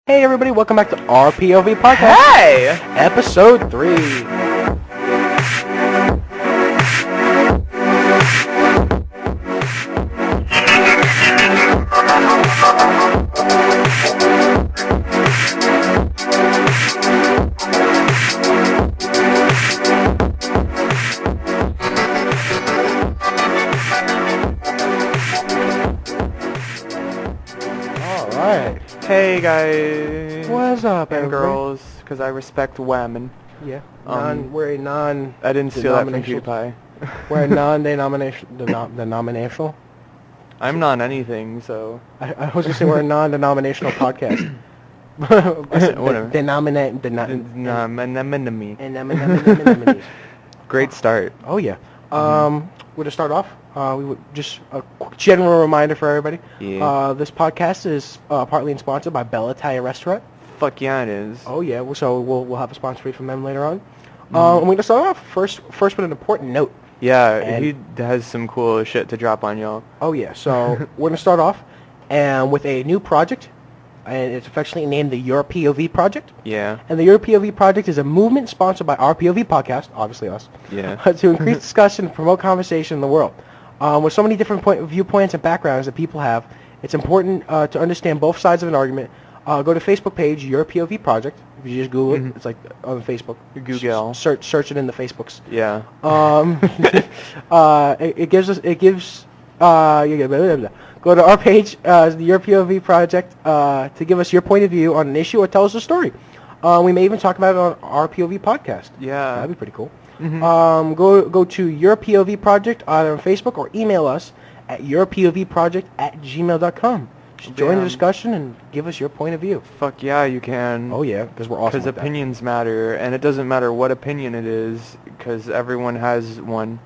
Hey everybody, welcome back to Our P.O.V. podcast. Hey! Episode 3. Alright. Hey guys. What's up, and everybody? girls? Because I respect women. Yeah. I didn't steal that from non-denominational. PewDiePie. We're a non-denominational. I'm not anything, so... I was gonna say we're a non-denominational podcast. Whatever. Great start. Oh yeah. We're to start off. We would just a quick general reminder for everybody. Yeah. This podcast is partly sponsored by Bella Thai Restaurant. Fuck yeah, it is. Oh yeah. So we'll have a sponsor feed from them later on. And we're gonna start off first with an important note. Yeah, And- he has some cool shit to drop on y'all. Oh yeah. So we're gonna start off and with a new project, and it's affectionately named the Your P.O.V. project. Yeah. And the Your P.O.V. project is a movement sponsored by Our P.O.V. podcast, obviously us, Yeah. to increase discussion and promote conversation in the world. With so many different viewpoints and backgrounds that people have, it's important to understand both sides of an argument. Go to Facebook page, Your P.O.V. project. If you just Google it, it's like on Facebook. Google. Search it in the Facebooks. Yeah. It gives go to our page, the Your POV project, to give us your point of view on an issue or tell us a story. We may even talk about it on our POV podcast. Yeah. That'd be pretty cool. Go to Your POV project either on Facebook or email us at yourpovproject@gmail.com. Just join the Damn. discussion and give us your point of view. Fuck yeah, you can. Oh yeah, because we're awesome. Because like that. opinions matter, and it doesn't matter what opinion it is, because everyone has one.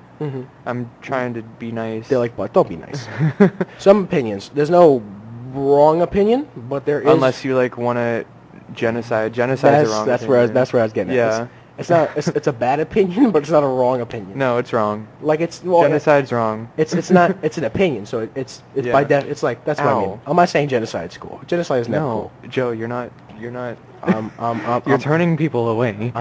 I'm trying to be nice. They're like, but don't be nice. Some opinions. There's no wrong opinion, but there is. Unless you like want to genocide. Genocide's a wrong That's opinion. where I was getting at. Yeah. It's not. It's a bad opinion, but it's not a wrong opinion. No, it's wrong. Like it's well, Genocide's wrong. It's not. It's an opinion, so it's Yeah. by it's like that's what I mean. Ow. I'm not saying genocide's cool. Genocide is never No, cool. Joe, you're not. You're Turning people away.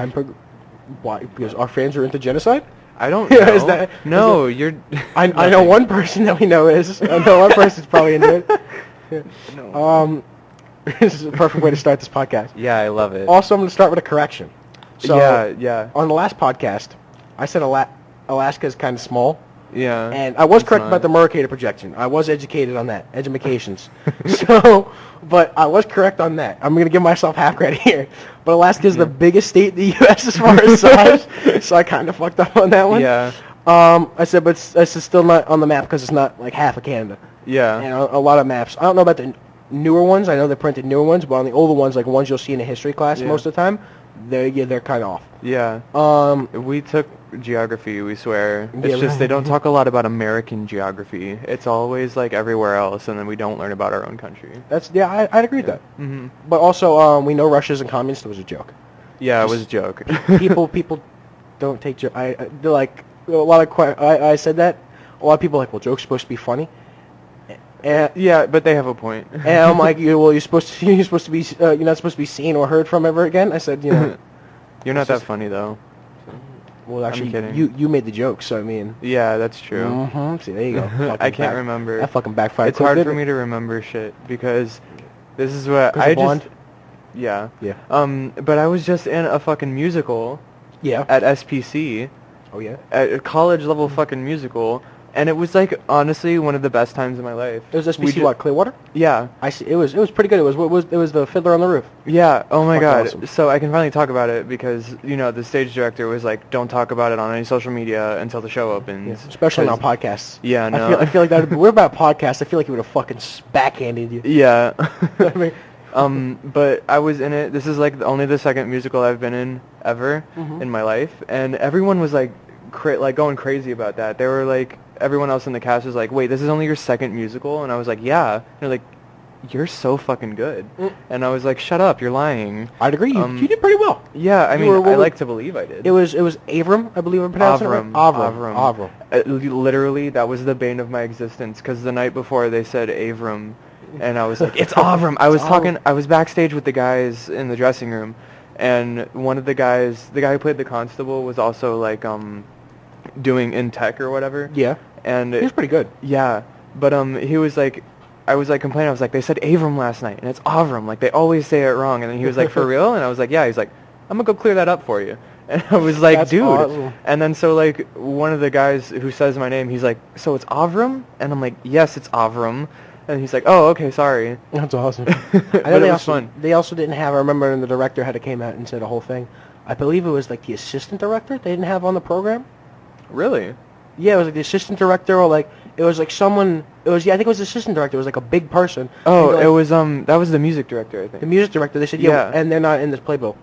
Why? Because our fans are into genocide. I don't Yeah, know. is that- no, is you're... I know one person that we know is. I know one person's probably into it. No. This is a perfect way to start this podcast. Yeah, I love it. Also, I'm going to start with a correction. So, yeah. on the last podcast, I said Alaska is kind of small. Yeah. And I was It's correct not. about the mericator projection. I was educated on that. Edumacations. So, but I was correct on that. I'm going to give myself half credit here. But Alaska is the biggest state in the U.S. as far as size. So I kind of fucked up on that one. Yeah. I said, but it's still not on the map because it's not like half of Canada. Yeah. And a lot of maps. I don't know about the newer ones. I know they printed newer ones. But on the older ones, like ones you'll see in a history class most of the time, they're kind of off. Yeah. We took geography, we swear. It's Yeah, just they don't talk a lot about American geography. It's always like everywhere else, and then we don't learn about our own country. I'd agree with that. Mm-hmm. But also, we know Russia's and communist was a joke. Yeah, it was a joke. people don't take joke. They're like a lot of I said that. A lot of people are like, well, jokes supposed to be funny. And Yeah, but they have a point. and I'm like, well, you're supposed to be you're not supposed to be seen or heard from ever again. I said, You're not It's that just- funny though. well, actually, kidding. you made the joke, so I mean. Yeah, that's true. See, there you go. I can't remember. That fucking backfired. It's hard for me to remember shit because this is what 'Cause I you're just. blonde? Yeah. Yeah. But I was just in a fucking musical Yeah. at SPC, Oh yeah. at a college level fucking musical, and it was like honestly one of the best times of my life. It was We SBC ju- what, Clearwater? Yeah. I see. It was pretty good. It was the Fiddler on the Roof. Yeah. Oh my Fucking god. awesome. So I can finally talk about it because the stage director was like, "Don't talk about it on any social media until the show opens." Especially on 'Cause- podcasts. Yeah. No. I feel like that. We're about podcasts. I feel like he would have fucking backhanded you. Yeah. I mean, But I was in it. This is like only the second musical I've been in ever in my life, and everyone was like, going crazy about that. They were like, everyone else in the cast was like, "Wait, this is only your second musical?" And I was like, "Yeah." And they're like, "You're so fucking good." And I was like, "Shut up, you're lying." I'd agree. You did pretty well. Yeah, I You mean, were- I like to believe I did. It was Avram, I believe I'm pronouncing it right. Avram. Literally, that was the bane of my existence because the night before they said Avram, and I was like, it's Avram. I was backstage with the guys in the dressing room, and one of the guys, the guy who played the constable, was also like doing in tech or whatever. Yeah. And he was pretty good. Yeah, but he was like, I was like complaining. I was like, they said Avram last night, and it's Avram. Like they always say it wrong. And then he was like, for real? And I was like, yeah. He's like, I'm gonna go clear that up for you. And I was like, That's dude. awesome. And then so like one of the guys who says my name, he's like, so it's Avram? And I'm like, yes, it's Avram. And he's like, oh, okay, sorry. That's awesome. I But know it was fun. They also didn't have. I remember when the director had to came out and said the whole thing. I believe it was like the assistant director they didn't have on the program. Really? Yeah, it was like the assistant director, or like it was like someone. It was I think it was the assistant director. It was like a big person. Oh, like, it was that was the music director, I think. the music director. They said yeah, and they're not in this playbill.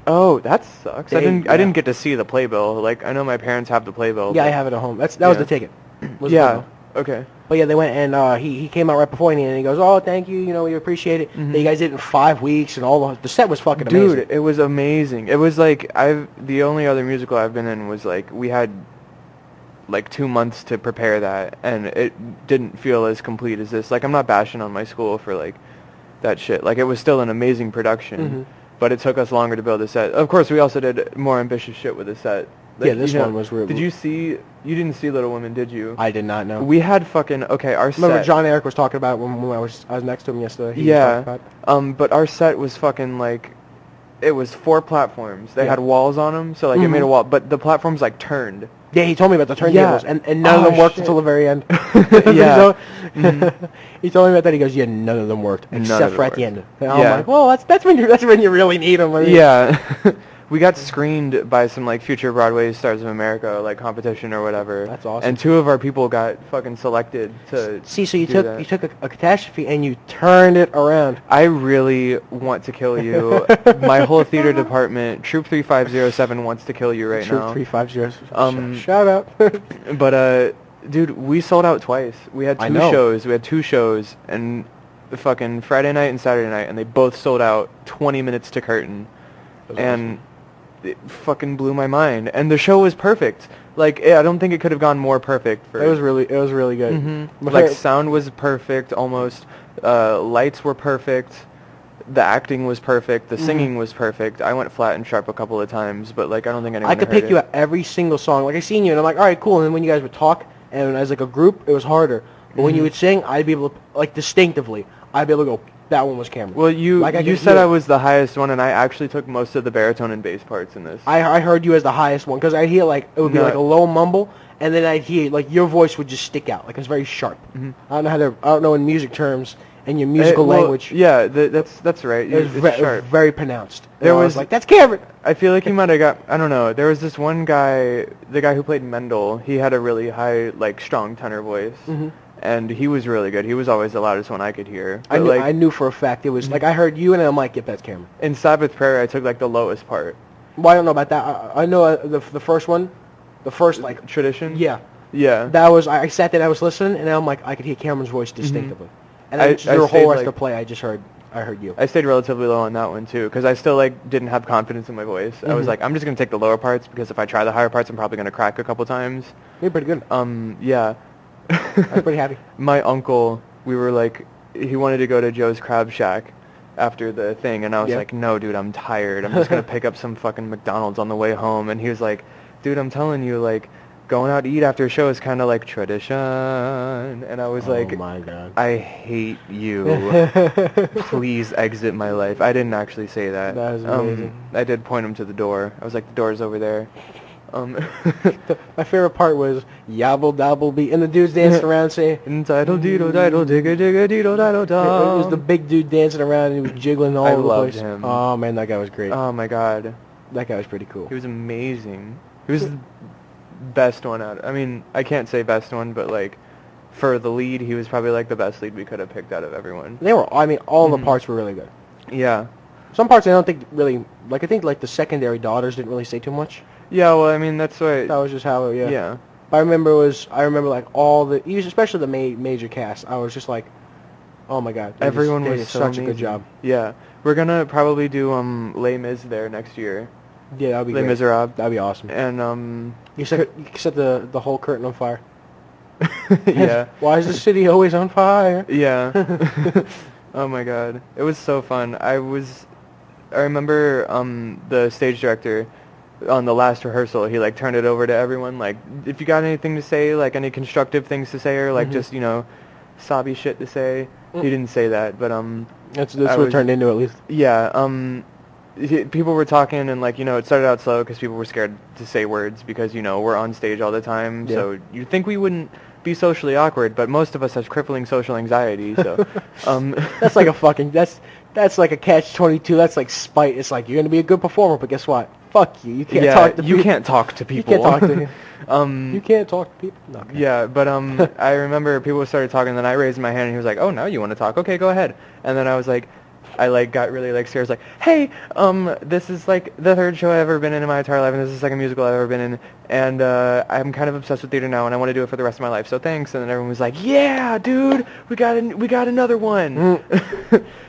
Oh, that sucks. I Yeah. didn't get to see the playbill. Like I know my parents have the playbill. Yeah, but I have it at home. That was the ticket. Was the yeah. playbill. Okay. But yeah, they went and he came out right before and he goes, oh, thank you, we appreciate it. Mhm. You guys did it in 5 weeks and all the set was fucking amazing. Dude, it was amazing. It was like the only other musical I've been in was like we had like 2 months to prepare that, and it didn't feel as complete as this. Like I'm not bashing on my school for like that shit. Like it was still an amazing production, Mhm. but it took us longer to build a set. Of course, we also did more ambitious shit with the set. Like, Yeah, this one was real. Did you see? You didn't see Little Women, did you? I did not know. We had fucking our Remember set. John Eric was talking about it when I was next to him yesterday. He was Yeah. talking about it. But our set was fucking like, it was 4 platforms. They Yeah. had walls on them, so like it made a wall, but the platforms like turned. Yeah, he told me about the turntables, Yeah. and none of Oh, them worked shit. until the very end. Yeah. Mhm. He told me about that. He goes, yeah, none of them worked, None except of for them at the worked. end. And Yeah. I'm like, well, that's when you really need them. Yeah. We got screened by some like future Broadway Stars of America like competition or whatever. That's awesome. And 2 of our people got fucking selected to See, so you do took that. you took a catastrophe and you turned it around. I really want to kill you. My whole theater department, Troop 3507 wants to kill you right Troop now. 350. Shout out. But dude, we sold out twice. We had I 2 know. shows. We had 2 shows, and the fucking Friday night and Saturday night, and they both sold out 20 minutes to curtain. And it fucking blew my mind. And the show was perfect. Like I don't think it could have gone more perfect. It was really good. Mhm. My Like favorite- sound was perfect almost. Lights were perfect. The acting was perfect. The singing was perfect. I went flat and sharp a couple of times, but like I don't think anyone I could heard pick you it. out every single song. Like I seen you, and I'm like, all right, cool. And then when you guys would talk, and as like a group, it was harder. But when you would sing, I'd be able to, like distinctively, I'd be able to go, that one was Cameron. Well, you Like, I you could said hear I it. was the highest one, and I actually took most of the baritone and bass parts in this. I heard you as the highest one because I'd hear like it would be No. like a low mumble, and then I'd hear like your voice would just stick out, like it's very sharp. I don't know I don't know in music terms and your musical Well, language. Yeah, that's right. It was It's sharp. very pronounced. And There I was- like, that's Cameron. I feel like you might have got, I don't know, there was this one guy, the guy who played Mendel, he had a really high, like, strong tenor voice, and he was really good. He was always the loudest one I could hear. I But, knew, like, I knew for a fact it was like I heard you and I'm like, yep, that's Cameron. in Sabbath Prayer, I took, like, the lowest part. Well, I don't know about that. I know the first one, the first like Tradition? yeah, Yeah. that was I sat there, I was listening, and I'm like I could hear Cameron's voice distinctively. And I then your whole stayed, rest like- of the play, I heard you. I stayed relatively low on that one, too, because I still, like, didn't have confidence in my voice. I was like, I'm just going to take the lower parts, because if I try the higher parts, I'm probably going to crack a couple times. You're pretty good. Yeah. I was pretty happy. My uncle, we were like, he wanted to go to Joe's Crab Shack after the thing, and I was Yeah. like, no, dude, I'm tired. I'm just going to pick up some fucking McDonald's on the way home. And he was like, dude, I'm telling you, like, going out to eat after a show is kind of like tradition. And I was like, oh my god. I hate you. Please exit my life. I didn't actually say that. That is amazing. I did point him to the door. I was like, the door's over there. My favorite part was yabble dabble be, and the dudes dancing around saying. Entitled diddle diddle digga digga diddle diddle It dum. was the big dude dancing around and he was jiggling all I over the loved place. him. Oh man, that guy was great. Oh my god. That guy was pretty cool. He was amazing. He was the best one out. I mean, I can't say best one, but like for the lead, he was probably like the best lead we could have picked out of everyone. They were. I mean, all the Mhm. parts were really good. Yeah. Some parts I don't think really. Like I think like the secondary daughters didn't really say too much. Yeah, well, I mean, that's why. That was just how. Yeah. Yeah. But I remember like all the, especially the major cast. I was just like, oh my god. Everyone they was did so such a amazing. good job. Yeah. We're gonna probably do Les Mis there next year. Yeah, that'd be Les great. Miserables. That'd be awesome. And You set the whole curtain on fire. Yeah. Why is the city always on fire? Yeah. Oh my god. It was so fun. I remember the stage director on the last rehearsal, he like turned it over to everyone, like, if you got anything to say, like any constructive things to say, or like just, you know, sobby shit to say. He didn't say that, but That's what it turned into, at least. Yeah, people were talking, and like, you know, it started out slow because people were scared to say words because, you know, we're on stage all the time. Yeah. So you'd think we wouldn't be socially awkward, but most of us have crippling social anxiety. So that's like a fucking that's like a catch-22. That's like spite. It's like, you're gonna be a good performer, but guess what? Fuck you. You can't talk to people. You can't talk to people. You can't talk to you can't talk to people. No, okay. Yeah, but I remember people started talking, and then I raised my hand, and he was like, "Oh, now you want to talk? Okay, go ahead." And then I was like, I like got really like serious, like, "Hey, this is like the third show I've ever been in my entire life, and this is the second musical I've ever been in, and I'm kind of obsessed with theater now, and I want to do it for the rest of my life. So thanks." And then everyone was like, "Yeah, dude, we got another one."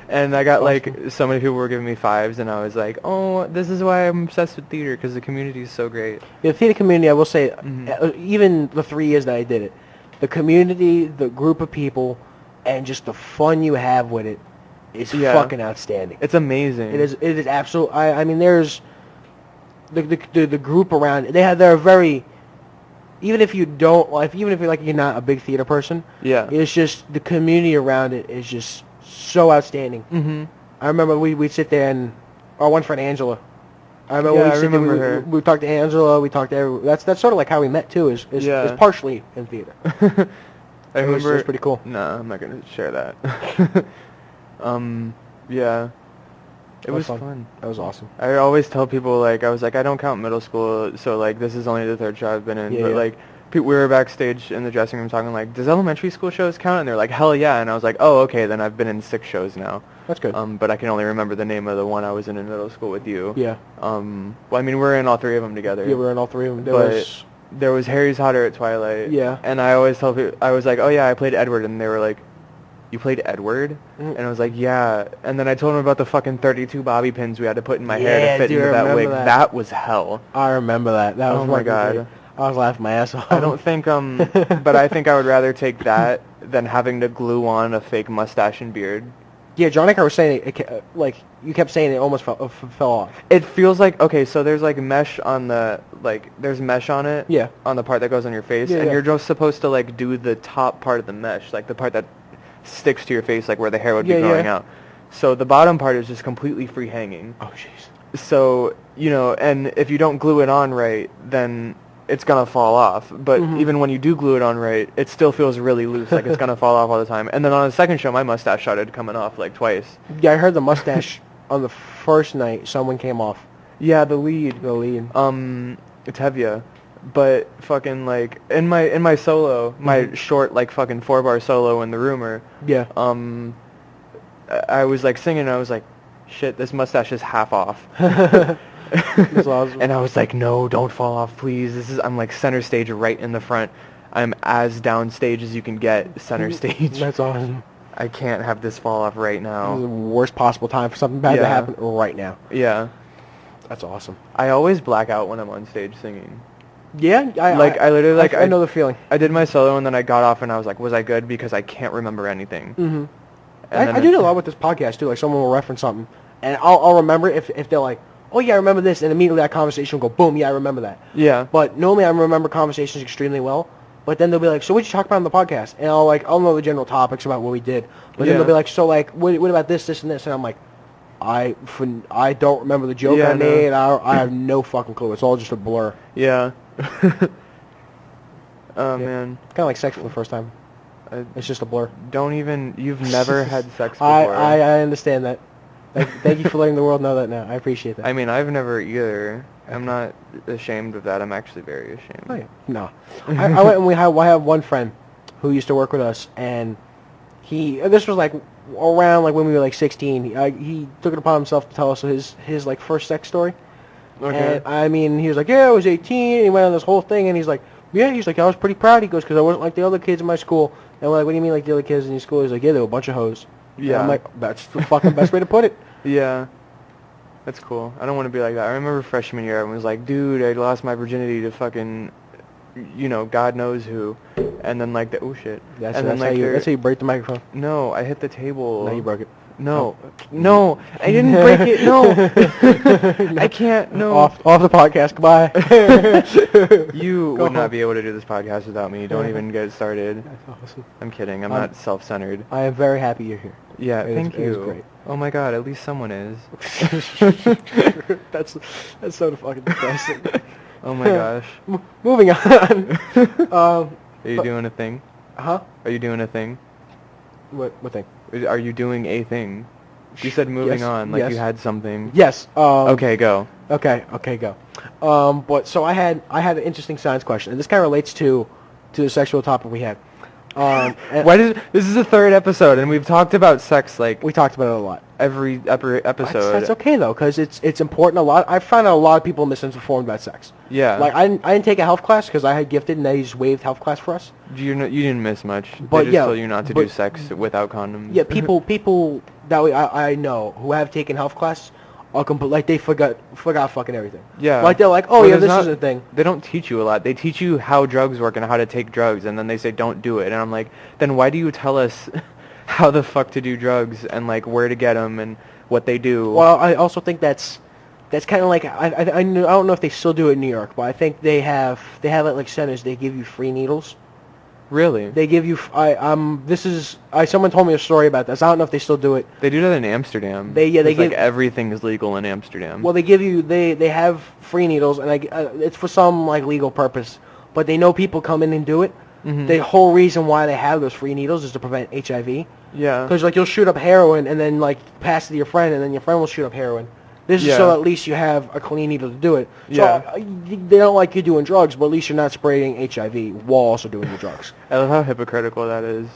And I got like so many people were giving me fives, and I was like, "Oh, this is why I'm obsessed with theater, because the community is so great." Yeah, the theater community, I will say, even the 3 years that I did it, the community, the group of people, and just the fun you have with it is fucking outstanding. It's amazing. It is absolute. I mean, there's the group around. They're very. Even if you don't like, even if you're not a big theater person, Yeah. it's just the community around it is just so outstanding. I remember we'd sit there, and our one friend Angela. I remember her. We talked to Angela. We talked to everyone. That's sort of like how we met too. Is partially in theater. I remember. It was pretty cool. No, I'm not gonna share that. Yeah. It was fun. That was awesome. I always tell people, like, I was like, I don't count middle school, so like this is only the third show I've been in. But like, we were backstage in the dressing room talking, like, does elementary school shows count? And they're like, hell yeah. And I was like, oh, okay, then I've been in 6 shows now. That's good. But I can only remember the name of the one I was in middle school with you. Yeah. Well, I mean, we're in all 3 of them together. Yeah, we were in all 3 of them. There was Harry's Hotter at Twilight. Yeah. And I always tell people, I was like, oh yeah, I played Edward, and they were like, you played Edward? And I was like, yeah. And then I told them about the fucking 32 bobby pins we had to put in my hair to fit into that wig. That was hell. I remember that. That was oh my god. Great. I was laughing my ass off. I don't think, but I think I would rather take that than having to glue on a fake mustache and beard. Yeah, John and I were saying like, you kept saying it almost fell off. It feels like, okay, so there's like mesh on the, like, there's mesh on it. Yeah. On the part that goes on your face. And you're just supposed to, like, do the top part of the mesh, like the part that sticks to your face, like where the hair would be growing out. So the bottom part is just completely free hanging. Oh, jeez. So, you know, and if you don't glue it on right, then it's going to fall off. But even when you do glue it on right, it still feels really loose, like it's going to fall off all the time. And then on the second show, my mustache started coming off like twice. Yeah, I heard the mustache on the first night, someone came off. Yeah, the lead. Tevya. But fucking like in my solo, my short like fucking 4-bar solo in the Rumor. Yeah. I was like singing, and I was like, shit, this mustache is half off. That's awesome. And I was like, no, don't fall off, please. I'm like center stage right in the front. I'm as downstage as you can get, center stage. That's awesome. I can't have this fall off right now. This is the worst possible time for something bad to happen right now. Yeah. That's awesome. I always black out when I'm on stage singing. Yeah? I literally, like, I know the feeling. I did my solo, and then I got off, and I was like, was I good? Because I can't remember anything. I do it a lot with this podcast, too. Like, someone will reference something, and I'll remember if they're like, oh, yeah, I remember this, and immediately that conversation will go, boom, yeah, I remember that. Yeah. But normally I remember conversations extremely well, but then they'll be like, so what'd you talk about on the podcast? And I'll know the general topics about what we did, but then they'll be like, so, like, what about this, and this? And I'm like, I don't remember the joke I made. I have no fucking clue. It's all just a blur. Yeah. Man. Kind of like sex for the first time. It's just a blur. You've never had sex before. I understand that. Thank you for letting the world know that now. I appreciate that. I mean, I've never either. I'm not ashamed of that. I'm actually very ashamed. Oh, yeah. No. I went and I have one friend who used to work with us, and this was like around like when we were like 16. He took it upon himself to tell us his like first sex story. Okay. And I mean, he was like, yeah, I was 18. And he went on this whole thing, and he's like, I was pretty proud. He goes, because I wasn't like the other kids in my school. And we're like, what do you mean like the other kids in your school? He's like, yeah, they were a bunch of hoes. Yeah. And I'm like, that's the fucking best way to put it. Yeah. That's cool. I don't want to be like that. I remember freshman year, everyone was like, dude, I lost my virginity to fucking, you know, God knows who. and then like the oh shit. That's, and that's, then, like, that's how you break the microphone. No, I hit the table. No, you broke it. No, no, I didn't break it. No, I can't. No. Off the podcast. Goodbye. You Go would not home. be able to do this podcast without me. Don't even get started. That's awesome. I'm kidding. I'm not self-centered. I am very happy you're here. Yeah, thank It was you. great. Oh my god, at least someone is. that's so fucking depressing. Oh my gosh. Moving on. Are you doing a thing? Huh? Are you doing a thing? What thing? Are you doing a thing? You said moving Yes, on, like yes. you had something. Yes. Okay, go. Okay, go. But so I had an interesting science question, and this kind of relates to the sexual topic we had. And This is the third episode, and we've talked about sex like we talked about it a lot. every episode. That's okay though, because it's important a lot. I find out a lot of people misinformed about sex. Yeah. Like I didn't take a health class because I had gifted, and they just waived health class for us. You didn't miss much. But they just yeah, told you not to do sex without condoms. Yeah, people that I know who have taken health class are like they forgot fucking everything. Yeah. Like they're like, oh Well, yeah, there's this is not- a thing. They don't teach you a lot. They teach you how drugs work and how to take drugs, and then they say don't do it. And I'm like, then why do you tell us how the fuck to do drugs and like where to get them and what they do? Well, I also think that's kind of like I don't know if they still do it in New York, but I think they have at like centers they give you free needles. Really? They give you someone told me a story about this. I don't know if they still do it. They do that in Amsterdam. They It's give like everything is legal in Amsterdam. Well, they give you they have free needles, and it's for some like legal purpose. But they know people come in and do it. Mhm. The whole reason why they have those free needles is to prevent HIV. Yeah. Because like you'll shoot up heroin and then like pass it to your friend, and then your friend will shoot up heroin. This is so Yeah. at least you have a clean needle to do it. So Yeah. They don't like you doing drugs, but at least you're not spraying HIV while also doing the drugs. I love how hypocritical that is.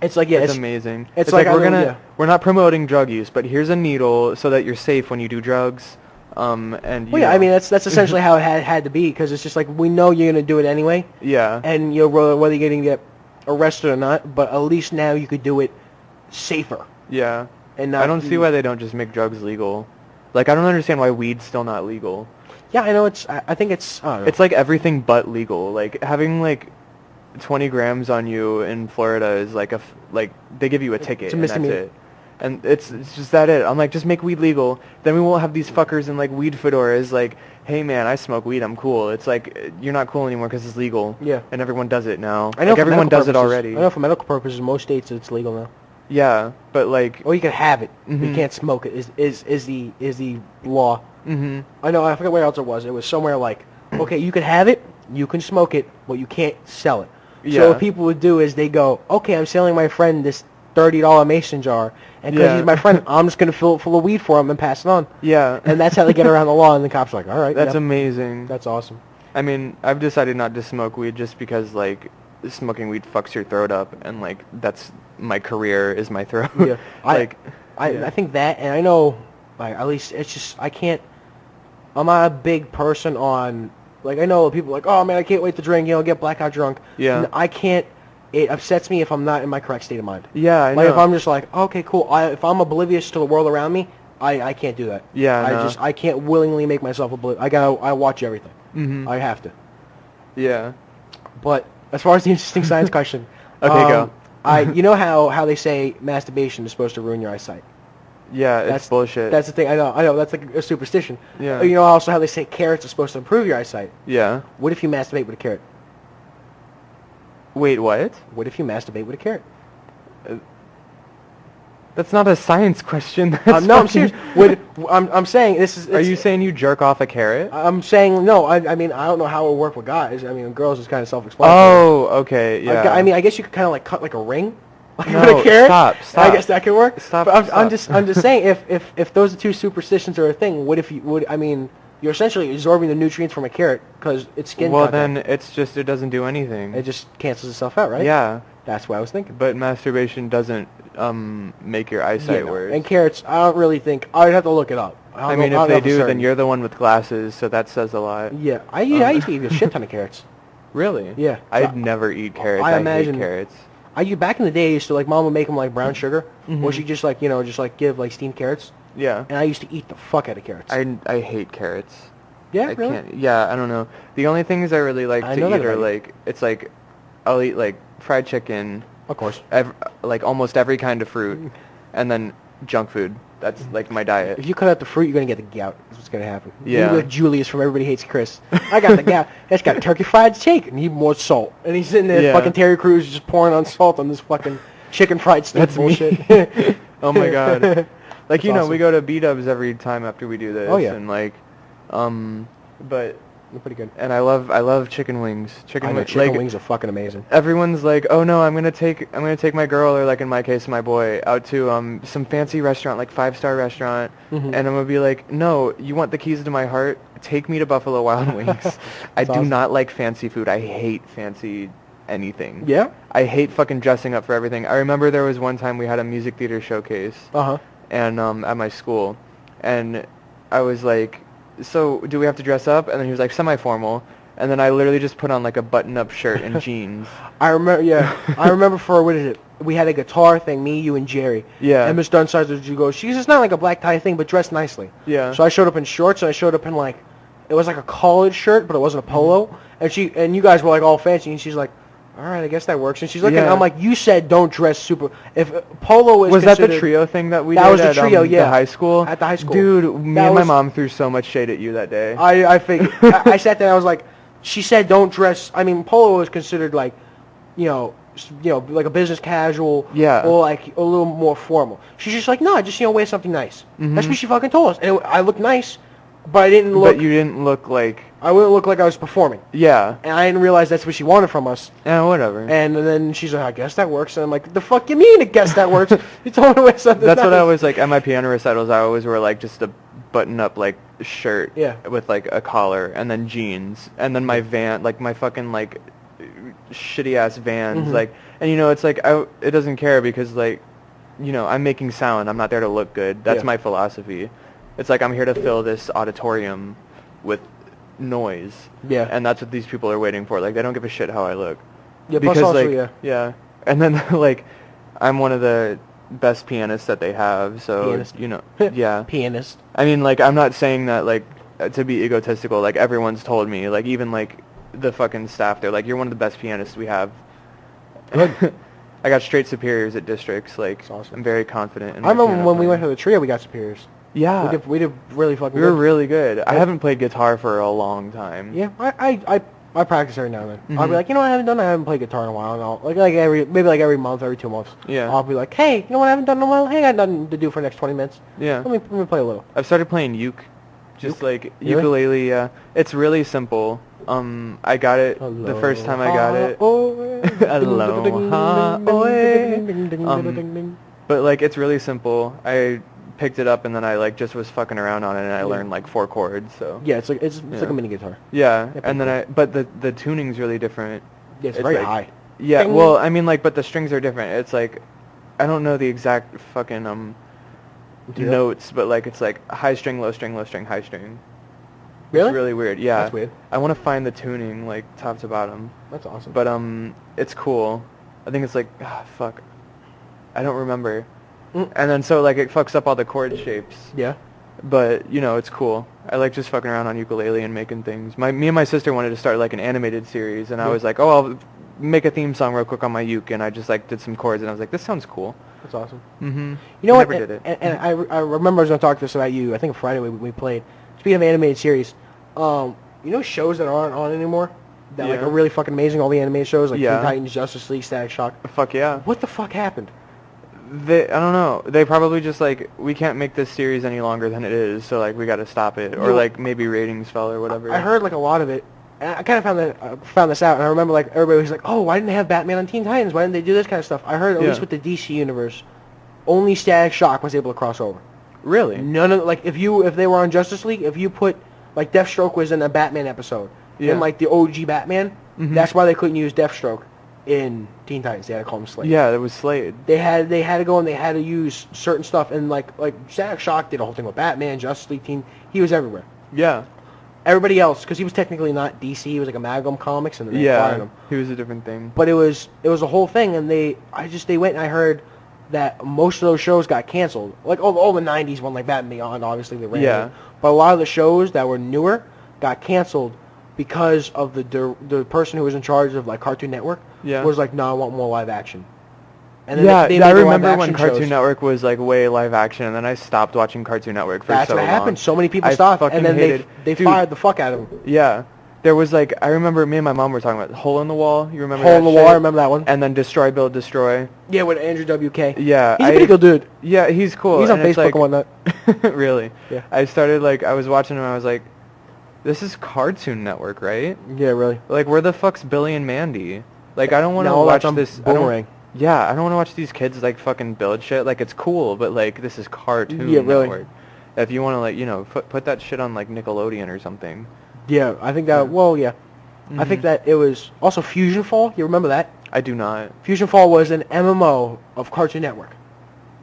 It's like It's amazing. It's like we're not promoting drug use, but here's a needle so that you're safe when you do drugs. And Well, yeah, I mean that's essentially how it had to be, because it's just like we know you're gonna do it anyway, yeah. and whether you're gonna get arrested or not, but at least now you could do it safer. Yeah. And not I don't see why they don't just make drugs legal. Like, I don't understand why weed's still not legal. Yeah, I know I think it's. I don't know. It's like everything but legal. Like, having, like, 20 grams on you in Florida is like they give you a ticket, It's a and that's misdemeanor. it. And it's just that it. I'm like, just make weed legal. Then we won't have these fuckers in, like, weed fedoras like, hey, man, I smoke weed, I'm cool. It's like, you're not cool anymore because it's legal. Yeah. And everyone does it now. I know like, for everyone medical does it purposes- already. I know for medical purposes, most states it's legal now. Yeah, but, like... Or you can have it. You Mhm. can't smoke it. Is the law? hmm I know. I forget where else it was. It was somewhere like, okay, you can have it, you can smoke it, but you can't sell it. So Yeah. what people would do is they go, okay, I'm selling my friend this $30 mason jar, and because Yeah. he's my friend, I'm just gonna fill it full of weed for him and pass it on. Yeah. And that's how they get around the law. And the cops are like, all right, That's yeah, amazing. that's awesome. I mean, I've decided not to smoke weed just because, like, smoking weed fucks your throat up, and, like, that's my career is my throat. Yeah. like, I think that, and I know, like, at least it's just I can't. I'm not a big person on, like, I know people are like, oh man, I can't wait to drink, get blackout drunk. Yeah. And I can't. It upsets me if I'm not in my correct state of mind. yeah, I Like know. if I'm just like, okay, cool. If I'm oblivious to the world around me, I can't do that. Yeah, I know. I can't willingly make myself oblivious. I watch everything. Mhm. I have to. Yeah. But as far as the interesting science question, Okay, go. You know how they say masturbation is supposed to ruin your eyesight. Yeah, it's That's bullshit. That's the thing. I know. That's like a superstition. Yeah. You know also how they say carrots are supposed to improve your eyesight. Yeah. What if you masturbate with a carrot? Wait, what? What if you masturbate with a carrot? That's not a science question. That's No, I'm fucking- serious. I'm saying this is. Are you saying you jerk off a carrot? I'm saying no. I mean I don't know how it would work with guys. I mean girls is kind of self-explanatory. Oh, okay, yeah. I mean I guess you could kind of like cut like a ring. Like No, with a carrot. stop. I guess that could work. Stop, But I'm stop. just saying if those two superstitions are a thing, what if I mean you're essentially absorbing the nutrients from a carrot because it's skin Well, content. then it's just, it doesn't do anything. It just cancels itself out, right? Yeah, That's what I was thinking. but masturbation doesn't make your eyesight no. worse. And carrots, I don't really think. I'd have to look it up. I mean, if they do, then you're the one with glasses, so that says a lot. Yeah, I used to eat a shit ton of carrots. Really? Yeah. I'd So never eat carrots. I I imagine- hate carrots. Back in the day, I used to like mom would make them like brown sugar, or she just like give like steamed carrots, Yeah. and I used to eat the fuck out of carrots. I hate carrots. yeah, I really. can't. Yeah, I don't know. The only things I really like I to know that eat are about you. like, it's like I'll eat like fried chicken, Of course. like almost every kind of fruit, and then junk food. That's like my diet. If you cut out the fruit, you're gonna get the gout. That's what's gonna happen. Yeah. You're like Julius from Everybody Hates Chris. I got the gout. That's got turkey fried steak, and need more salt. And he's sitting there, Yeah. fucking Terry Crews, just pouring on salt on this fucking chicken fried steak That's bullshit. me. Oh my god. Like, That's you know, awesome. we go to B-dubs every time after we do this. Oh, yeah. And like, but, They're pretty good. and I love chicken wings. I know, chicken wings are fucking amazing. Everyone's like, oh no, I'm gonna take my girl, or like in my case, my boy, out to some fancy restaurant, like 5-star restaurant, Mhm. and I'm gonna be like, no, you want the keys to my heart? Take me to Buffalo Wild Wings. I do awesome. not like fancy food. I hate fancy anything. Yeah? I hate fucking dressing up for everything. I remember there was one time we had a music theater showcase, Uh-huh. and at my school, and I was like, so do we have to dress up? And then he was like, semi-formal. And then I literally just put on like a button-up shirt and jeans. I remember, yeah. I remember for, what is it? We had a guitar thing, me, you, and Jerry. Yeah. And Miss Dunsizer, you go, she's just not like a black tie thing, but dressed nicely. Yeah. So I showed up in shorts, and I showed up in like, it was like a college shirt, but it wasn't a polo. Mm-hmm. And you guys were like all fancy, and she's like, all right, I guess that works. And she's looking, Yeah. I'm like, you said don't dress super. If polo is Was that the considered- trio thing that we That did was the at trio, yeah. the high school? At the high school. Dude, me That and my was- mom threw so much shade at you that day. I figured. I sat there and I was like, she said don't dress. I mean, polo is considered like, like a business casual. Yeah. Or like a little more formal. She's just like, no, just, wear something nice. Mhm. That's what she fucking told us. And I looked nice, but I didn't look, But you didn't look like... I wouldn't look like I was performing. Yeah. And I didn't realize that's what she wanted from us. Yeah, whatever. And then she's like, I guess that works. And I'm like, the fuck you mean, I guess that works? You told me to wear something That's what I nice. always like at my piano recitals. I always wear like just a button-up like shirt, Yeah. with like a collar, and then jeans, and then my van, like my fucking like shitty ass Vans, Mhm. like, and it's like it doesn't care because like, I'm making sound. I'm not there to look good. That's Yeah. my philosophy. It's like I'm here to fill this auditorium with noise. Yeah. And that's what these people are waiting for. Like they don't give a shit how I look. Yeah, plus Because also, like yeah. yeah. And then like I'm one of the best pianists that they have, so Pianist. yeah. Pianist. I mean, like, I'm not saying that like to be egotistical. Like everyone's told me, like even like the fucking staff, they're like, you're one of the best pianists we have. Good. I got straight superiors at districts. Like That's awesome. I'm very confident. In I my remember piano when we playing. went to the trio, we got superiors. Yeah, We did really fucking we were good. really good. I Yeah. haven't played guitar for a long time. Yeah, I practice every now and then. I'll be Mhm. like, I haven't played guitar in a while, and I'll every month, every 2 months. Yeah. I'll be like, hey, you know what I haven't done in a while? Hey, I got nothing to do for the next 20 minutes. Yeah. Let me play a little. I've started playing uke. Just Uke? like Really? ukulele. Yeah, it's really simple. I got it the first time I got it. Aloha, oe. But like it's really simple. I picked it up and then I like just was fucking around on it and I learned like 4 chords. So Yeah, it's like Yeah. a mini guitar. yeah, Yeah, and pretty then but the tuning's really different. Yeah, it's It's very like- high. Yeah, Ding. well, I mean like, but the strings are different. It's like I don't know the exact fucking Yeah. notes, but like it's like high string, low string, high string. Really? It's really weird. Yeah. That's weird. I want to find the tuning like top to bottom. That's awesome. But it's cool. I think it's like fuck. I don't remember. Mm. And then so like it fucks up all the chord shapes. Yeah. But it's cool. I like just fucking around on ukulele and making things. Me and my sister wanted to start like an animated series, and I Yeah. was like, oh, I'll make a theme song real quick on my uke, and I just like did some chords, and I was like, this sounds cool. That's awesome. Mm-hmm. You know what? Never did it. And I remember I was going to talk this about you. I think Friday we played. Speaking of animated series, shows that aren't on anymore that like Yeah. are really fucking amazing. All the animated shows like Yeah. Teen Titans, Justice League, Static Shock. Fuck yeah. What the fuck happened? I don't know. They probably just like, we can't make this series any longer than it is, so like we got to stop it, or No. like maybe ratings fell or whatever. I heard like a lot of it. And I kind of found this out, and I remember like everybody was like, "Oh, why didn't they have Batman on Teen Titans? Why didn't they do this kind of stuff?" I heard at Yeah. least with the DC universe, only Static Shock was able to cross over. Really? None of like if they were on Justice League, if you put like Deathstroke was in a Batman episode, Yeah. in like the OG Batman, Mhm. that's why they couldn't use Deathstroke in Teen Titans. They had to call him Slade. Yeah, it was Slade. They had to go and they had to use certain stuff, and like Static Shock did a whole thing with Batman, Justice League team. He was everywhere. Yeah. Everybody else, because he was technically not DC, he was like Amalgam Comics, and then they acquired Yeah. him. He was a different thing. But it was a whole thing, and they went and I heard that most of those shows got canceled. Like all the '90s one, like Batman Beyond, obviously they ran. Yeah. it. But a lot of the shows that were newer got canceled because of the person who was in charge of like Cartoon Network was like, no, I want more live action. And then I remember when Cartoon Network was like way live action, and then I stopped watching Cartoon Network for so long. That's what happened. So many people stopped, and then they fired the fuck out of them. Yeah. There was like, I remember me and my mom were talking about Hole in the Wall. You remember Hole in the Wall? I remember that one. And then Destroy, Build, Destroy. Yeah, with Andrew WK. Yeah. He's a pretty good dude. Yeah, he's cool. He's on Facebook and whatnot. Really? Yeah. I started like, I was watching him, I was like, this is Cartoon Network, right? Yeah, really. Like, where the fuck's Billy and Mandy? Like, I don't want to watch this. Boomerang. I don't want to watch these kids like fucking build shit. Like, it's cool, but like, this is Cartoon Really. Network. If you want to like, you know, put that shit on like Nickelodeon or something. Yeah, I think that. Well, yeah. I think that it was also Fusion Fall. You remember that? I do not. Fusion Fall was an MMO of Cartoon Network.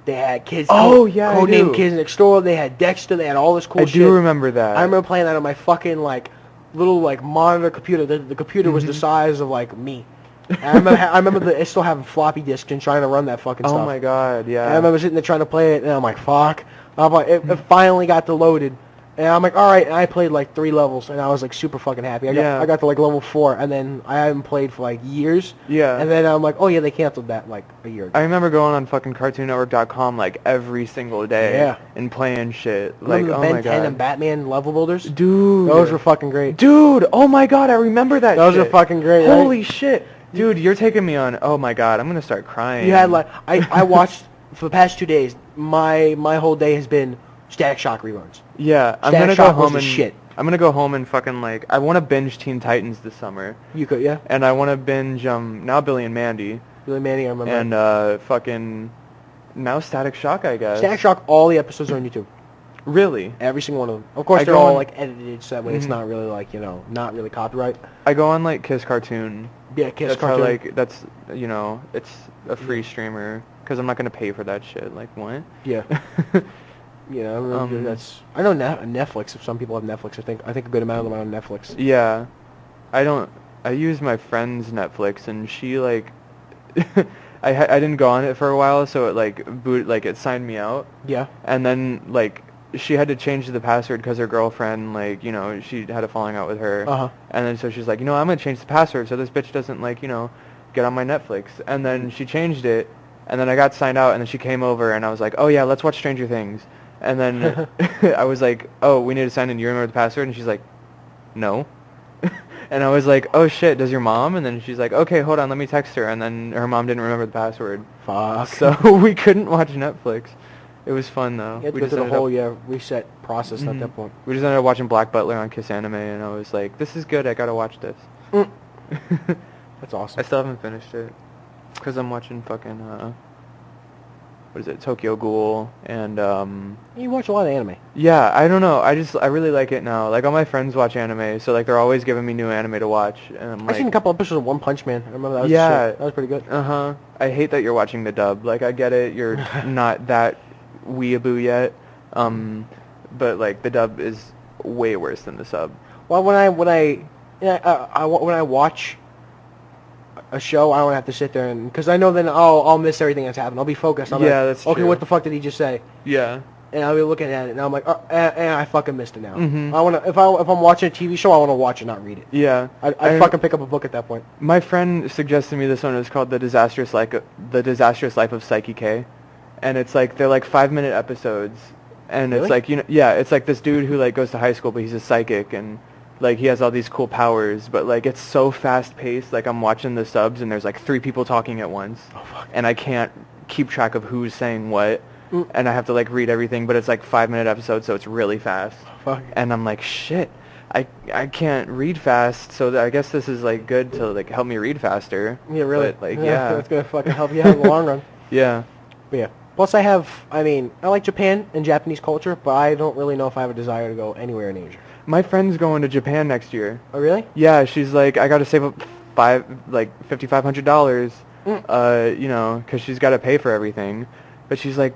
They had kids. Codename Kids Next Door. They had Dexter. They had all this cool shit. I do remember that. I remember playing that on my fucking like little like monitor computer. The computer was the size of like me. And I remember it still having floppy disks and trying to run that fucking stuff. Oh my god, yeah. And I remember sitting there trying to play it, and I'm like, fuck. I'm like, it finally got loaded. And I'm like, all right, and I played like 3 levels, and I was like super fucking happy. I got to like level 4, and then I haven't played for like years. Yeah. And then I'm like, oh yeah, they canceled that like a year ago. I remember going on fucking CartoonNetwork.com like every single day. Yeah. And playing shit. Remember Like, the oh Ben my 10 god. and Batman level builders? Dude. Those were fucking great. Dude, oh my god, I remember that Those shit. were fucking great, right? Holy shit. Dude, you're taking me on, oh my god, I'm gonna start crying. You had like, I watched, for the past 2 days, my whole day has been Static Shock reruns. Yeah, I'm gonna go home and shit. I'm gonna go home and fucking like, I want to binge Teen Titans this summer. You could, yeah. And I want to binge now Billy and Mandy. Billy and Mandy, I remember. And fucking now Static Shock, I guess. Static Shock, all the episodes are on YouTube. Really? Every single one of them. Of course, they're all like edited, so that way it's not really like, you know, not really copyright. I go on like Kiss Cartoon. Yeah, Kiss that's Cartoon. How, like, that's, you know, it's a free streamer because I'm not gonna pay for that shit. Like what? Yeah. Yeah, I know Netflix. If some people have Netflix, I think a good amount of them are on Netflix. Yeah, I use my friend's Netflix, and she like, I didn't go on it for a while, so it like it signed me out. Yeah. And then like she had to change the password because her girlfriend, like, you know, she had a falling out with her. And then so she's like, you know, I'm gonna change the password so this bitch doesn't like, you know, get on my Netflix. And then she changed it, and then I got signed out, and then she came over, and I was like, oh yeah, let's watch Stranger Things. And then I was like, oh, we need to sign in. Do you remember the password? And she's like, no. And I was like, oh shit, does your mom? And then she's like, okay, hold on, let me text her. And then her mom didn't remember the password. Fuck. So we couldn't watch Netflix. It was fun though. You had to go through the whole reset process at that point. We just ended up watching Black Butler on Kiss Anime, and I was like, this is good, I gotta watch this. That's awesome. I still haven't finished it. Because I'm watching fucking, what is it, Tokyo Ghoul, and You watch a lot of anime. Yeah, I don't know. I really like it now. Like all my friends watch anime, so like they're always giving me new anime to watch, and I'm like, I've seen a couple episodes of One Punch Man. I remember that was that was pretty good. I hate that you're watching the dub. Like I get it, you're not that weeaboo yet. But like the dub is way worse than the sub. Well, when I watch a show, I don't have to sit there and because I know then I'll miss everything that's happened. I'll be focused. I'm that's okay, true. what the fuck did he just say? Yeah. And I'll be looking at it, and I'm like, and I fucking missed it now. I wanna if I'm watching a TV show, I wanna watch it, not read it. Yeah. I fucking pick up a book at that point. My friend suggested me this one. It's called The Disastrous Life of Psyche K, and it's like they're like 5-minute episodes, and Really? it's like it's like this dude who like goes to high school, but he's a psychic, and like he has all these cool powers, but like it's so fast paced. Like I'm watching the subs, and there's like 3 people talking at once, and I can't keep track of who's saying what. And I have to like read everything, but it's like 5-minute episodes, so it's really fast. And I'm like, shit, I can't read fast, so I guess this is like good to like help me read faster. Yeah, really. But, like it's gonna fucking help you out in the long run. Yeah. But yeah. Plus, I like Japan and Japanese culture, but I don't really know if I have a desire to go anywhere in Asia. My friend's going to Japan next year. Oh, really? Yeah, she's like, I got to save up $5,500, you know, because she's got to pay for everything. But she's like,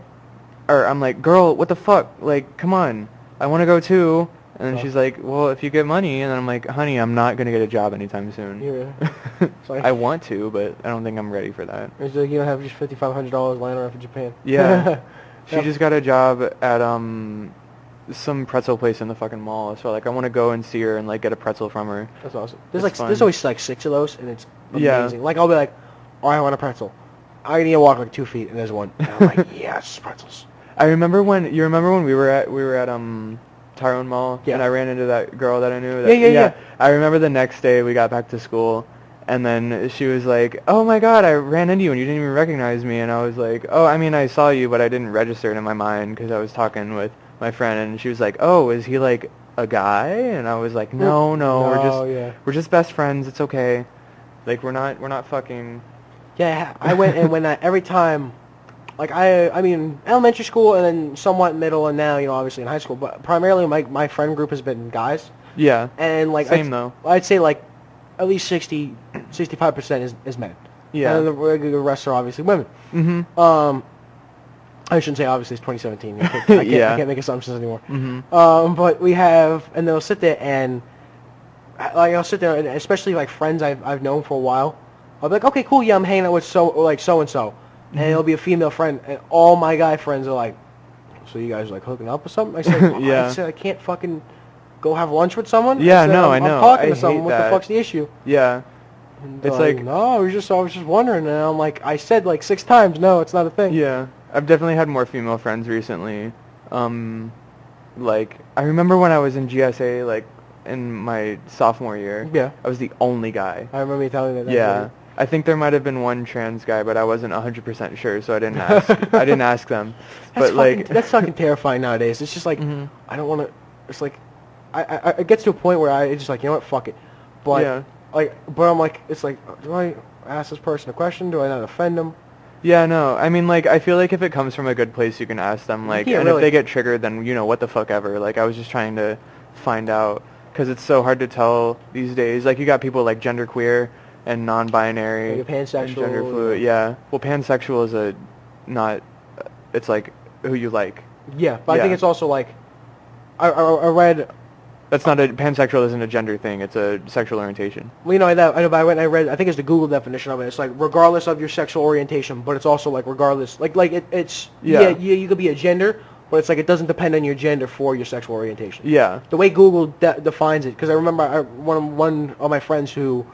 I'm like, girl, what the fuck? Like, come on, I want to go too. And then she's like, well, if you get money. And then I'm like, honey, I'm not gonna get a job anytime soon. Yeah. I want to, but I don't think I'm ready for that. It's like you don't have just $5,500 lying around for Japan. Yeah. She just got a job at some pretzel place in the fucking mall. So like I want to go and see her and like get a pretzel from her. That's awesome. It's There's always like 6 of those, and it's Yeah. amazing. Like I'll be like, all right, I want a pretzel. I need to walk like 2 feet, and there's one. And I'm like, yes, pretzels. I remember when we were at Tyrone Mall, Yeah. and I ran into that girl that I knew. Yeah. I remember the next day we got back to school, and then she was like, "Oh my God, I ran into you and you didn't even recognize me." And I was like, "Oh, I mean, I saw you, but I didn't register it in my mind because I was talking with my friend." And she was like, "Oh, is he like a guy?" And I was like, "No, we're just best friends. It's okay. Like we're not fucking." Yeah, I went and every time, like I mean elementary school and then somewhat middle and now obviously in high school, but primarily my friend group has been guys. Yeah. And like Same though. I'd say like at least 65% is men. Yeah. And the rest are obviously women. Mhm. I shouldn't say obviously it's 2017. I can't make assumptions anymore. Mhm. But we have, and they'll sit there and like I'll sit there and especially like friends I've known for a while. I'll be like, okay, cool, yeah, I'm hanging out with so and so, and it'll be a female friend, and all my guy friends are like, so you guys like hooking up or something? I said, Yeah. I said I can't fucking go have lunch with someone. Yeah, I said, no, I'm I know. talking I to someone. hate What that. the fuck's the issue? Yeah. And It's they're like no, I was just wondering, and I'm like, I said like 6 times, no, it's not a thing. Yeah, I've definitely had more female friends recently. Like I remember when I was in GSA, like in my sophomore year. Yeah. I was the only guy. I remember you telling me that. Yeah. I think there might have been one trans guy, but I wasn't 100% sure, so I didn't ask. I didn't ask them. That's But like, that's fucking terrifying nowadays. It's just like I don't want to. It's like I it gets to a point where I just like what, fuck it. But Yeah. but I'm like, it's like, do I ask this person a question? Do I not offend them? yeah, no. I mean, like, I feel like if it comes from a good place, you can ask them. Like, Yeah, and really. if they get triggered, then what the fuck ever. Like, I was just trying to find out because it's so hard to tell these days. Like, you got people like genderqueer and non-binary, Like a pansexual, and gender fluid. Yeah. Well, pansexual is it's like who you like. Yeah, but I think Yeah. it's also like I read. That's not pansexual isn't a gender thing. It's a sexual orientation. Well, I know, but I went and I read. I think it's the Google definition of it. It's like regardless of your sexual orientation, but it's also like regardless, it's Yeah. you could be a gender, but it's like it doesn't depend on your gender for your sexual orientation. Yeah. The way Google defines it, because I remember one of my friends who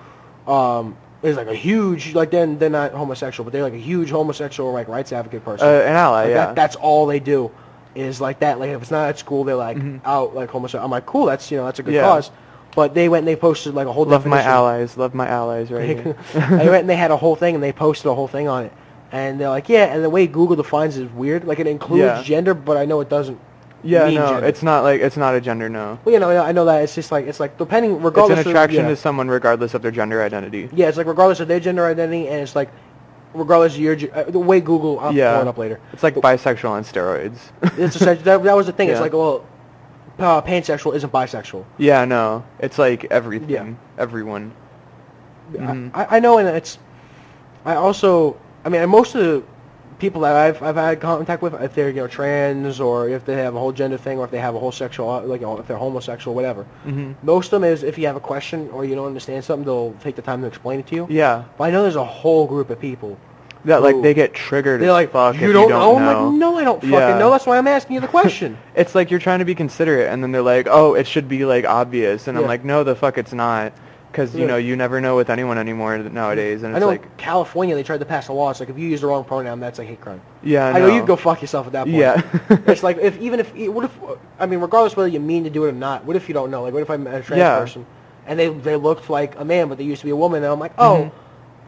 is like a huge, like they're not homosexual, but they're like a huge homosexual like rights advocate person. An ally. Like Yeah. that's all they do is like that. Like if it's not at school, they're like out like homosexual. I'm like, cool, that's that's a good Yeah. cause. But they went and they posted like a whole Love my definition. allies. Love my allies right here. They went and they had a whole thing and they posted a whole thing on it. And they're like, yeah, and the way Google defines it is weird. Like it includes Yeah. gender, but I know it doesn't. Yeah, mean no, gender. it's not a gender, no. Well, I know that it's just like depending regardless. It's an attraction of, to someone regardless of their gender identity. Yeah, it's like regardless of their gender identity, and it's like regardless of your the way Google. I'll pull it up later. It's like bisexual on steroids. It's that was the thing. It's Yeah. like pansexual isn't bisexual. Yeah, no, it's like everything, Yeah. everyone. Mhm. I know, and it's. I also, I mean, most of the people that I've had contact with, if they're trans or if they have a whole gender thing or if they have a whole sexual, like if they're homosexual, whatever. Mhm. Most of them is if you have a question or you don't understand something, they'll take the time to explain it to you. Yeah, But I know there's a whole group of people that like who- they get triggered they're as like, fuck you if don't you know? don't know. I'm like, no, I don't fucking Yeah. know. That's why I'm asking you the question. It's like you're trying to be considerate, and then they're like, oh, it should be like obvious, and I'm Yeah. like, no, the fuck, it's not, because Yeah. you never know with anyone anymore nowadays, and I it's know like, in California they tried to pass a law. It's like if you use the wrong pronoun, that's a hate crime. yeah, I know you can go fuck yourself at that point. Yeah. It's like what if I mean regardless whether you mean to do it or not, what if you don't know? Like what if I'm a trans Yeah. person and they looked like a man but they used to be a woman and I'm like, oh,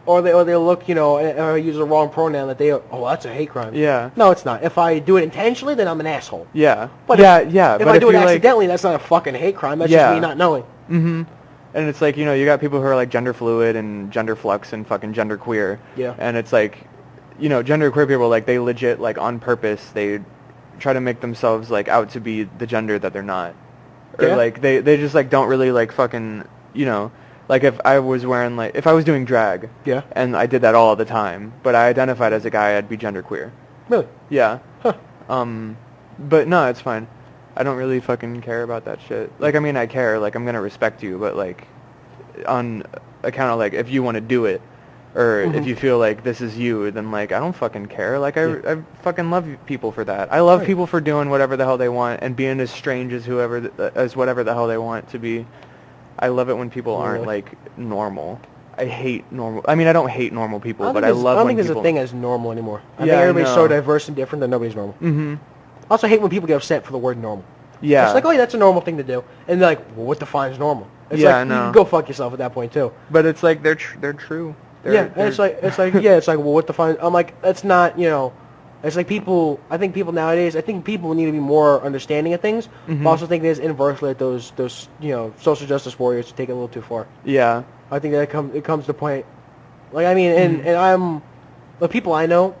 or they look, or use the wrong pronoun that that's a hate crime. Yeah. No, it's not. If I do it intentionally, then I'm an asshole. Yeah. But yeah, if, yeah. If but I do it you're like, accidentally, that's not a fucking hate crime. That's Yeah. just me not knowing. mm-hmm. And it's like, you got people who are like gender fluid and gender flux and fucking gender queer. Yeah. And it's like, gender queer people, like, they legit, like, on purpose, they try to make themselves, like, out to be the gender that they're not. Or, Yeah. like, they just, like, don't really, like, fucking, like, if I was doing drag. Yeah. And I did that all the time, but I identified as a guy, I'd be genderqueer. Really? Yeah. Huh. But no, it's fine. I don't really fucking care about that shit. Like, I mean, I care. Like, I'm gonna respect you, but, like, on account of, like, if you want to do it, Or if you feel like this is you, then like I don't fucking care. Like I fucking love people for that. I love people for doing whatever the hell they want and being as strange as whatever the hell they want to be. I love it when people aren't like normal. I hate normal. I mean, I don't hate normal people, but I love when people. I don't think there's a thing as normal anymore. I think everybody's so diverse and different that nobody's normal. I also hate when people get upset for the word normal. Yeah. It's like, oh, yeah, that's a normal thing to do. And they're like, well, what defines normal? It's like, you can go fuck yourself at that point, too. But it's like, they're true. It's like, well, what defines... I'm like, that's not, it's like people... I think people nowadays... I think people need to be more understanding of things. But I also think there's inversely that those social justice warriors take it a little too far. Yeah. I think that it comes to the point... Like, I mean, and the people I know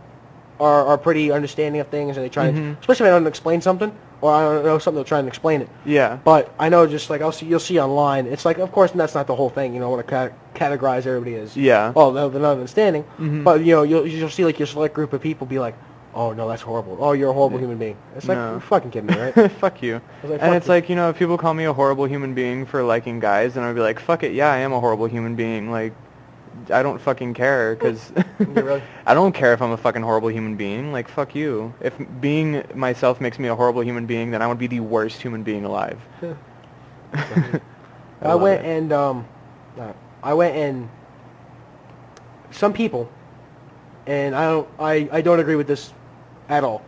are pretty understanding of things, and they try to... Especially if I don't explain something, or I don't know something, they'll try and explain it. Yeah. But I know just, like, you'll see online, it's like, of course, that's not the whole thing, what to categorize everybody as. Yeah. Well, they're not understanding. But, you'll see, like, your select group of people be like, oh, no, that's horrible. Oh, you're a horrible human being. It's like, you're fucking kidding me, right? Fuck you. And it's like, if people call me a horrible human being for liking guys, then I'd be like, fuck it, yeah, I am a horrible human being. Like, I don't fucking care, because I don't care if I'm a fucking horrible human being. Like, fuck you. If being myself makes me a horrible human being, then I would be the worst human being alive. I went and some people, and I don't agree with this at all.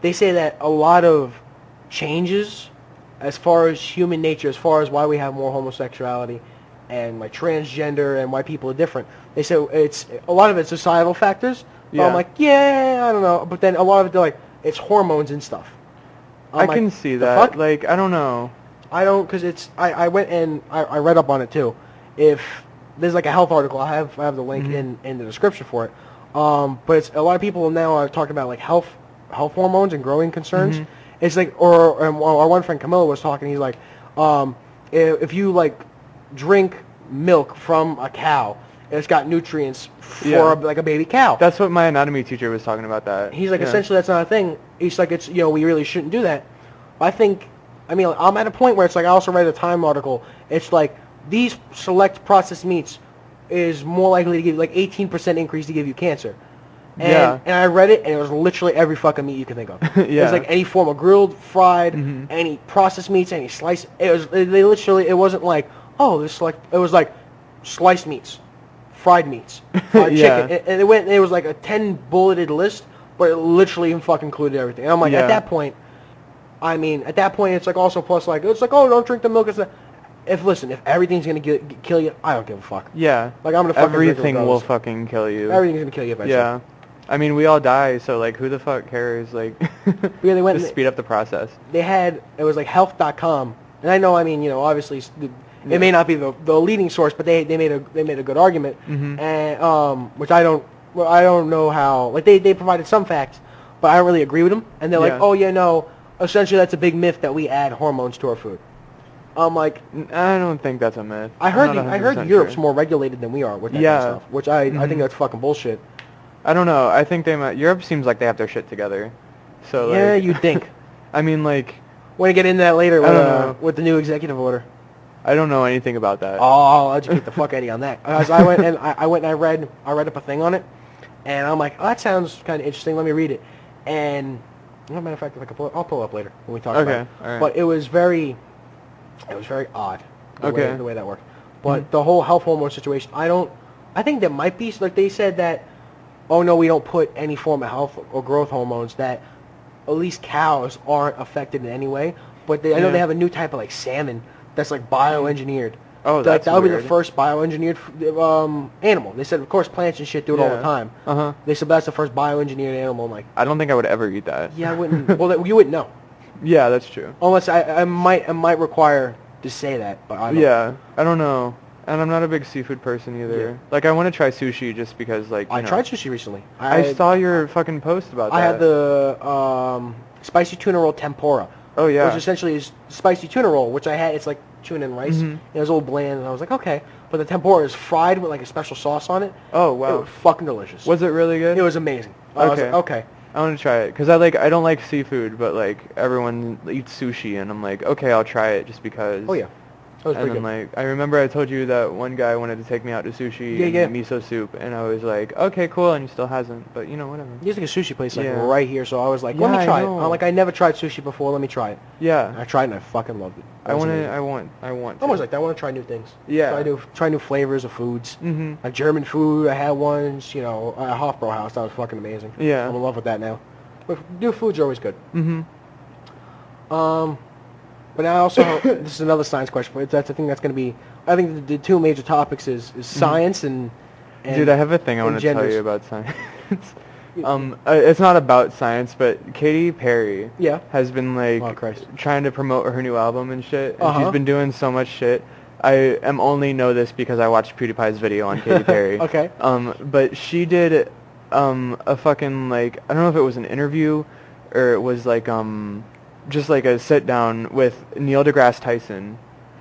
They say that a lot of changes as far as human nature, as far as why we have more homosexuality and like transgender and why people are different. They say a lot of it's societal factors. Yeah. I'm like, yeah, I don't know. But then a lot of it, they're like, it's hormones and stuff. I can see that. Fuck? Like, I don't know. I don't, because I went and I read up on it too. If there's like a health article, I have the link in the description for it. But it's a lot of people now are talking about like health hormones and growing concerns. It's like, or our one friend Camilla was talking. He's like, if you like drink milk from a cow, it's got nutrients for like a baby cow. That's what my anatomy teacher was talking about. That he's like, essentially that's not a thing. He's like, it's we really shouldn't do that. I mean, I'm at a point where it's like, I also read a Time article. It's like these select processed meats is more likely to give like 18% increase to give you cancer. And I read it, and it was literally every fucking meat you can think of. It was like any form of grilled, fried, any processed meats, any sliced. It wasn't like, oh, it was like sliced meats, fried meats, fried chicken. And it was like a 10 bulleted list, but it literally fucking included everything. And I'm like, at that point, it's like also plus like, it's like, oh, don't drink the milk. If everything's gonna kill you, I don't give a fuck. Yeah. Like, I'm gonna fucking everything will fucking kill you. Everything's gonna kill you eventually. Yeah. I mean, we all die, so like, who the fuck cares? Like, they went to speed up the process. It was like health.com, and I know, obviously, it may not be the leading source, but they made a good argument, and which I don't know how. Like, they provided some facts, but I don't really agree with them. And they're like, oh yeah, no, essentially that's a big myth that we add hormones to our food. I'm like, I don't think that's a myth. I heard Europe's more regulated than we are with that kind of stuff, which I think that's fucking bullshit. I don't know. I think Europe seems like they have their shit together. So yeah, you'd think. I mean, like, we're gonna get into that later with the new executive order. I don't know anything about that. Oh, I'll educate the fuck out of you on that. I went and I read up a thing on it, and I'm like, oh, that sounds kind of interesting. Let me read it. And as a matter of fact, I'll pull it up later when we talk about it. All right. But it was very odd the way that worked. But the whole health hormone situation, I think there might be, like they said that, oh no, we don't put any form of health or growth hormones, that at least cows aren't affected in any way. But I know they have a new type of like salmon that's like bioengineered. Oh, that's that would be the first bioengineered animal. They said, of course, plants and shit do it all the time. They said that's the first bioengineered animal. I'm like, I don't think I would ever eat that. Yeah, I wouldn't. Well, you wouldn't know. Yeah, that's true. Unless I might require to say that, but I don't. Yeah, I don't know. And I'm not a big seafood person either. Yeah. Like, I want to try sushi just because, like, I tried sushi recently. I saw your fucking post about that. I had the spicy tuna roll tempura. Oh, yeah. Which essentially is spicy tuna roll, which I had. It's like tuna and rice. And it was a little bland, and I was like, okay. But the tempura is fried with, like, a special sauce on it. Oh, wow. It was fucking delicious. Was it really good? It was amazing. I was like, okay. I want to try it, because I don't like seafood, but, like, everyone eats sushi, and I'm like, okay, I'll try it just because. Oh, yeah. That was And pretty then, good. like, I remember I told you that one guy wanted to take me out to sushi Yeah, and miso soup, and I was like, okay, cool, and he still hasn't, but, you know, whatever. There's like a sushi place like Yeah. right here, so I was like, Yeah, let me I try it. know. I'm like, I never tried sushi before. Let me try it. Yeah. I tried it and I fucking loved it. It I was want amazing. to, I want to. Almost like that. I want to try new things. Yeah. Try new flavors of foods. Mm-hmm. Like German food, I had once, you know, at Hofbräu House. That was fucking amazing. Yeah. I'm in love with that now. But new foods are always good. Mm-hmm. But now also, this is another science question, but that's I think that's going to be, I think the two major topics is science and Dude, I have a thing I want to tell genders. you about science. It's not about science, but Katy Perry Yeah. has been like Oh, Christ. trying to promote her new album and shit, and Uh-huh. she's been doing so much shit. I am only know this because I watched PewDiePie's video on Katy Perry. Okay. But she did a fucking like, I don't know if it was an interview or it was like just like a sit down with Neil deGrasse Tyson.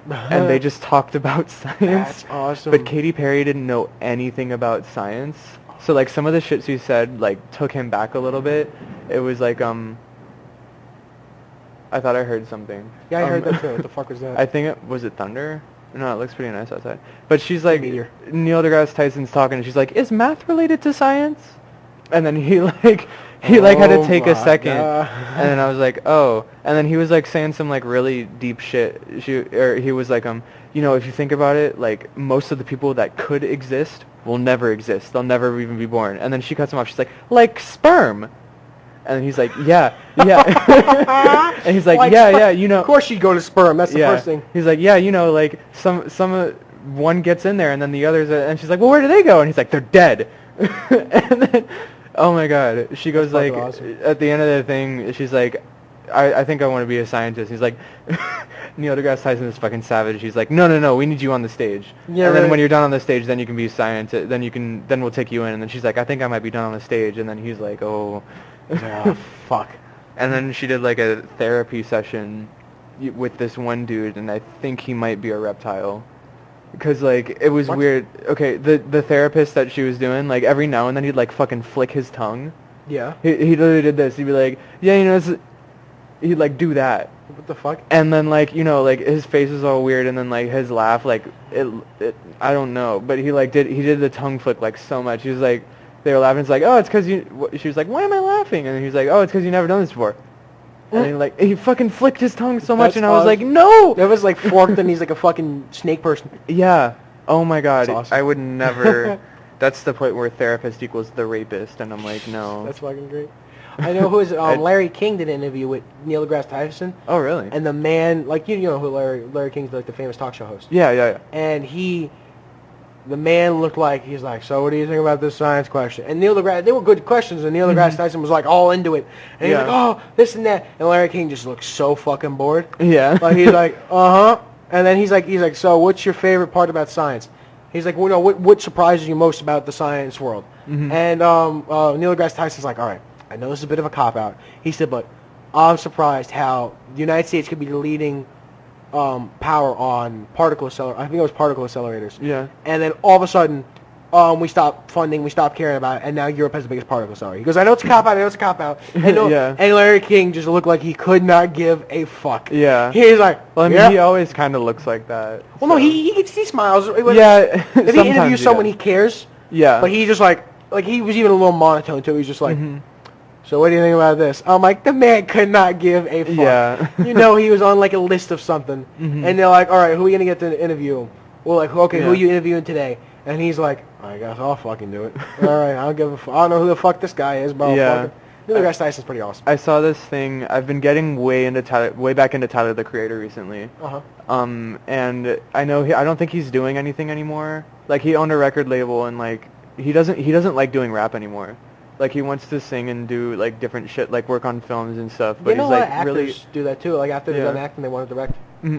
And they just talked about science. That's awesome. But Katy Perry didn't know anything about science. So like some of the shit she said like took him back a little bit. It was like I thought I heard something. Yeah, I heard that too. What the fuck was that? I think was it thunder? No, it looks pretty nice outside. But she's like, Meteor. Neil deGrasse Tyson's talking, and she's like, "Is math related to science?" And then he like had to take a my second, God. and then I was like, "Oh." And then he was like saying some like really deep shit. He was like, you know, if you think about it, like most of the people that could exist will never exist. They'll never even be born. And then she cuts him off. She's like sperm. And then he's like, yeah. And he's like, yeah, you know. Of course she'd go to sperm. That's the first thing. He's like, yeah, you know, like some one gets in there and then the others, and she's like, well, where do they go? And he's like, they're dead. And then, oh my God, she goes like, awesome. at the end of the thing, she's like, I think I want to be a scientist. He's like, Neil deGrasse Tyson is fucking savage. He's like, no, we need you on the stage. Yeah, and then right. when you're done on the stage, then you can be a scientist. Then we'll take you in. And then she's like, I think I might be done on the stage. And then he's like, oh. Oh, fuck. And then she did like a therapy session with this one dude, and I think he might be a reptile. Because like it was What? weird. Okay, the therapist that she was doing, like every now and then he'd like fucking flick his tongue. Yeah. He literally did this. He'd be like, yeah, you know, he'd like do that. What the fuck? And then like, you know, like his face was all weird, and then like his laugh, like it I don't know, but he did the tongue flick like so much. He was like, they were laughing. It's like, oh, it's because you. She was like, why am I laughing? And he was like, oh, it's because you never done this before. And he fucking flicked his tongue so much, That's and I was awesome. like, no. That was like forked, and he's like a fucking snake person. Yeah. Oh my God. That's awesome. I would never. That's the point where therapist equals the rapist, and I'm like, no. That's fucking great. I know who is it? Larry King did an interview with Neil deGrasse Tyson, Oh really? and the man, like you know who Larry King's like the famous talk show host. Yeah. And the man looked like, he's like, so what do you think about this science question? And Neil deGrasse, they were good questions, and Neil deGrasse Tyson was like all into it. And he's Yeah. like, oh, this and that. And Larry King just looked so fucking bored. Yeah. Like he's like, uh-huh. And then he's like, so what's your favorite part about science? He's like, well, no, what surprises you most about the science world? Mm-hmm. And Neil deGrasse Tyson's like, all right, I know this is a bit of a cop-out. He said, but I'm surprised how the United States could be the leading power on particle accelerators. I think it was particle accelerators. Yeah. And then all of a sudden, we stopped funding, we stopped caring about it, and now Europe has the biggest particle accelerator. He goes, I know it's a cop-out, And, Yeah. and Larry King just looked like he could not give a fuck. Yeah. He's like, Well, I mean, yeah. he always kind of looks like that. Well, no, so. he smiles. Yeah. If he interviews someone, he cares. Yeah. But he just like he was even a little monotone too. He's just like, so what do you think about this? I'm like, the man could not give a fuck. Yeah. You know, he was on like a list of something, Mhm. and they're like, all right, who are we gonna get to interview him? Well, like, okay, who Yeah. are you interviewing today? And he's like, I guess I'll fucking do it. All right, I don't know who the fuck this guy is, but Yeah. Neil deGrasse Tyson's pretty awesome. I saw this thing. I've been getting way back into Tyler the Creator recently. And I know I don't think he's doing anything anymore. Like he owned a record label, and like he doesn't like doing rap anymore. Like he wants to sing and do like different shit, like work on films and stuff. But You know, he's a lot like of actors really, do that too. Like after they're Yeah. done acting, they want to direct.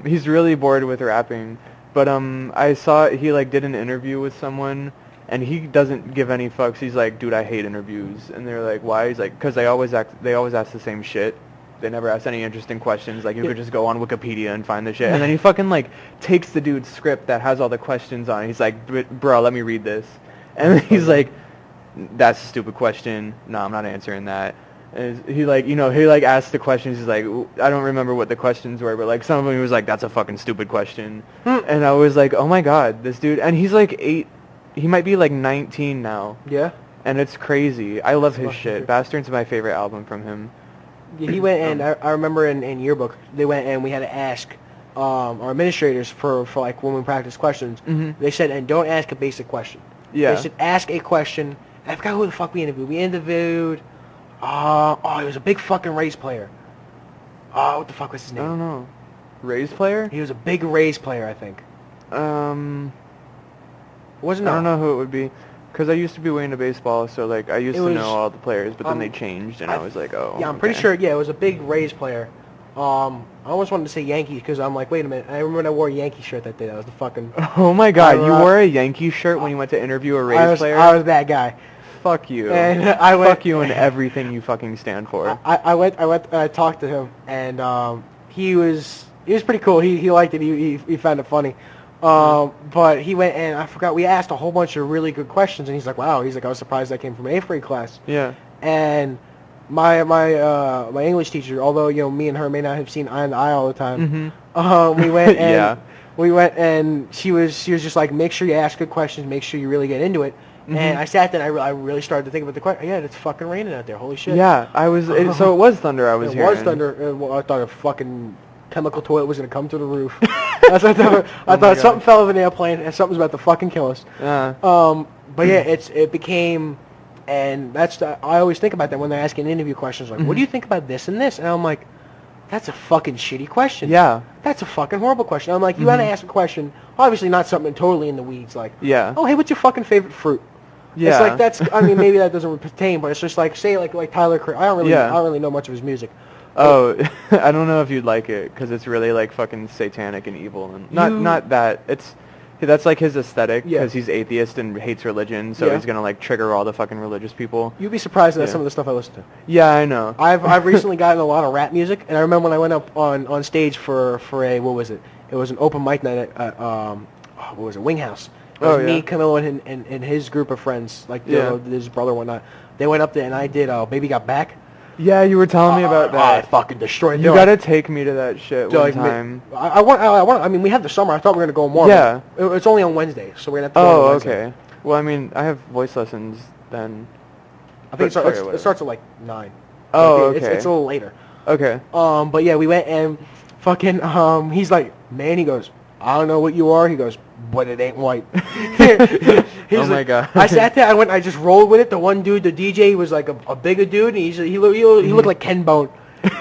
he's really bored with rapping. But I saw he like did an interview with someone, and he doesn't give any fucks. He's like, dude, I hate interviews. And they're like, why? He's like, because they always ask the same shit. They never ask any interesting questions. Like you could just go on Wikipedia and find the shit. And then he fucking like takes the dude's script that has all the questions on it. He's like, bro, let me read this. And then he's like, that's a stupid question. No, I'm not answering that. And he like, you know, he like asked the questions. He's like, I don't remember what the questions were, but like some of them he was like, that's a fucking stupid question. And I was like, oh my god, this dude. And he's like 8, he might be like 19 now. Yeah. And it's crazy. I love his shit. Bastard's my favorite album from him. Yeah, he went and I remember in yearbook they went and we had to ask our administrators for like when we practice questions. They said, and don't ask a basic question. Yeah. They said ask a question. I forgot who the fuck we interviewed. We interviewed. He was a big fucking Rays player. What the fuck was his name? I don't know. Rays player? He was a big Rays player, I think. Wasn't I don't know who it would be, because I used to be way into baseball, so like I used to know all the players, but then they changed, and I was like, oh. Yeah, I'm pretty sure. Yeah, it was a big Rays player. I almost wanted to say Yankees because I'm like, wait a minute. I remember when I wore a Yankee shirt that day. That was the fucking. Oh my god, you wore a Yankee shirt when you went to interview a Rays player? I was that guy. Fuck you. And fuck you and everything you fucking stand for. I talked to him, and he was pretty cool. He liked it. He found it funny. But he went and I forgot. We asked a whole bunch of really good questions, and he's like, wow. He's like, I was surprised I came from an 8th grade class. Yeah. And my English teacher, although you know me and her may not have seen eye to eye all the time, we went and we went and she was just like, make sure you ask good questions, make sure you really get into it. And I sat there and I really started to think about the question. Yeah, it's fucking raining out there. Holy shit. Yeah, I was. So it was thunder. I was hearing. It was thunder. I thought a fucking chemical toilet was gonna come to the roof. I thought something fell off an airplane and something's about to fucking kill us. But yeah, it became, and I always think about that when they're asking interview questions. Like, what do you think about this and this? And I'm like, that's a fucking shitty question. Yeah. That's a fucking horrible question. I'm like, you gotta ask a question. Obviously, not something totally in the weeds. Like, yeah. Oh, hey, what's your fucking favorite fruit? Yeah. It's like that's. I mean, maybe that doesn't pertain, but it's just like say like Tyler Crew. I don't really know much of his music. Oh, I don't know if you'd like it because it's really like fucking satanic and evil and not that that's like his aesthetic because he's atheist and hates religion, so he's gonna like trigger all the fucking religious people. You'd be surprised at some of the stuff I listen to. Yeah, I know. I've recently gotten a lot of rap music, and I remember when I went up on stage for a what was it? It was an open mic night at what was it? Wing House. It was me, Camilo, and his group of friends, like his brother and whatnot. They went up there, and I did Baby Got Back. Yeah, you were telling me about that. I fucking destroyed it. You gotta take me to that shit one time. I want. I mean, we have the summer. I thought we were gonna go more. Yeah. It's only on Wednesday, so we're gonna have to go on Wednesday. Okay. Well, I mean, I have voice lessons then. I think it starts at like 9. Oh, okay. It's a little later. Okay. But yeah, we went and fucking he's like, man, he goes, I don't know what you are. He goes, but it ain't white. Oh my god! I sat there. I just rolled with it. The one dude, the DJ, was like a bigger dude. And he looked like Ken Bone.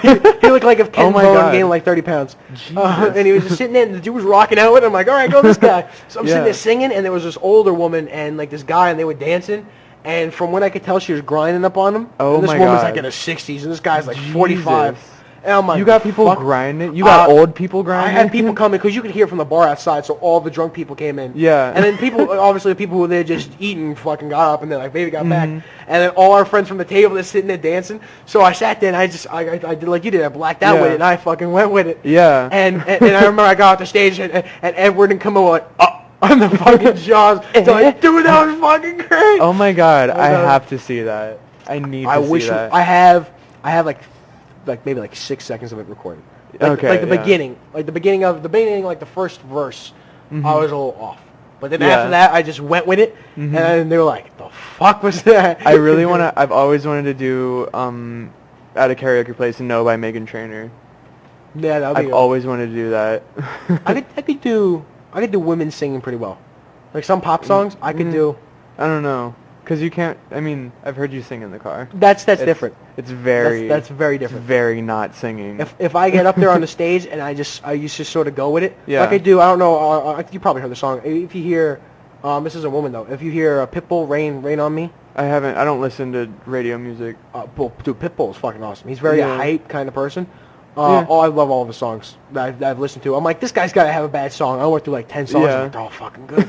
he looked like if Ken Bone gained like 30 pounds. And he was just sitting there, and the dude was rocking out with him. I'm like, all right, go this guy. So I'm sitting there singing, and there was this older woman and like this guy, and they were dancing. And from what I could tell, she was grinding up on him. Oh and my god! This woman's like in her 60s, and this guy's like 45. And I'm like, you got people grinding? You got old people grinding? I had people coming because you could hear from the bar outside, so all the drunk people came in. Yeah. And then people, obviously, the people who were there just eating fucking got up, and they're like, baby got back. And then all our friends from the table are sitting there dancing. So I sat there, and I did like you did. I blacked out with it, and I fucking went with it. Yeah. And I remember I got off the stage, and Edward and Camille were like, on the fucking jaws. They're like, dude, that was fucking great. Oh my god, I have to see that. I need to see that. I have maybe like 6 seconds of it recorded. Like the beginning, like the first verse, I was a little off. But then after that, I just went with it, and then they were like, "The fuck was that?" I really wanna. I've always wanted to do at a karaoke place and "No" by Megan Trainor. Yeah, that'd be. I've always wanted to do that. I could do women singing pretty well, like some pop songs. I could do. I don't know. Because you can't, I mean, I've heard you sing in the car. That's different. It's very... That's very different. It's very not singing. If I get up there on the stage and I used to sort of go with it. Yeah. Like I do, I don't know, you probably heard the song. If you hear, this is a woman though, if you hear Pitbull, Rain on Me. I don't listen to radio music. Dude, Pitbull is fucking awesome. He's very a hype kind of person. I love all of the songs that I've listened to. I'm like, this guy's got to have a bad song. I went through like 10 songs and I'm like, they're all fucking good.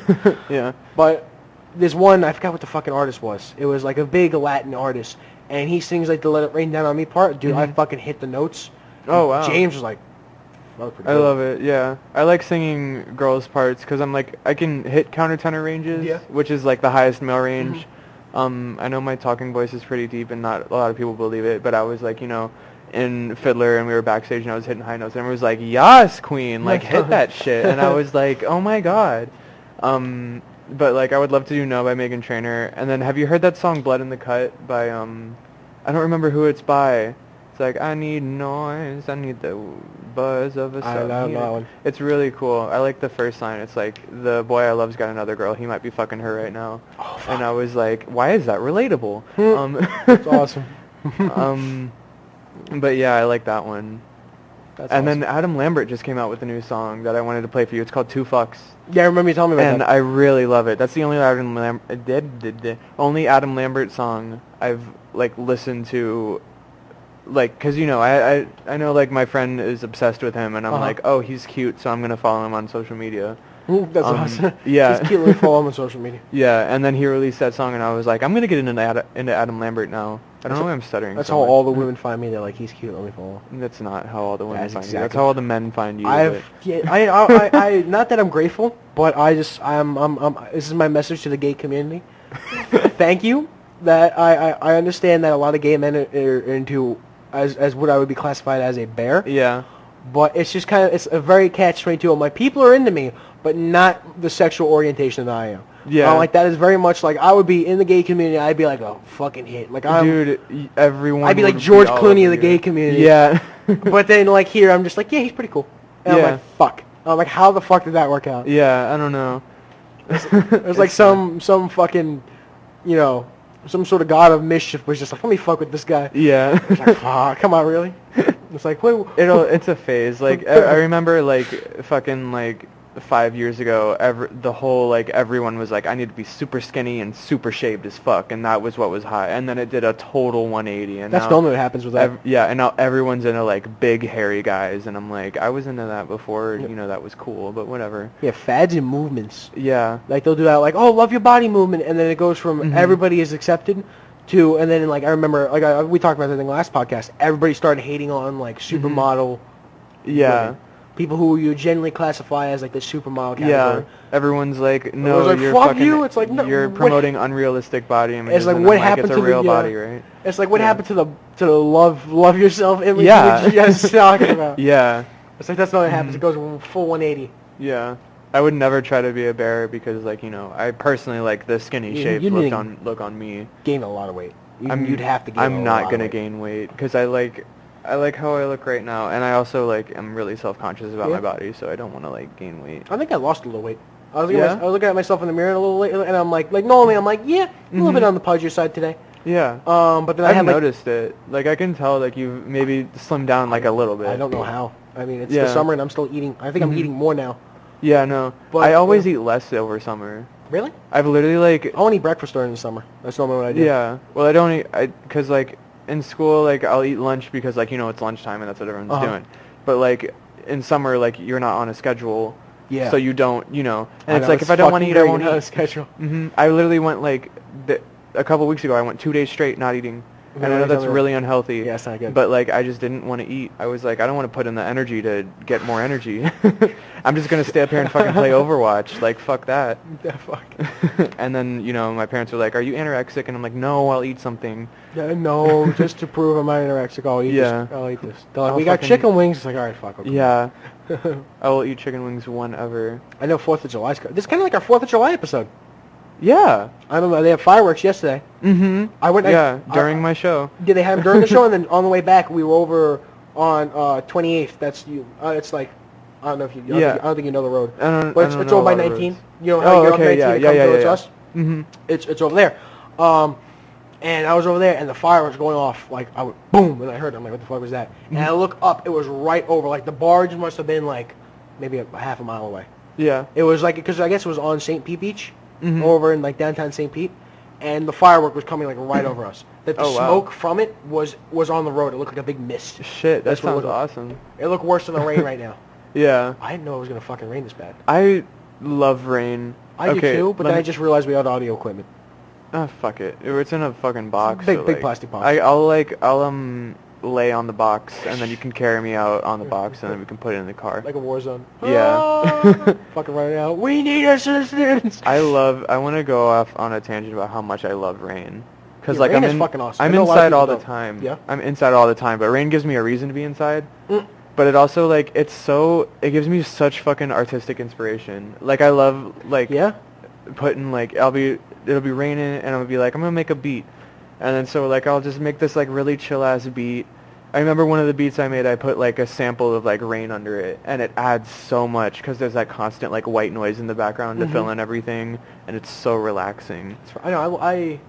Yeah. But... there's one, I forgot what the fucking artist was. It was like a big Latin artist, and he sings like the Let It Rain Down on Me part. Dude, I fucking hit the notes. Oh, wow. James was like, I love it, yeah. I like singing girls' parts because I'm like, I can hit countertenor ranges, which is like the highest male range. I know my talking voice is pretty deep and not a lot of people believe it, but I was like, in Fiddler and we were backstage and I was hitting high notes and everyone was like, "Yas, queen, like hit that shit." And I was like, "Oh my god." But like I would love to do No by Meghan Trainor. And then have you heard that song Blood in the Cut by I don't remember who it's by. It's like, I need noise, I need the buzz of a song. I know that one. It's really cool. I like the first line. It's like, the boy I love's got another girl. He might be fucking her right now. Oh, fuck. And I was like, why is that relatable? That's awesome. But yeah, I like that one. That's and awesome. then Adam Lambert just came out with a new song that I wanted to play for you. It's called Two Fucks. Yeah, I remember you telling me about And that. I really love it. That's the only only Adam Lambert song I've like listened to. Like, cause I know like my friend is obsessed with him, and I'm like, oh, he's cute, so I'm gonna follow him on social media. That's awesome. Yeah. He's cute. Let me follow him on social media. Yeah, and then he released that song, and I was like, I'm gonna get into Adam Lambert now. I don't know why I'm stuttering. That's so how much. all the women find me. They're like, he's cute. Let me follow. That's not how all the women That's find you. exactly. That's how all the men find you. I not that I'm grateful, but I'm this is my message to the gay community. Thank you. That I understand that a lot of gay men are into as what I would be classified as a bear. Yeah. But it's just it's a very catch-22. I'm like, people are into me, but not the sexual orientation that I am. Yeah. Like that is very much like I would be in the gay community. I'd be like a fucking hit. Like Dude, everyone. I'd be like would George all Clooney over of the you. gay community. Yeah. But then like here, I'm just like, yeah, he's pretty cool. And I'm Yeah. like, fuck. I'm like, how the fuck did that work out? Yeah, I don't know. There's like some fucking, some sort of god of mischief was just like, let me fuck with this guy. Yeah. It's like, fuck, come on, really? It's like, wait. It's a phase. Like I remember like fucking like 5 years ago, everyone was like, I need to be super skinny and super shaved as fuck, and that was what was high. And then it did a total 180, and That's now, normally what happens with that. yeah, and now everyone's into like big hairy guys, and I'm like, I was into that before, that was cool, but whatever. Yeah, fads and movements. Yeah. Like they'll do that, like, oh, love your body movement, and then it goes from everybody is accepted to, and then like I remember, like we talked about that in the last podcast. Everybody started hating on like supermodel. Yeah. women. People who you generally classify as like the supermodel category. Yeah, everyone's like, no, Everyone's like, you're fuck fucking, you. It's like, no, you're what- promoting unrealistic body images. It's like, and what I'm like, happened it's to a real the body, right? It's like what Yeah. happened to the love yourself image Yeah. that you guys talking about. Yeah, It's like that's not what happens. It goes full 180. yeah. I would never try to be a bear because, like, I personally like the skinny You- shaped you look need- on me. Gain a lot of weight. You'd have to gain. I'm a not lot gonna of weight. gain weight because I like how I look right now, and I also like am really self-conscious about Yeah. my body, so I don't want to like gain weight. I think I lost a little weight. I was Yeah? looking at myself in the mirror a little later, and I'm like normally I'm like, yeah, a little bit on the pudgier side today. Yeah. But then I I've had like, noticed it. Like I can tell like you've maybe slimmed down like a little bit. I don't know how. I mean, it's Yeah. the summer and I'm still eating. I think I'm eating more now. Yeah, no. But, I always eat less over summer. Really? I've literally like I only eat breakfast during the summer. That's normally what I do. yeah. Well, I don't eat because like in school like I'll eat lunch because like it's lunchtime and that's what everyone's doing. But like in summer like you're not on a schedule. Yeah. So you don't and I it's know, like if I don't want to fucking eat I great, won't you're not on a eat. schedule. I literally went like a couple weeks ago I went 2 days straight not eating. And I know that's really unhealthy. Yeah, it's not good. But like I just didn't want to eat. I was like I don't want to put in the energy to get more energy. I'm just gonna stay up here and fucking play Overwatch. Like fuck that. Yeah, fuck. And then my parents were like, "Are you anorexic?" And I'm like, "No, I'll eat something." Yeah, no, just to prove I'm not anorexic, I'll eat Yeah. this. I'll eat this. They're like, I'll we got fucking- chicken wings. It's like, all right, fuck. Okay. Yeah. I will eat chicken wings whenever. I know 4th of July's coming. This is kind of like our 4th of July episode. Yeah. I don't know. They have fireworks yesterday. Mhm. I went. Yeah. During my show. Did they have them during the show? And then on the way back, we were over on 28th. That's you. It's like, I don't know if you. Yeah. I don't think you know the road. I don't. But it's know over by a lot of 19. roads. You know how Oh, you're okay, up 19 yeah, to yeah, come yeah, towards yeah. us? Mhm. It's over there. And I was over there, and the fireworks going off. Like, I went boom, and I heard it. I'm like, what the fuck was that? And I look up. It was right over. Like, the barge must have been, like, maybe a half a mile away. Yeah. It was like, because I guess it was on St. Pete Beach, Mhm. over in, like, downtown St. Pete. And the firework was coming, like, right over us. That the Oh, wow. smoke from it was on the road. It looked like a big mist. Shit. That That's what it sounds looked like. awesome. It looked worse than the rain right now. Yeah. I didn't know it was going to fucking rain this bad. I love rain. I okay, do too, but let then I me- just realized we had audio equipment. Oh fuck it! It's in a fucking box. Big- so, big like, plastic box. I'll lay on the box, and then you can carry me out on the box, and then we can put it in the car. Like a war zone. Yeah. Fucking running out. We need assistance. I want to go off on a tangent about how much I love rain. Because, Yeah, like, rain is fucking awesome. I'm I know a lot of inside all people the don't. time. Yeah? I'm inside all the time, but rain gives me a reason to be inside. Mm. But it also, like, it gives me such fucking artistic inspiration. Like, I love, like, Yeah? putting, like, it'll be raining, and I'll be like, I'm gonna make a beat. And then so, like, I'll just make this, like, really chill-ass beat. I remember one of the beats I made, I put, like, a sample of, like, rain under it, and it adds so much, because there's that constant, like, white noise in the background to fill in everything, and it's so relaxing. I know,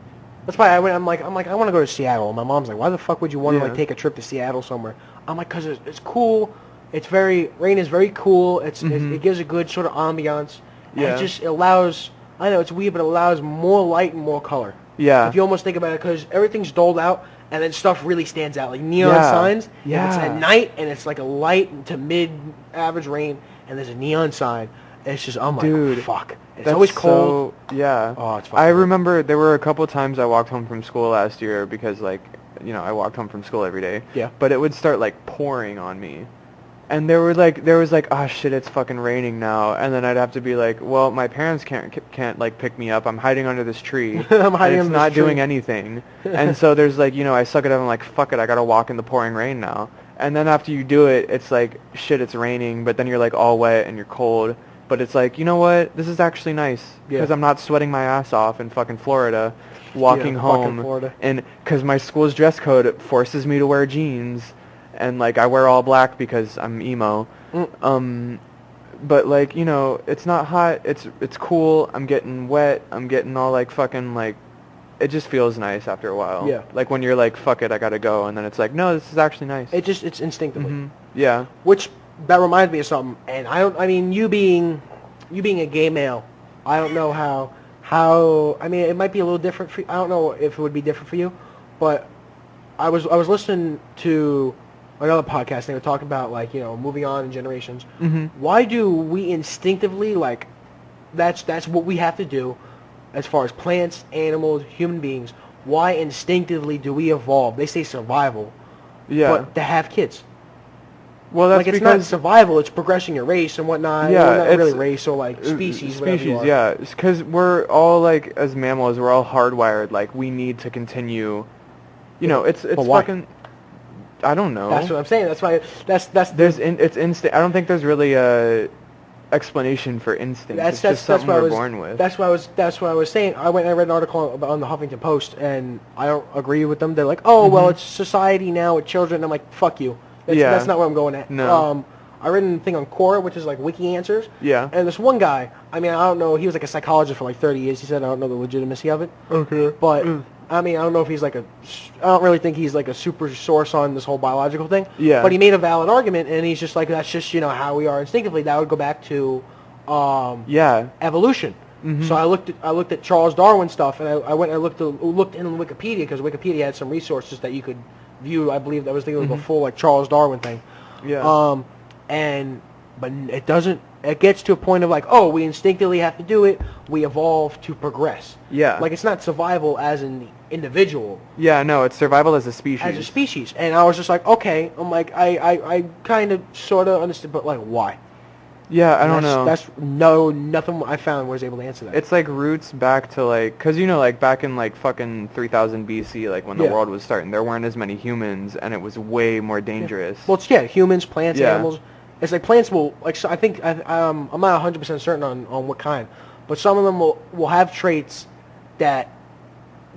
that's why I'm like, I want to go to Seattle. And my mom's like, why the fuck would you want to, like, take a trip to Seattle somewhere? I'm like, because it's cool. Rain is very cool. It gives a good sort of ambiance. And it allows, I know it's weird, but it allows more light and more color. Yeah. If you almost think about it, because everything's doled out, and then stuff really stands out, like neon signs. Yeah. If it's at night, and it's like a light to mid-average rain, and there's a neon sign. It's just, I'm Dude, like, fuck. It's always cold. Yeah. Oh, it's fucking I cold. remember there were a couple times I walked home from school last year because, like, you know, I walked home from school every day. Yeah. But it would start, like, pouring on me. And there was like, oh shit, it's fucking raining now. And then I'd have to be like, well, my parents can't like pick me up. I'm hiding under this tree. I'm hiding and it's under not this tree. doing anything. And so there's like, you know, I suck it up. I'm like, fuck it, I gotta walk in the pouring rain now. And then after you do it, it's like, shit, it's raining. But then you're like all wet and you're cold. But it's like, you know what? This is actually nice because I'm not sweating my ass off in fucking Florida, walking home, Florida. and because my school's dress code forces me to wear jeans. And, like, I wear all black because I'm emo. But, like, you know, it's not hot. It's cool. I'm getting wet. I'm getting all, like, fucking, like, it just feels nice after a while. Yeah. Like, when you're like, fuck it, I gotta go. And then it's like, no, this is actually nice. It's instinctively. Yeah. Which, that reminds me of something. And I mean, you being a gay male, I don't know how, I mean, it might be a little different for you. I don't know if it would be different for you. But I was listening to another podcast, they were talking about, like, you know, moving on in generations. Why do we instinctively, like, that's what we have to do as far as plants, animals, human beings. Why instinctively do we evolve? They say survival. Yeah. But to have kids. Well, that's like, it's because not survival, it's progressing your race and whatnot. Yeah, Well, not it's really race, or, like, species, whatever you are. yeah. Because we're all, like, as mammals, we're all hardwired. Like, we need to continue. You know, it's why? fucking. I don't know. That's what I'm saying. That's why. That's it's instinct. I don't think there's really a explanation for instinct. It's just something we're born with. That's what I was saying. I went and I read an article on the Huffington Post, and I don't agree with them. They're like, oh, well, it's society now with children. And I'm like, fuck you. That's not where I'm going at. No. I read a thing on Quora, which is like Wiki Answers. Yeah. And this one guy, I mean, I don't know, he was like a psychologist for like 30 years. He said, I don't know the legitimacy of it. Okay. But, I mean, I don't know if he's like I don't really think he's like a super source on this whole biological thing. Yeah. But he made a valid argument, and he's just like, that's just, you know, how we are instinctively. That would go back to evolution. So I looked at Charles Darwin stuff, and I went and looked in Wikipedia, because Wikipedia had some resources that you could view. I believe that was thinking of a full like Charles Darwin thing. Yeah. But it doesn't. It gets to a point of like, oh, we instinctively have to do it. We evolve to progress. Yeah. Like, it's not survival as an individual. Yeah, no, it's survival as a species. As a species. And I was just like, okay. I'm like, I kind of sort of understood, but like, why? Yeah, I don't know. That's nothing I found was able to answer that. It's like roots back to like, cause you know, like back in like fucking 3000 BC, like when the world was starting, there weren't as many humans, and it was way more dangerous. Well, it's humans, plants, animals. It's like plants will, like, so I think, I'm not 100% certain on what kind, but some of them will have traits that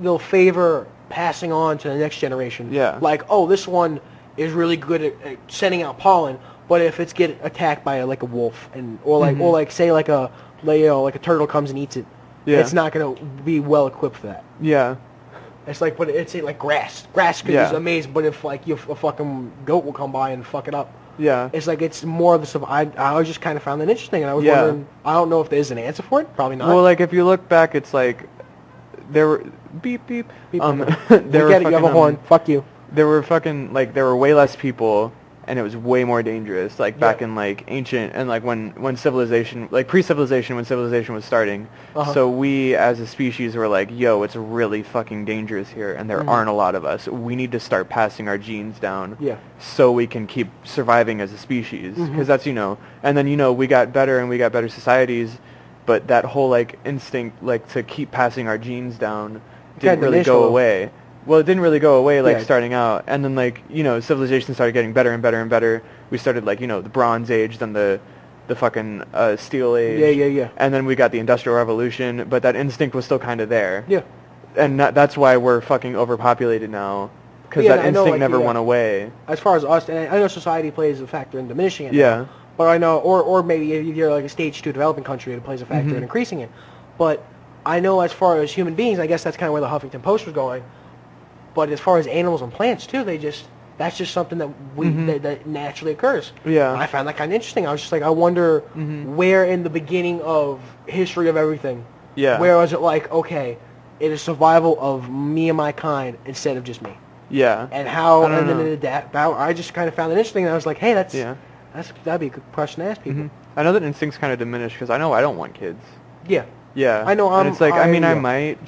they'll favor passing on to the next generation. Yeah. Like, oh, this one is really good at sending out pollen, but if it's get attacked by like a wolf, or say like a turtle comes and eats it, it's not gonna be well equipped for that. Yeah. It's like, but it's like grass. Grass is amazing, but if like a fucking goat will come by and fuck it up. Yeah. It's like, it's more of the stuff. I just kind of found that interesting, and I was wondering, I don't know if there's an answer for it. Probably not. Well, like, if you look back, it's like, there were, beep, beep. You have a horn. Fuck you. There were fucking, like, there were way less people, and it was way more dangerous, like back in like ancient and like when civilization, like pre-civilization, when civilization was starting. So we as a species were like, yo, it's really fucking dangerous here, and there aren't a lot of us. We need to start passing our genes down so we can keep surviving as a species, because that's, you know, and then, you know, we got better and we got better societies, but that whole like instinct like to keep passing our genes down didn't really go away. Well, it didn't really go away, like, starting out. And then, like, you know, civilization started getting better and better and better. We started, like, you know, the Bronze Age, then the fucking Steel Age. And then we got the Industrial Revolution, but that instinct was still kind of there. And that's why we're fucking overpopulated now, because that instinct never went away. As far as us, and I know society plays a factor in diminishing it now, but I know, or maybe if you're, like, a stage 2 developing country, it plays a factor in increasing it. But I know as far as human beings, I guess that's kind of where the Huffington Post was going. But as far as animals and plants too, that's just something that that naturally occurs. And I found that kind of interesting. I was just like, I wonder where in the beginning of history of everything, where was it like, okay, it is survival of me and my kind instead of just me. And how, and then it adapt. I just kind of found it interesting. And I was like, hey, that'd be a good question to ask people. I know that instincts kind of diminish because I know I don't want kids. I know. And it's like, I mean, I might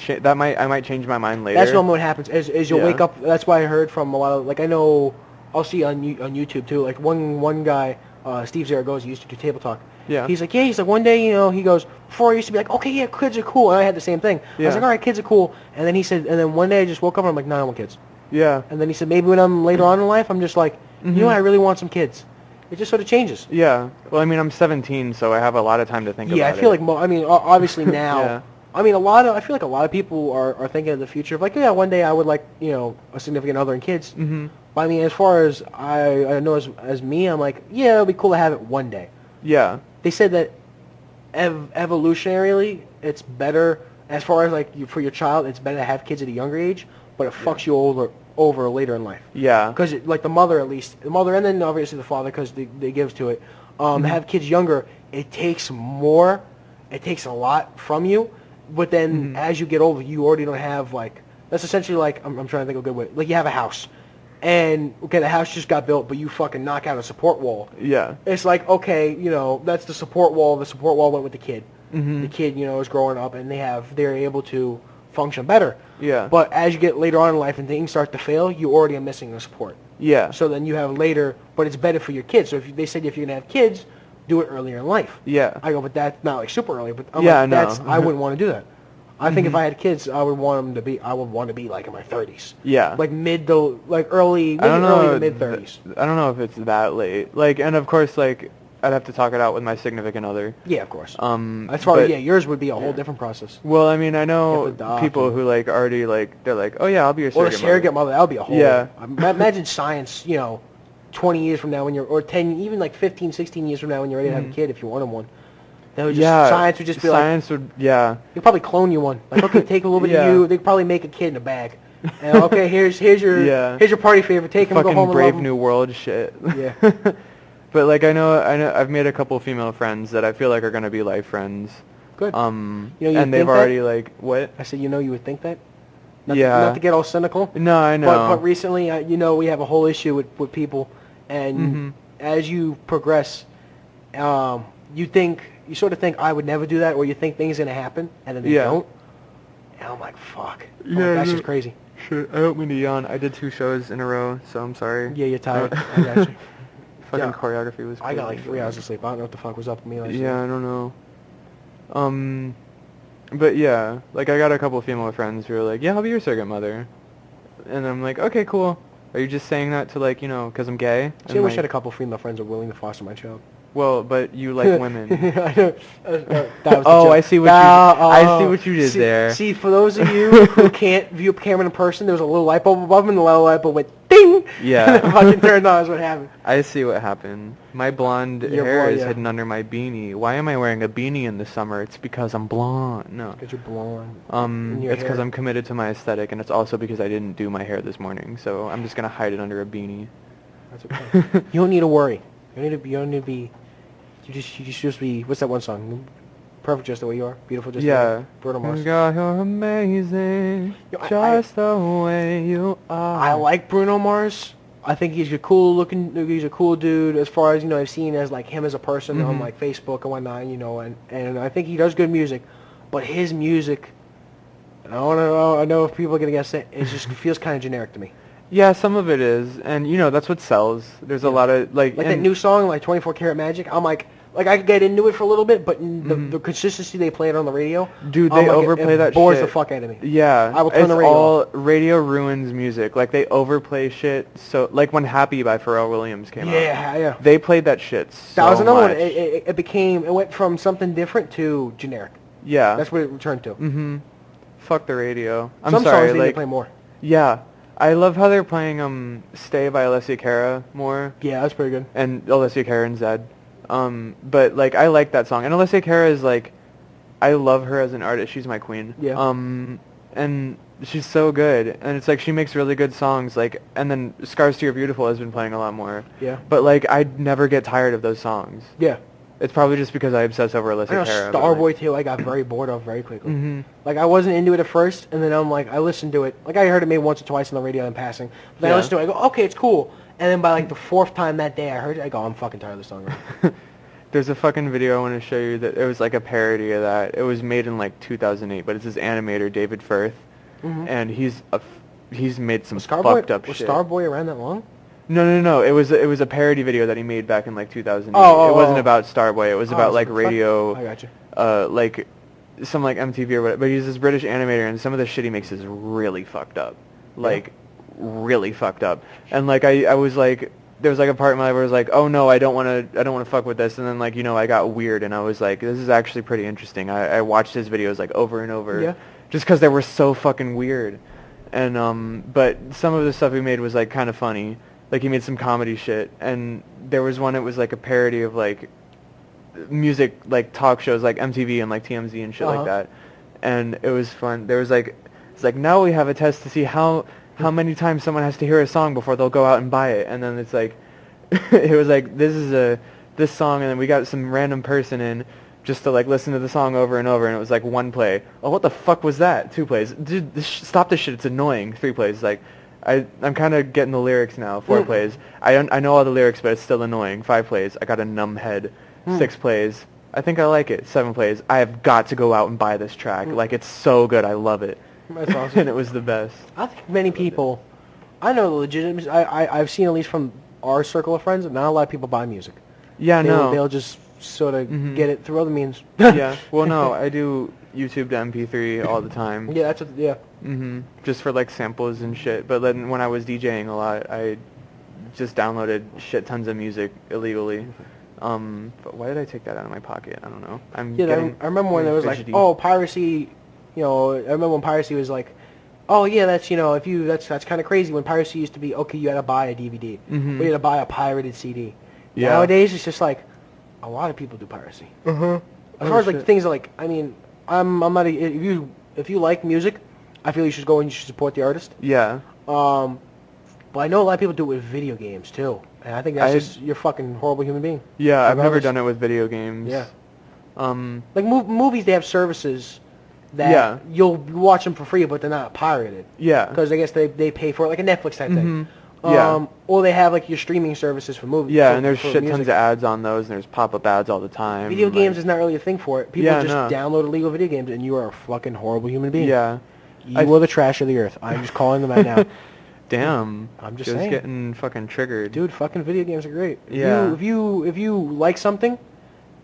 change my mind later. That's normally what happens. Is you'll wake up. That's why I heard from a lot of, like, I know, I'll see on YouTube too. Like one guy, Steve Zaragoza, used to do Table Talk. He's like, one day, you know, he goes, before I used to be like, okay, yeah, kids are cool, and I had the same thing. I was like, all right, kids are cool, and then he said, and then one day I just woke up and I'm like, no, I don't want kids. And then he said, maybe when I'm later on in life, I'm just like, you know what, I really want some kids. It just sort of changes. Well, I mean, I'm 17, so I have a lot of time to think about it. I feel like, I mean, obviously now, I mean, I feel like a lot of people are thinking of the future of like, yeah, one day I would like, you know, a significant other and kids. But I mean, as far as I know as me, I'm like, yeah, it'll be cool to have it one day. They said that evolutionarily, it's better, as far as like for your child, it's better to have kids at a younger age, but it fucks you over later in life. Because like the mother, at least the mother, and then obviously the father, because they gives to it. Have kids younger, it takes more, it takes a lot from you. But then as you get older, you already don't have like, that's essentially like, I'm trying to think of a good way. Like you have a house, and okay, the house just got built, but you fucking knock out a support wall. It's like, okay, you know, that's the support wall. The support wall went with the kid. The kid, you know, is growing up, and they're able to function better. But as you get later on in life and things start to fail, you already are missing the support. So then you have later, but it's better for your kids. So if they said if you're gonna have kids, do it earlier in life. I go, but that's not like super early. But I'm like, I wouldn't want to do that. I think if I had kids, I would want to be like in my 30s. Like mid to like early to mid 30s. I don't know if it's that late. Like, and of course, like, I'd have to talk it out with my significant other. Of course. As far as yours would be a whole different process. Well, I mean, I know people who like already like they're like, oh yeah, I'll be your surrogate mother. Or a surrogate mother, that would be a whole. Imagine science, you know, 20 years from now when you're, or 10, even like 15, 16 years from now when you're ready to have a kid, if you wanted one. That would just, science would just be science like... They'd probably clone you one. Like, okay, take a little bit of you. They'd probably make a kid in a bag. And, okay, here's your party favor. Take him, go home and love him. Fucking Brave New World shit. But, like, I know I've made a couple female friends that I feel like are going to be life friends. Good. And they've already, like, what? I said, you know you would think that? Not to get all cynical. No, I know. But recently, you know, we have a whole issue with people. And as you progress, you sort of think, I would never do that, or you think things are going to happen, and then they don't. And I'm like, fuck. That's just crazy. Shit, I don't mean to yawn. I did 2 shows in a row, so I'm sorry. Yeah, you're tired. I got you. Fucking choreography was crazy. I got like 3 hours of sleep. I don't know what the fuck was up with me last night. I don't know. But yeah, like I got a couple female friends who are like, yeah, I'll be your surrogate mother. And I'm like, okay, cool. Are you just saying that to like, you know, because I'm gay? See, I wish I had a couple female friends who are willing to foster my child. Well, but you like women. I see what you did there. See, for those of you who can't view Cameron in person, there was a little light bulb above him, and the little light bulb went ding. Yeah. And then fucking turned on. Is what happened. I see what happened. My blonde hair is hidden under my beanie. Why am I wearing a beanie in the summer? It's because I'm blonde. No. Because you're blonde. It's because I'm committed to my aesthetic, and it's also because I didn't do my hair this morning. So I'm just gonna hide it under a beanie. That's okay. You don't need to worry. You don't need to be. You just be. What's that one song? Perfect just the way you are. Beautiful just the way you are. Bruno Mars. God, you're amazing. Just the way you are. I like Bruno Mars, I think he's a cool dude as far as, I've seen as, like, him as a person on, like, Facebook and whatnot, and I think he does good music, but his music, and I know if people are going to guess it just feels kind of generic to me. Yeah, some of it is, and, that's what sells. There's a lot of, like... Like that new song, like 24 Karat Magic, I'm like I could get into it for a little bit, but the consistency they play it on the radio, dude, they overplay that shit. It bores the fuck out of me. Yeah, I will turn the radio off. Radio ruins music. Like, they overplay shit. So, like when Happy by Pharrell Williams came out. Yeah. They played that shit so That was another much. one. It went from something different to generic. Yeah. That's what it returned to. Fuck the radio. I'm Some sorry, songs they need like, to play more. Yeah. I love how they're playing Stay by Alessia Cara more. Yeah, that's pretty good. And Alessia Cara and Zed. But, like, I like that song. And Alessia Cara is, like, I love her as an artist. She's my queen. Yeah. And she's so good. And it's like she makes really good songs. Like, and then Scars to Your Beautiful has been playing a lot more. Yeah. But, like, I never get tired of those songs. Yeah. It's probably just because I obsess over Alessia Cara. Starboy, too, I got very bored of very quickly. Like, I wasn't into it at first, and then I'm like, I listened to it. Like, I heard it maybe once or twice on the radio in passing. But then I listened to it, I go, okay, it's cool. And then by, like, the fourth time that day I heard it, I go, I'm fucking tired of this song. There's a fucking video I want to show you that it was, like, a parody of that. It was made in, like, 2008, but it's this animator, David Firth. And he's made some fucked up shit. Was Starboy around that long? No. It was a parody video that he made back in like 2008. It wasn't about Starboy. It was about like radio. I gotcha. Like some like MTV or whatever. But he's this British animator, and some of the shit he makes is really fucked up. Like really fucked up. And like I was like, there was like a part in my life where I was like, oh no, I don't want to fuck with this. And then like I got weird, and I was like, this is actually pretty interesting. I watched his videos like over and over. Yeah. Just because they were so fucking weird. And but some of the stuff he made was like kind of funny. Like, he made some comedy shit, and there was one, it was, like, a parody of, like, music, like, talk shows, like, MTV and, like, TMZ and shit like that, and it was fun. There was, like, it's like, now we have a test to see how many times someone has to hear a song before they'll go out and buy it, and then it's, like, it was, like, this song, and then we got some random person in just to, like, listen to the song over and over, and it was, like, 1 play. Oh, what the fuck was that? 2 plays. Dude, stop this shit, it's annoying. 3 plays, like... I'm kind of getting the lyrics now. 4 plays. I know all the lyrics, but it's still annoying. 5 plays. I got a numb head. 6 plays. I think I like it. 7 plays. I have got to go out and buy this track. Like, it's so good. I love it. That's awesome. And it was the best. I think many people, I know the legitimate, I've seen at least from our circle of friends, not a lot of people buy music. Yeah, They'll just sort of get it through other means. Yeah. Well, no, I do YouTube to MP3 all the time. Yeah, that's what, yeah. Just for like samples and shit. But then when I was DJing a lot, I just downloaded shit tons of music illegally. But why did I take that out of my pocket? I don't know. I remember when there was like, oh, piracy. I remember when piracy was like, oh yeah, that's that's kind of crazy. When piracy used to be, okay, you had to buy a DVD, or you had to buy a pirated CD. Yeah. Nowadays it's just like, a lot of people do piracy. As far as like things like, I mean, I'm not if you like music, I feel you should go and you should support the artist. Yeah. But I know a lot of people do it with video games too, and I think that's just you're a fucking horrible human being. Yeah, I've never done it with video games. Yeah. Like movies, they have services that you'll watch them for free, but they're not pirated. Yeah. Because I guess they pay for it, like a Netflix type thing. Yeah. Or they have like your streaming services for movies. Yeah, and there's shit tons of ads on those, and there's pop-up ads all the time. Video games is not really a thing for it. People just download illegal video games, and you are a fucking horrible human being. Yeah. You are the trash of the earth. I'm just calling them out now. Damn. I'm just saying. Getting fucking triggered. Dude, fucking video games are great. Yeah. If you like something,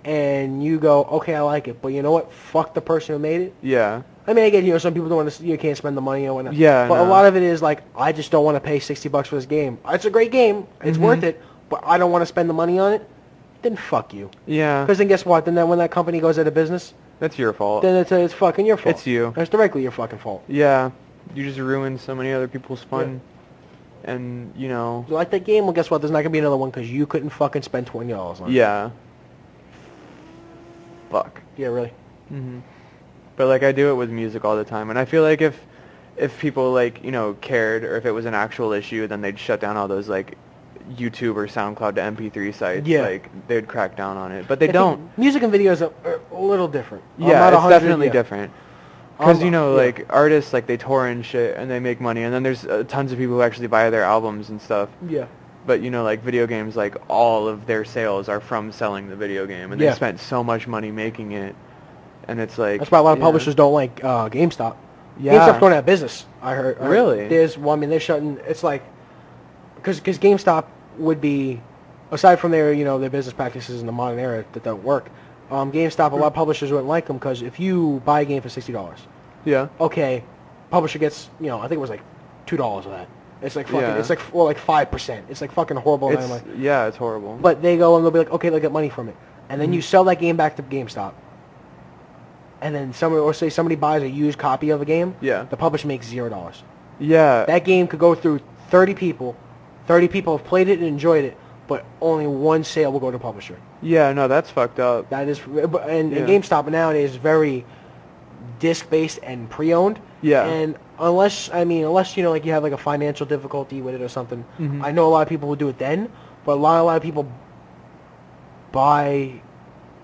and you go, okay, I like it, but you know what? Fuck the person who made it. Yeah. I mean, again, some people don't want to, you can't spend the money or whatnot. Yeah. But a lot of it is like, I just don't want to pay $60 for this game. It's a great game. It's worth it. But I don't want to spend the money on it. Then fuck you. Yeah. Because then guess what? Then when that company goes out of business, that's your fault. Then it's fucking your fault. It's you. It's directly your fucking fault. Yeah. You just ruined so many other people's fun. Yeah. And, You like that game? Well, guess what? There's not going to be another one because you couldn't fucking spend $20 on it. Yeah. Fuck. Yeah, really. But, like, I do it with music all the time. And I feel like if people, like, cared, or if it was an actual issue, then they'd shut down all those, like, YouTube or SoundCloud to MP3 sites. Yeah. Like, they'd crack down on it. But they don't. Music and videos are a little different. Yeah, it's definitely different. Because, you know, yeah. like, artists, like, they tour and shit, and they make money, and then there's tons of people who actually buy their albums and stuff. Yeah. But, you know, like, video games, like, all of their sales are from selling the video game, and they spent so much money making it, and it's like... That's why a lot of publishers don't like GameStop. Yeah. GameStop's going out of business, I heard. Really? They're shutting... It's like... Because GameStop would be... Aside from their, their business practices in the modern era that don't work, GameStop, a lot of publishers wouldn't like them because if you buy a game for $60... Yeah. Okay, publisher gets, I think it was like $2 of that. It's like fucking, Yeah. it's like 5%. It's like fucking horrible. And I'm like, yeah, it's horrible. but they go and they'll be like, okay, they'll get money from it, and then you sell that game back to GameStop, and then somebody buys a used copy of a game. Yeah. The publisher makes $0. Yeah. That game could go through 30 people. 30 people have played it and enjoyed it, but only one sale will go to publisher. Yeah, no, that's fucked up. That is, and GameStop nowadays is very disc-based and pre-owned. Yeah. And unless like you have like a financial difficulty with it or something, I know a lot of people will do it then, but a lot of people buy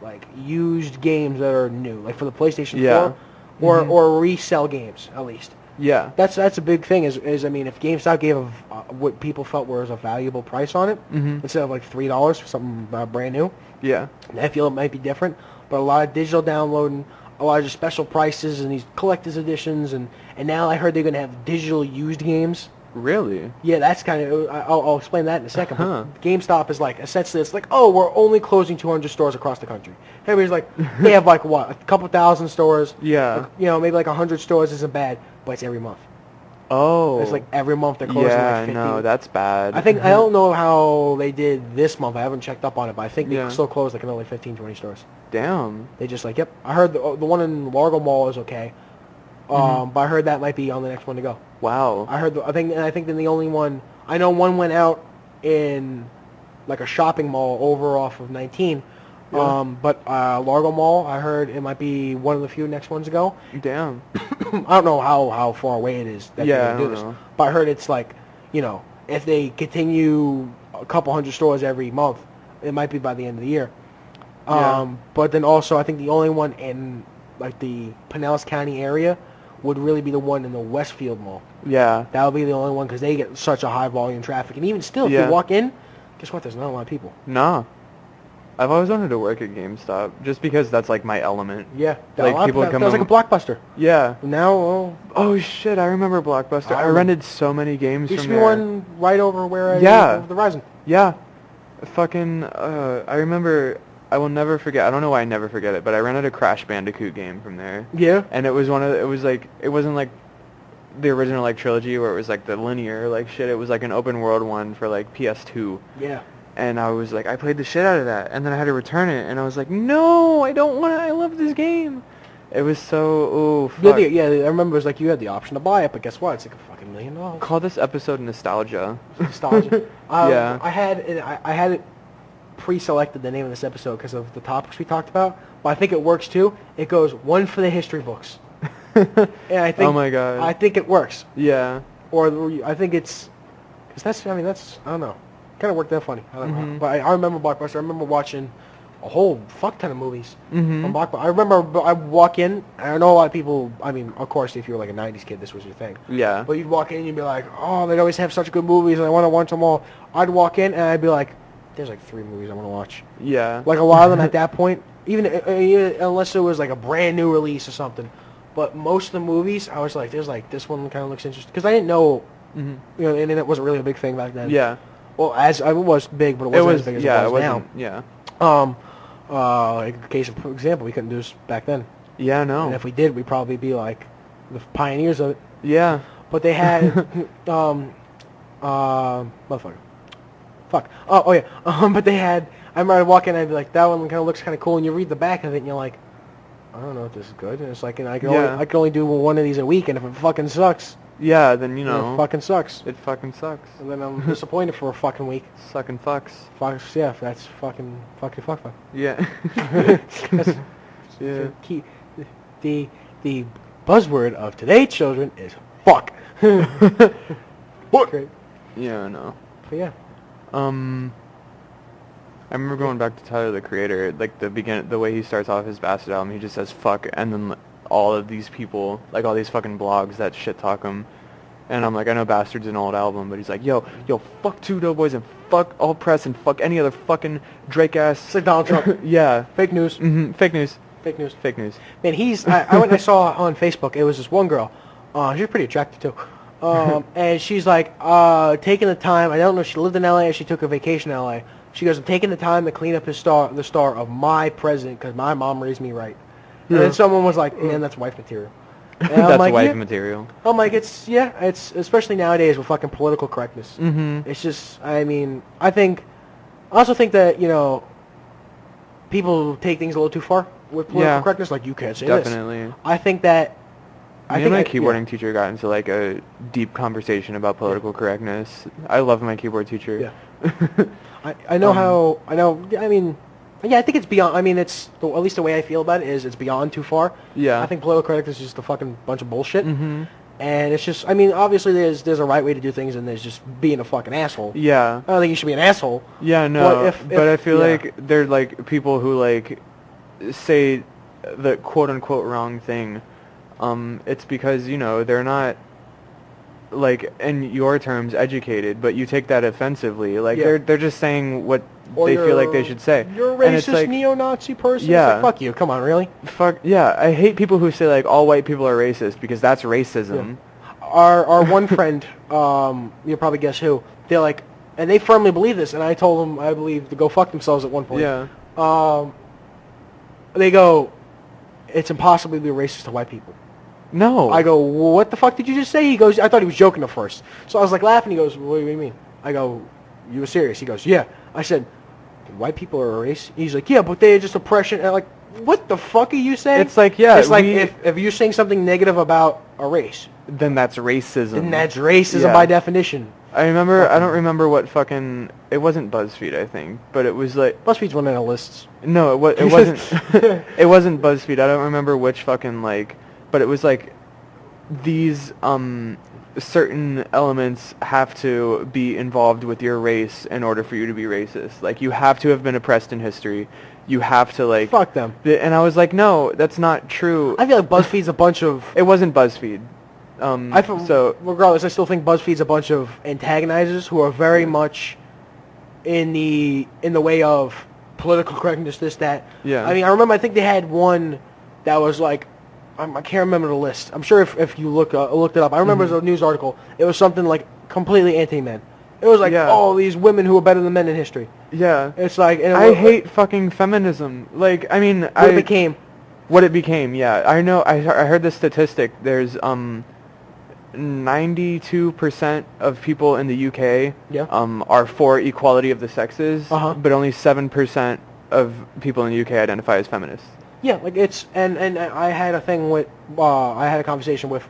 like used games that are new, like for the PlayStation 4, or resell games at least. Yeah. That's a big thing. Is if GameStop gave what people felt was a valuable price on it instead of like $3 for something brand new. Yeah. I feel it might be different, but a lot of digital downloading, a lot of just special prices and these collector's editions, and now I heard they're going to have digital used games. Really? Yeah, that's kind of... I'll explain that in a second. But GameStop is like, essentially, it's like, oh, we're only closing 200 stores across the country. Everybody's like, they have like, what, a couple thousand stores? Yeah. Like, maybe like 100 stores isn't bad, but it's every month. Oh. It's like every month they're closing like 50. No, that's bad. I don't know how they did this month. I haven't checked up on it, but I think they still closed like another 15, 20 stores. Damn. They just like, yep. I heard the one in Largo Mall is okay. But I heard that might be on the next one to go. Wow. I think then the only one, I know one went out in like a shopping mall over off of 19. But Largo Mall, I heard it might be one of the few next ones to go. Damn. I don't know how far away it is that they're going to do this. Know. But I heard it's like, if they continue a couple hundred stores every month, it might be by the end of the year. But then also, I think the only one in like the Pinellas County area would really be the one in the Westfield Mall. Yeah. That would be the only one because they get such a high volume traffic. And even still, if you walk in, guess what? There's not a lot of people. Nah. I've always wanted to work at GameStop just because that's like my element. Yeah. Like people come. That was like a Blockbuster. Yeah. Now, oh shit! I remember Blockbuster. I rented so many games from there. There used to be one right over where I live, over the Verizon. Yeah. Fucking. I remember. I will never forget. I don't know why I never forget it, but I rented a Crash Bandicoot game from there. Yeah. And it was it was like, it wasn't like the original like trilogy where it was like the linear like shit. It was like an open world one for like PS2. Yeah. And I was like, I played the shit out of that, and then I had to return it, and I was like, no, I don't want to. I love this game. It was so fuck. Yeah, I remember it was like you had the option to buy it, but guess what? It's like a fucking $1 million. Call this episode nostalgia. Nostalgia. Yeah. I had it pre-selected the name of this episode because of the topics we talked about, but I think it works too. It goes one for the history books, and I think. Oh my god. I think it works. Yeah. Or I think it's because that's. I don't know. Kind of worked that funny. I don't know. But I remember Blockbuster. I remember watching a whole fuck ton of movies on Blockbuster. I remember I walk in, and I know a lot of people, of course, if you were like a 90s kid, this was your thing. Yeah. But you'd walk in and you'd be like, oh, they always have such good movies, and I want to watch them all. I'd walk in, and I'd be like, there's like 3 movies I want to watch. Yeah. Like a lot of them at that point, even unless it was like a brand new release or something. But most of the movies, I was like, there's like, this one kind of looks interesting. Because I didn't know, internet wasn't really a big thing back then. Yeah. Well, it was big, but it wasn't as big as it was now. Yeah. Like in case of example, we couldn't do this back then. Yeah, no. And if we did, we'd probably be like the pioneers of it. Yeah. But they had, motherfucker. Fuck. Oh yeah. But they had. I remember walking, and I'd be like, that one kind of looks kind of cool, and you read the back of it, and you're like, I don't know if this is good. And it's like, I can only do one of these a week, and if it fucking sucks. Yeah, then it fucking sucks. It fucking sucks. And then I'm disappointed for a fucking week. Sucking fucks. Fucks, yeah, that's fucking fuck. Yeah. Yeah. The buzzword of today, children, is fuck. What? Great. Yeah, I know. But yeah. I remember going back to Tyler, the Creator, like the way he starts off his Bastard album, he just says fuck, and then all of these people, like all these fucking blogs that shit talk him. And I'm like, I know Bastard's an old album, but he's like, yo, fuck Two Doughboys and fuck All Press and fuck any other fucking Drake ass. It's like Donald Trump. Yeah. Fake news. Mm-hmm. Fake news. Fake news. Fake news. Man, I went and I saw on Facebook, it was this one girl. She was pretty attractive too. And she's like, taking the time, I don't know if she lived in L.A. or she took a vacation in L.A. She goes, I'm taking the time to clean up the star of my president because my mom raised me right. And then someone was like, man, that's wife material. That's like, wife material. I'm like, it's especially nowadays with fucking political correctness. Mm-hmm. It's just, I mean, I also think that, people take things a little too far with political correctness. Like, you can't say definitely. this. I think that... Me and my keyboarding teacher got into, like, a deep conversation about political correctness. I love my keyboard teacher. Yeah. I know I think it's beyond, at least the way I feel about it is it's beyond too far. Yeah. I think political correctness is just a fucking bunch of bullshit. Mm-hmm. And it's just, obviously there's a right way to do things and there's just being a fucking asshole. Yeah. I don't think you should be an asshole. Yeah, no. But I feel like they're, like, people who, like, say the quote-unquote wrong thing. It's because, they're not, like, in your terms, educated, but you take that offensively. Like, they're just saying what they feel like they should say. You're a racist, like, neo-Nazi person? Yeah. It's like, fuck you. Come on, really? Fuck, yeah. I hate people who say, like, all white people are racist, because that's racism. Yeah. Our one friend, you'll probably guess who, they're like, and they firmly believe this, and I told them, I believe, to go fuck themselves at one point. Yeah. They go, it's impossible to be racist to white people. No. I go, what the fuck did you just say? He goes, I thought he was joking at first. So I was like laughing. He goes, what do you mean? I go, you were serious? He goes, yeah. I said, white people are a race? He's like, yeah, but they're just oppression. And I'm like, what the fuck are you saying? It's like, yeah. It's like if you're saying something negative about a race. Then that's racism. Then that's racism by definition. I don't remember what fucking, it wasn't BuzzFeed, I think, but it was like... BuzzFeed's one of the lists. No, it wasn't, it wasn't BuzzFeed. I don't remember which fucking, like... But it was like these certain elements have to be involved with your race in order for you to be racist. Like, you have to have been oppressed in history. You have to, like... Fuck them. And I was like, no, that's not true. I feel like BuzzFeed's a bunch of... It wasn't BuzzFeed. So regardless, I still think BuzzFeed's a bunch of antagonizers who are very much in the way of political correctness, this, that. Yeah. I remember, I think they had one that was like... I can't remember the list. I'm sure if you looked it up. I remember it was a news article. It was something like completely anti-men. It was like, oh, these women who are better than men in history. Yeah. It's like... I hate fucking feminism. Like, What it became, yeah. I know, I heard this statistic. There's 92% of people in the UK are for equality of the sexes, but only 7% of people in the UK identify as feminists. Yeah, like it's and I had a thing with I had a conversation with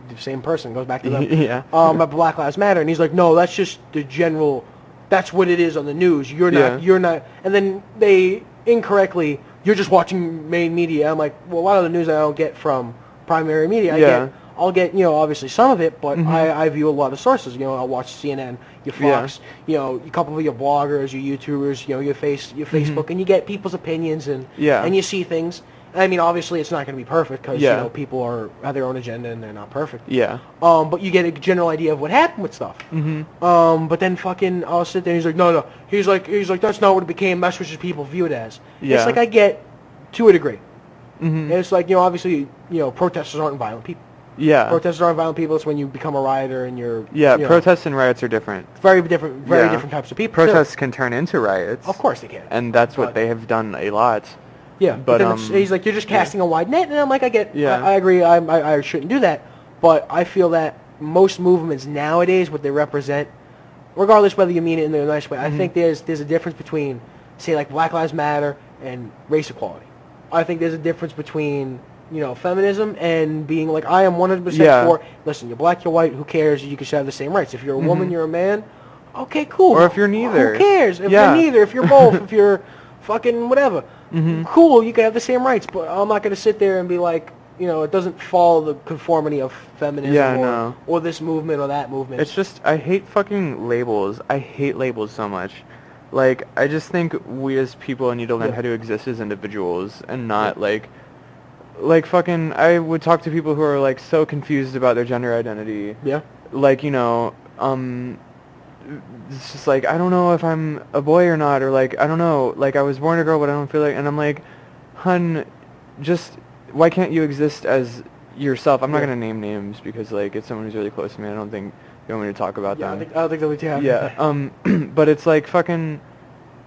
the same person, goes back to them. About Black Lives Matter, and he's like, no, that's just the general, that's what it is on the news. You're not, and then they incorrectly, you're just watching main media. I'm like, well, a lot of the news I don't get from primary media. I'll get, obviously some of it, but I view a lot of sources. I'll watch CNN, your Fox, a couple of your bloggers, your YouTubers, your Facebook, and you get people's opinions and you see things. And obviously it's not going to be perfect because people have their own agenda and they're not perfect. Yeah. But you get a general idea of what happened with stuff. But then fucking I'll sit there and he's like, no. He's like that's not what it became. That's what people view it as. Yeah. It's like I get to a degree. And it's like obviously protesters aren't violent people. Yeah. Protesters aren't violent people. It's when you become a rioter and you're... Yeah, protests and riots are different. Very different types of people. Protests can turn into riots. Of course they can. And that's what they have done a lot. Yeah, but he's like, you're just casting a wide net, and I'm like, I agree, I shouldn't do that. But I feel that most movements nowadays, what they represent, regardless whether you mean it in a nice way, I think there's a difference between, say, like Black Lives Matter and race equality. I think there's a difference between... feminism and being like, I am 100% for, listen, you're black, you're white, who cares? You should have the same rights. If you're a woman, you're a man, okay, cool. Or if you're neither. Who cares? If you're neither, if you're both, if you're fucking whatever, cool, you can have the same rights, but I'm not going to sit there and be like, it doesn't follow the conformity of feminism or this movement or that movement. It's just, I hate fucking labels. I hate labels so much. Like, I just think we as people need to learn how to exist as individuals and not, like... like fucking, I would talk to people who are like so confused about their gender identity. Yeah. Like, you know, it's just like, I don't know if I'm a boy or not, or like, I don't know, like I was born a girl, but I don't feel like, and I'm like, hun, just, why can't you exist as yourself? I'm not gonna name names because like it's someone who's really close to me. I don't think you want me to talk about them. I don't think that we do have. Yeah. But it's like fucking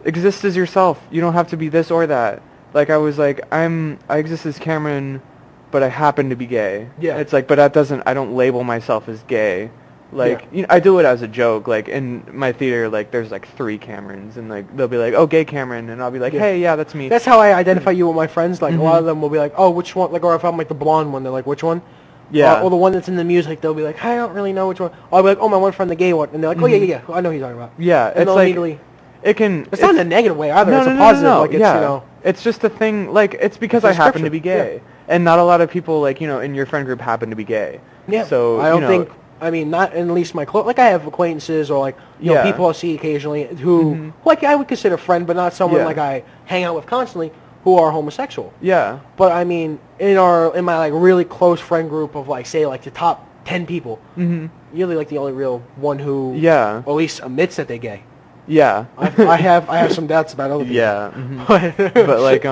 exist as yourself. You don't have to be this or that. Like I was like, I exist as Cameron, but I happen to be gay. Yeah. It's like, but that doesn't, I don't label myself as gay. Like, Yeah. you know, I do it as a joke. Like in my theater, like there's like 3 Camerons, and like they'll be like, oh, gay Cameron, and I'll be like, hey, yeah, that's me. That's how I identify you with my friends. Like a lot of them will be like, oh, which one? Like, or if I'm like the blonde one, they're like, which one? Yeah. Or the one that's in the music, they'll be like, I don't really know which one. I'll be like, oh, my one friend, the gay one, and they're like, oh yeah, I know who you're talking about. Yeah, And it's they'll like immediately. it can. It's not in a negative way either. No, It's no, a no, positive. no, no. Like it's yeah. you know. It's just a thing. Like it's because It's a I happen to description. be gay, Yeah. and not a lot of people like, you know, in your friend group happen to be gay. Yeah. So I don't you know, think. I mean, not at least my like I have acquaintances or like you know Yeah. people I see occasionally who like I would consider friend, but not someone Yeah. like I hang out with constantly who are homosexual. Yeah. But I mean, in my like really close friend group of like say like the top 10 people, you're really like the only real one who Yeah. at least admits that they're gay. Yeah. I have some doubts about other people. Yeah. But like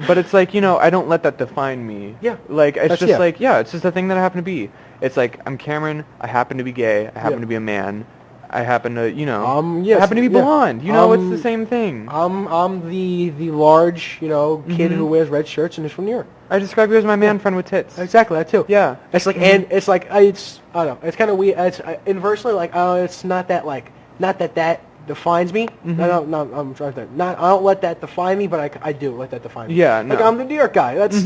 but it's like, you know, I don't let that define me. Yeah. Like it's That's- just yeah. like, yeah, it's just a thing that I happen to be. It's like I'm Cameron, I happen to be gay, I happen Yeah. to be a man. I happen to, you know, yes, I happen to be yeah. blonde. You know, it's the same thing. I'm the large, you know, kid who wears red shirts and is from New York. I describe you as my man friend with tits. Exactly, that too. Yeah. It's like and it's like it's I don't know. It's kind of weird. It's inversely like it's not that like not that defines me. No, I'm trying to not. I don't let that define me, but I do let that define me. Yeah, Like no. I'm the New York guy. That's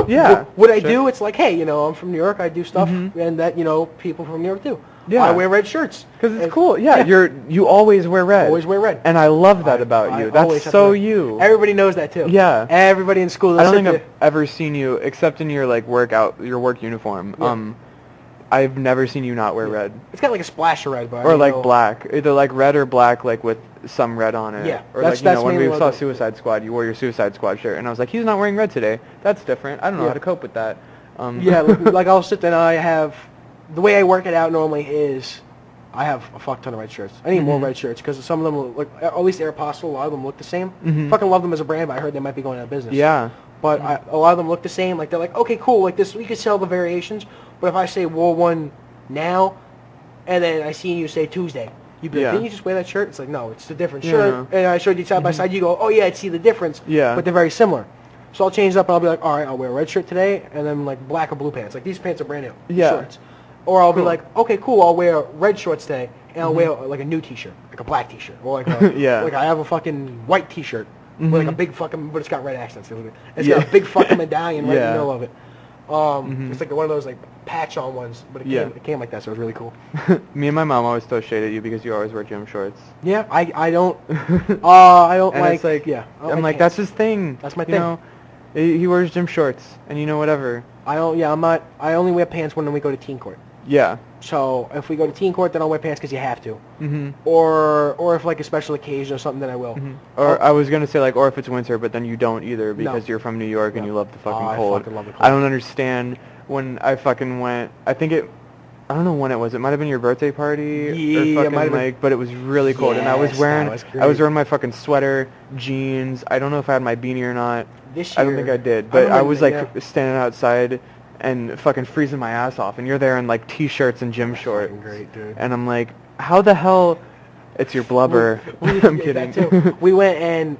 Yeah, What I sure. do, it's like hey, you know, I'm from New York. I do stuff, and that you know people from New York do. Yeah. I wear red shirts Because it's And- cool. Yeah, you always wear red. Always wear red. And I love that about I you. always That's have so to- you. Everybody knows that too. Yeah. Everybody in school. I don't think they'll I've sit ever seen you, except in your like your work uniform. Yeah. I've never seen you not wear red. It's got like a splash of red, but I Or don't like know. black. Either like red or black, like with some red on it. Yeah, Or that's- like, you know, that's when we mainly saw what- Suicide Squad, you wore your Suicide Squad shirt. And I was like, he's not wearing red today. That's different. I don't know Yeah. how to cope with that. Yeah, like I'll sit there and I have the way I work it out normally is I have a fuck ton of red shirts. I need more red shirts because some of them look, at least Aeropostale, a lot of them look the same. Fucking love them as a brand, but I heard they might be going out of business. Yeah. But a lot of them look the same. Like they're like, okay, cool. Like this, we could sell the variations. But if I say wore one now, and then I see you say Tuesday, you'd be like, Yeah. didn't you just wear that shirt? It's like, no, it's a different Yeah, shirt. no. And I showed you side by side. You go, oh yeah, I see the difference. Yeah. But they're very similar. So I'll change it up and I'll be like, all right, I'll wear a red shirt today, and then like black or blue pants. Like these pants are brand new. Yeah. Shorts. Or I'll be Cool. like, okay, cool. I'll wear red shorts today, and I'll wear like a new T-shirt, like a black T-shirt, or like a, Yeah. like I have a fucking white T-shirt with like a big fucking, but it's got red accents. It's Yeah. got a big fucking medallion right in Yeah. the middle of it. It's like one of those like patch-on ones, but it came like that, so it was really cool. Me and my mom always throw shade at you because you always wear gym shorts. Yeah, I don't I don't And like it's like, yeah. I don't I'm like, pants. that's his thing. That's my you thing. know? He wears gym shorts, and you know, whatever. I don't. Yeah, I'm not. I only wear pants when we go to teen court. Yeah. So if we go to teen court, then I'll wear pants because you have to. Mhm. Or if like a special occasion or something, then I will. Or I was gonna say like, or if it's winter, but then you don't either because No. you're from New York and No. you love the fucking I cold. fucking love the I cold. don't understand when I fucking went. I don't know when it was. It might have been your birthday party. Yeah, or it fucking might have been. like, but it was really cold, and I was Yes, wearing, that was I was great. wearing my fucking sweater, jeans. I don't know if I had my beanie or not. This I don't think year- I did, I but I remember was that, like yeah. standing outside and fucking freezing my ass off, and you're there in like t-shirts and gym shorts. fucking great, dude. And I'm like, how the hell? It's your blubber. I'm Yeah, kidding. that too. We went and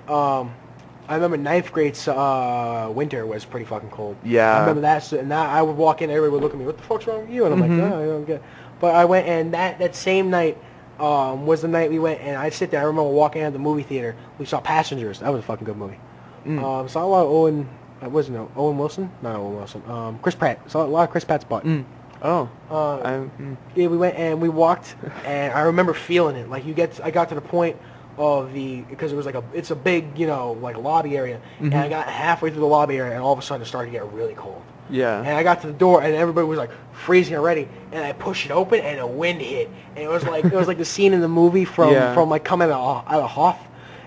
I remember ninth grade's winter was pretty fucking cold. Yeah. I remember that. And that I would walk in, everybody would look at me, what the fuck's wrong with you? And I'm like, no, I don't get. But I went and that same night was the night we went and I sit there. I remember walking out of the movie theater. We saw Passengers. That was a fucking good movie. Saw a lot of Owen. Wasn't it Owen Wilson? Not Owen Wilson. Chris Pratt. Saw a lot of Chris Pratt's butt. Oh. Yeah, we went and we walked, and I remember feeling it. Like I got to the point of because it was like it's a big, you know, like a lobby area, and I got halfway through the lobby area, and all of a sudden it started to get really cold. Yeah. And I got to the door, and everybody was like freezing already, and I pushed it open, and a wind hit, and it was like the scene in the movie from like coming out of Hoth.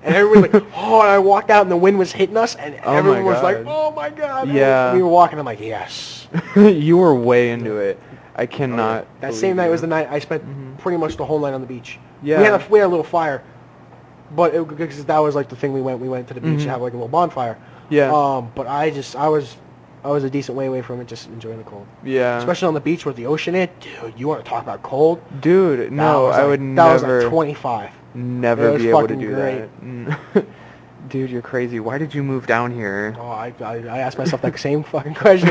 And everybody like, oh, and I walked out and the wind was hitting us, and Oh everyone my was like, God. oh my God. Yeah. And we were walking, I'm like, yes. You were way into it. I cannot. That same night believe was the you. night I spent pretty much the whole night on the beach. Yeah. We had a little fire, but because that was like the thing we went to the beach to have like a little bonfire. Yeah. But I was a decent way away from it, just enjoying the cold. Yeah. Especially on the beach with the ocean in it. Dude, you want to talk about cold? Dude, no, I would That was never. like 25. Never It was be able to fucking do that. Dude, you're crazy. Why did you move down here? Oh, I asked myself that same fucking question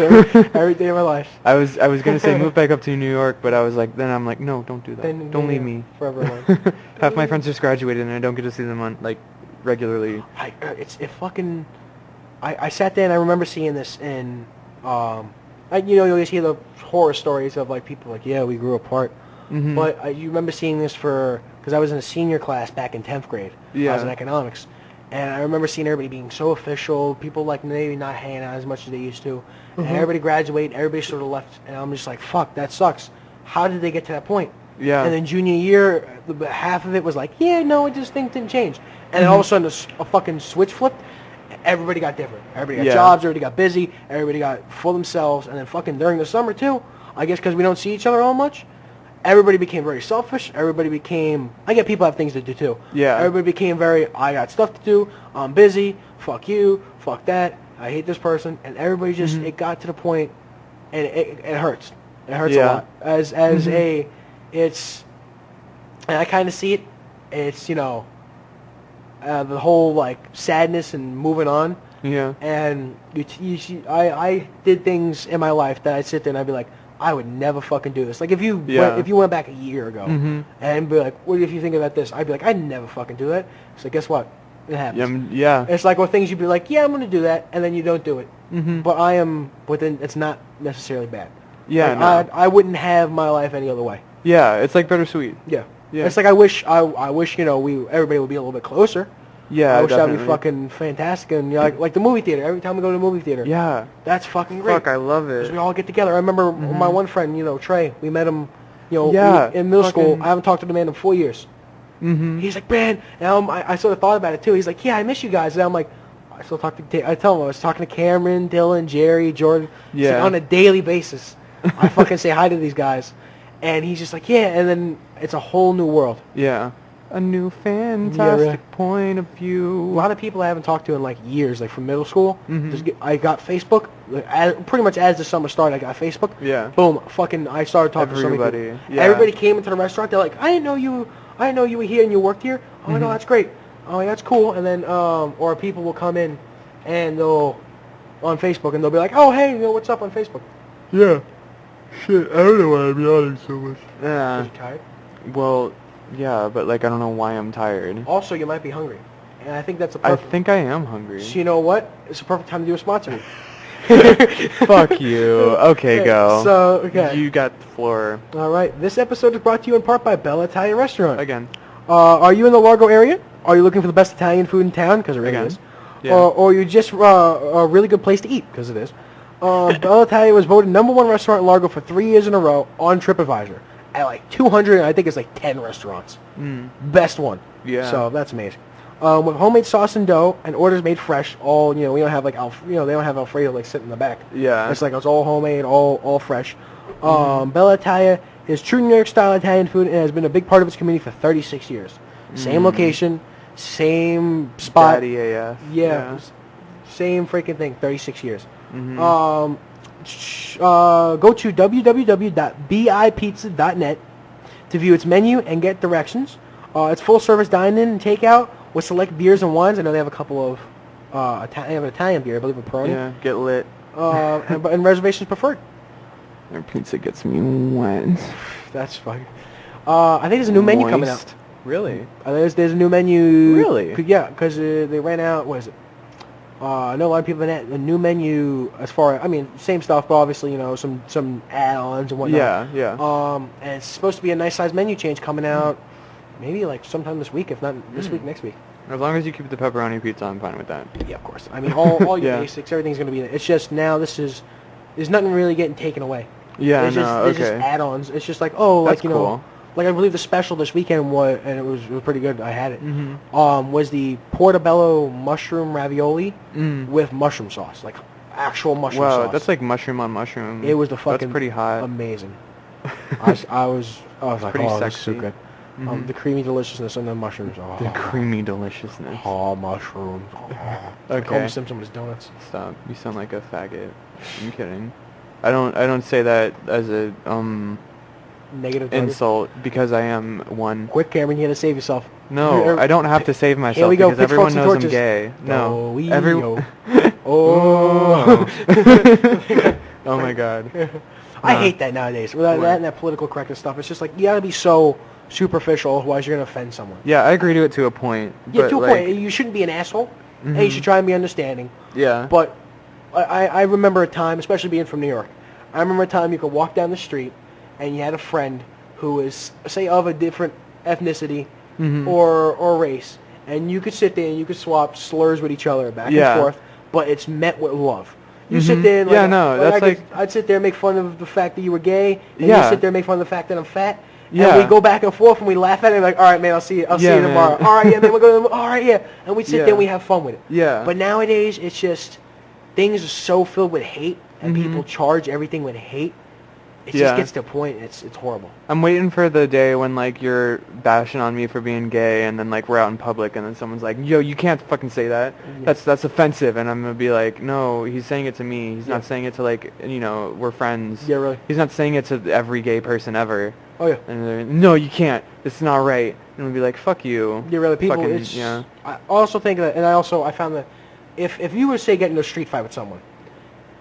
every day of my life. I was gonna say move back up to New York, but I was like, then I'm like, no, don't do that. Don't leave me. Forever alone. Half my friends just graduated, and I don't get to see them on like regularly. I sat there and I remember seeing this in, you always hear the horror stories of like people like, yeah, we grew apart. Mm-hmm. But you remember seeing this because I was in a senior class back in 10th grade. Yeah. I was in economics. And I remember seeing everybody being so official, people like maybe not hanging out as much as they used to. And everybody graduated, everybody sort of left. And I'm just like, fuck, that sucks. How did they get to that point? Yeah. And then junior year, half of it was like, yeah, no, it just things didn't change. And then all of a sudden a fucking switch flipped. Everybody got different. Everybody got jobs, everybody got busy, everybody got for themselves. And then fucking during the summer too, I guess because we don't see each other all much, everybody became very selfish. Everybody became, I get people have things to do too. Yeah. Everybody became very, I got stuff to do, I'm busy, fuck you, fuck that, I hate this person. And everybody just, it got to the point, and it hurts. It hurts a lot. And I kind of see it, it's, the whole like sadness and moving on. Yeah. And I did things in my life that I'd sit there and I'd be like, I would never fucking do this. Like if you went back a year ago and be like, what if you think about this? I'd be like, I'd never fucking do that. So guess what? It happens. Yeah. It's like what things you'd be like, yeah, I'm gonna do that, and then you don't do it. But I am within. It's not necessarily bad. Yeah. Like, No. I wouldn't have my life any other way. Yeah. It's like bittersweet. Yeah. Yeah. It's like I wish everybody would be a little bit closer. Yeah. I wish definitely. that'd be fucking fantastic. And like the movie theater. Every time we go to the movie theater. Yeah. That's fucking great. Fuck, I love Because it. we all get together. I remember my one friend, Trey. We met him, Yeah, in middle school. fucking- I haven't talked to the man in 4 years. He's like, man, and I sort of thought about it too. He's like, yeah, I miss you guys. And I'm like, I still talk to. I tell him I was talking to Cameron, Dylan, Jerry, Jordan. Yeah. Like, on a daily basis. I fucking say hi to these guys, and he's just like, yeah. And then it's a whole new world. Yeah. A new fantastic really. point of view. A lot of people I haven't talked to in like years, like from middle school. I got Facebook. Pretty much as the summer started, I got Facebook. Yeah. Boom. Fucking, I started talking to so many Everybody, people. yeah. Everybody came into the restaurant. They're like, I didn't know you were here and you worked here. Oh no, that's great. Oh, that's cool. And then, or people will come in, and they'll on Facebook, and they'll be like, oh hey, what's up on Facebook? Yeah. Shit, I don't know why I'm yawning so much. Are you tired? Well, yeah, but like I don't know why I'm tired. Also, you might be hungry, and I think that's a I perfect. think I am hungry. So you know what? It's a perfect time to do a sponsor read. Fuck you. Okay, go. So, okay. You got the floor. All right. This episode is brought to you in part by Bella Italian Restaurant. Again. Are you in the Largo area? Are you looking for the best Italian food in town? Because it really Again. is. Yeah. Or you just a really good place to eat? Because it is. Bella Italia was voted #1 restaurant in Largo for 3 years in a row on TripAdvisor. At like 200, and I think it's like 10 restaurants. Best one. Yeah. So that's amazing. With homemade sauce and dough and orders made fresh. All we don't have like they don't have Alfredo like sitting in the back. Yeah. It's like it's all homemade, all fresh. Bella Italia is true New York style Italian food and has been a big part of its community for 36 years. Same location, same spot. Daddy AF. Yeah. Same freaking thing. 36 years. Go to www.bipizza.net to view its menu and get directions. It's full service dine-in and takeout with select beers and wines. I know they have a couple of they have an Italian beer, I believe, a Peroni. Yeah, get lit. And reservations preferred. Their pizza gets me wet. That's fine. I think there's a new menu coming out. Really? There's a new menu. Really? Yeah, because they ran out. What is it? I know a lot of people have a new menu as far as, same stuff, but obviously, some add-ons and whatnot. Yeah. And it's supposed to be a nice size menu change coming out maybe like sometime this week, if not this week, next week. As long as you keep the pepperoni pizza, I'm fine with that. Yeah, of course. All your Yeah. basics, everything's going to be in it. It's just now there's nothing really getting taken away. Yeah, There's just okay. add-ons. It's just like, oh, That's like, cool. like I believe the special this weekend was, and it was pretty good. I had it. Mm-hmm. Was the portobello mushroom ravioli with mushroom sauce, like actual mushroom sauce. Wow, that's like mushroom on mushroom. It was the fucking That's pretty hot. amazing. I was like, pretty oh, this is sexy. so good. Mhm. The creamy deliciousness and the mushrooms. Oh, The creamy deliciousness. Oh, mushrooms. Oh. Like Okay. Homer Simpson with his donuts. Stop. You sound like a faggot. I'm kidding. I don't say that as a Negative target. insult because I am one. Quick, Cameron, you gotta save yourself. No, I don't have to save myself Here we go, because everyone pitchforks and knows I'm torches. gay. No. Oh, Everyone. Oh. Oh my god. I hate that nowadays. That and that political correctness stuff. It's just like you gotta be so superficial, otherwise you're gonna offend someone. Yeah, I agree to it to a point. Yeah, but to a like, point. You shouldn't be an asshole, and you should try and be understanding. Yeah. But I remember a time, especially being from New York, I remember a time you could walk down the street and you had a friend who was, say, of a different ethnicity or race, and you could sit there and you could swap slurs with each other back and forth, but it's met with love. You sit there and I'd sit there and make fun of the fact that you were gay, and you sit there and make fun of the fact that I'm fat. Yeah. And we go back and forth and we laugh at it like, all right, man, I'll see you tomorrow. All right, yeah, man, we're going. All right, yeah. And we sit there and we have fun with it. Yeah. But nowadays, it's just things are so filled with hate, and people charge everything with hate. It just gets to a point. It's horrible. I'm waiting for the day when like you're bashing on me for being gay, and then like we're out in public, and then someone's like, "Yo, you can't fucking say that. That's offensive." And I'm gonna be like, "No, he's saying it to me. He's not saying it to like we're friends. Yeah, really. He's not saying it to every gay person ever." Oh yeah. And they're, "No, you can't. It's not right." And we'll be like, "Fuck you." Yeah, really. People. Fucking, I also think that, and I found that if you were to say get into a street fight with someone.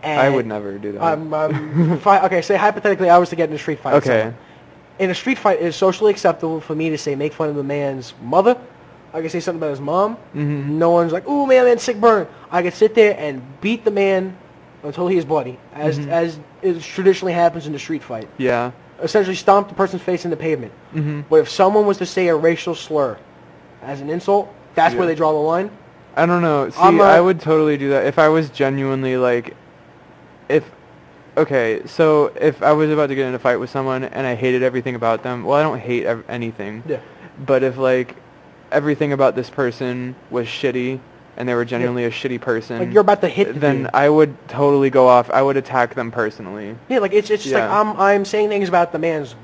I would never do that. Okay, say hypothetically I was to get in a street fight with Okay. someone. In a street fight, it is socially acceptable for me to say make fun of the man's mother. I can say something about his mom. No one's like, "Ooh, man, sick burn." I can sit there and beat the man until he is bloody, as it traditionally happens in a street fight. Yeah. Essentially stomp the person's face in the pavement. But if someone was to say a racial slur as an insult, that's where they draw the line. I don't know. See, I would totally do that if I was genuinely like, so if I was about to get in a fight with someone and I hated everything about them, well, I don't hate anything. Yeah. But if like everything about this person was shitty and they were genuinely a shitty person, like you're about to hit, then I would totally go off. I would attack them personally. Yeah, like it's just like I'm saying things about the man's,